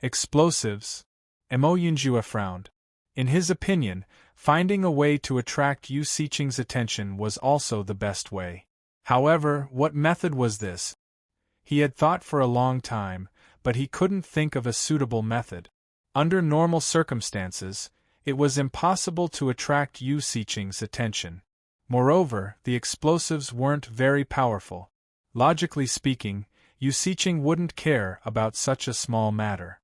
Explosives? Mo Yunjue frowned. In his opinion, finding a way to attract Yu Siqing's attention was also the best way. However, what method was this? He had thought for a long time, but he couldn't think of a suitable method. Under normal circumstances, it was impossible to attract Yu Siqing's attention. Moreover, the explosives weren't very powerful. Logically speaking, Yu Siqing wouldn't care about such a small matter.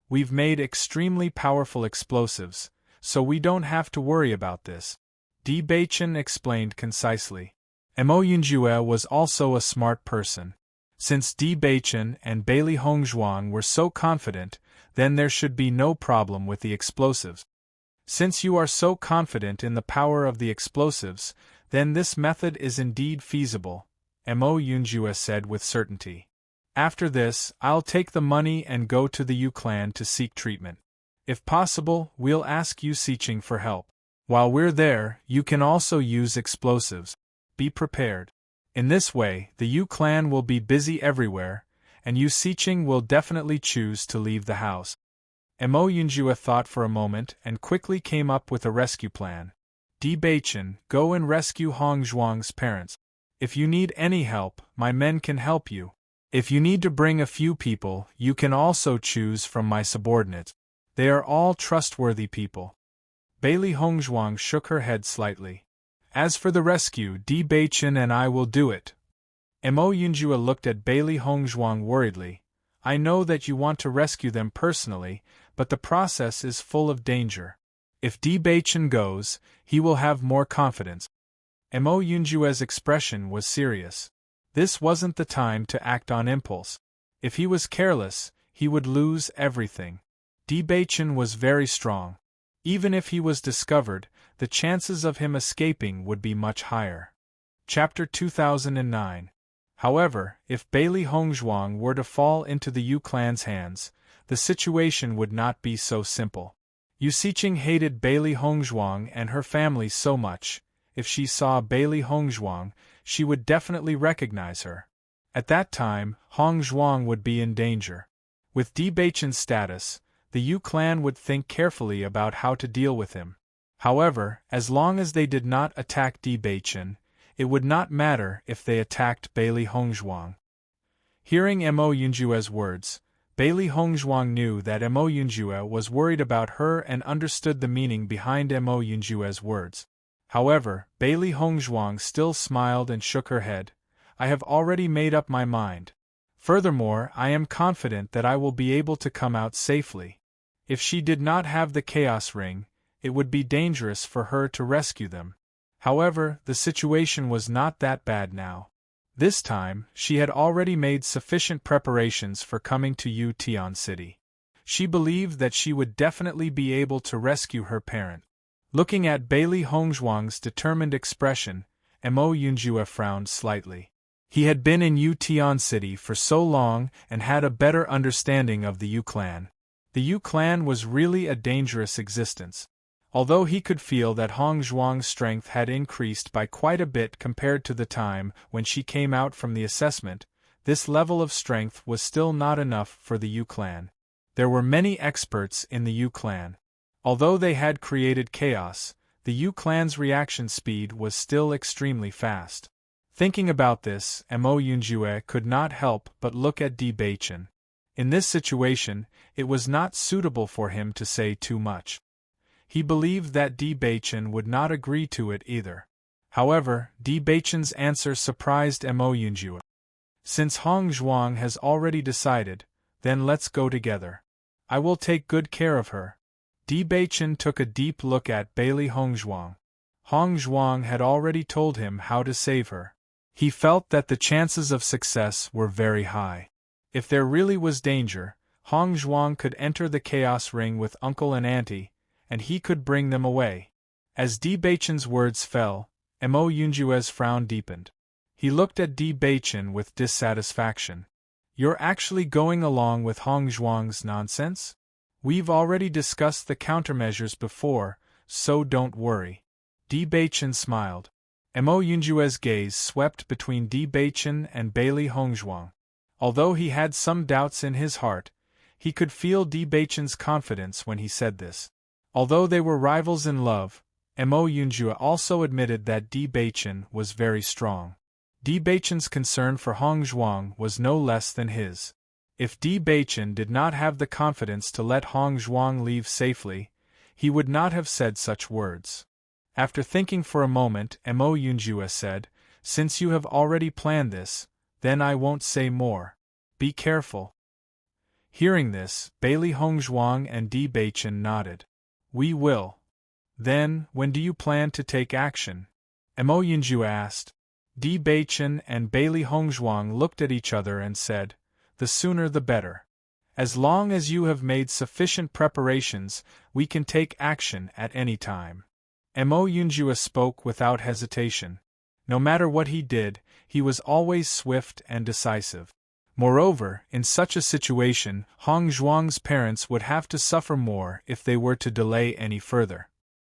"We've made extremely powerful explosives, so we don't have to worry about this," Di Beichen explained concisely. Mo Yunjue was also a smart person. Since Di Beichen and Bailey Hongzhuang were so confident, then there should be no problem with the explosives. "Since you are so confident in the power of the explosives, then this method is indeed feasible," Mo Yunjue said with certainty. "After this, I'll take the money and go to the Yu clan to seek treatment. If possible, we'll ask Yu Siqing for help. While we're there, you can also use explosives. Be prepared. In this way, the Yu clan will be busy everywhere, and Yu Siqing will definitely choose to leave the house. Mo Yunjue thought for a moment and quickly came up with a rescue plan. Di Beichen, go and rescue Hong Zhuang's parents. If you need any help, my men can help you. If you need to bring a few people, you can also choose from my subordinates. They are all trustworthy people. Bailey Hongzhuang shook her head slightly. As for the rescue, Di Beichen and I will do it. Mo Yunjue looked at Bailey Hongzhuang worriedly. I know that you want to rescue them personally, but the process is full of danger. If Di Beichen goes, he will have more confidence. Mo Yunjue's expression was serious. This wasn't the time to act on impulse. If he was careless, he would lose everything. Di Beichen was very strong. Even if he was discovered, the chances of him escaping would be much higher. Chapter 2009. However, if Bailey Hongzhuang were to fall into the Yu clan's hands, the situation would not be so simple. Yu Siqing hated Bailey Hongzhuang and her family so much. If she saw Bailey Hongzhuang, she would definitely recognize her. At that time, Hongzhuang would be in danger. With Di Beichen's status, the Yu clan would think carefully about how to deal with him. However, as long as they did not attack Di Beichen, it would not matter if they attacked Bailey Hongzhuang. Hearing Mo Yunjue's words, Bailey Hongzhuang knew that Mo Yunjue was worried about her and understood the meaning behind Mo Yunjue's words. However, Bailey Hongzhuang still smiled and shook her head. I have already made up my mind. Furthermore, I am confident that I will be able to come out safely. If she did not have the Chaos Ring, it would be dangerous for her to rescue them. However, the situation was not that bad now. This time, she had already made sufficient preparations for coming to Yutian City. She believed that she would definitely be able to rescue her parent. Looking at Bailey Hongzhuang's determined expression, Mo Yunjue frowned slightly. He had been in Yutian City for so long and had a better understanding of the Yu clan. The Yu clan was really a dangerous existence. Although he could feel that Hongzhuang's strength had increased by quite a bit compared to the time when she came out from the assessment, this level of strength was still not enough for the Yu clan. There were many experts in the Yu clan. Although they had created chaos, the Yu clan's reaction speed was still extremely fast. Thinking about this, Mo Yunjue could not help but look at Di Beichen. In this situation, it was not suitable for him to say too much. He believed that Di Beichen would not agree to it either. However, Di Beichen's answer surprised Mo Yunjue. Since Hongzhuang has already decided, then let's go together. I will take good care of her. Di Beichen took a deep look at Bailey Hongzhuang. Hongzhuang had already told him how to save her. He felt that the chances of success were very high. If there really was danger, Hongzhuang could enter the Chaos Ring with uncle and auntie, and he could bring them away. As Di Beichen's words fell, Mo Yunjue's frown deepened. He looked at Di Beichen with dissatisfaction. You're actually going along with Hongzhuang's nonsense? We've already discussed the countermeasures before, so don't worry. Di Beichen smiled. Mo Yunjue's gaze swept between Di Beichen and Bailey Hongzhuang. Although he had some doubts in his heart, he could feel Di Beichen's confidence when he said this. Although they were rivals in love, Mo Yunjue also admitted that Di Beichen was very strong. Di Beichen's concern for Hongzhuang was no less than his. If Di Beichen did not have the confidence to let Hongzhuang leave safely, he would not have said such words. After thinking for a moment, Mo Yunjue said, Since you have already planned this, then I won't say more. Be careful. Hearing this, Bailey Hongzhuang and Di Beichen nodded. We will. Then, when do you plan to take action? Mo Yunjue asked. Di Beichen and Bailey Hongzhuang looked at each other and said, The sooner the better. As long as you have made sufficient preparations, we can take action at any time. Mo Yunjue spoke without hesitation. No matter what he did, he was always swift and decisive. Moreover, in such a situation, Hong Zhuang's parents would have to suffer more if they were to delay any further.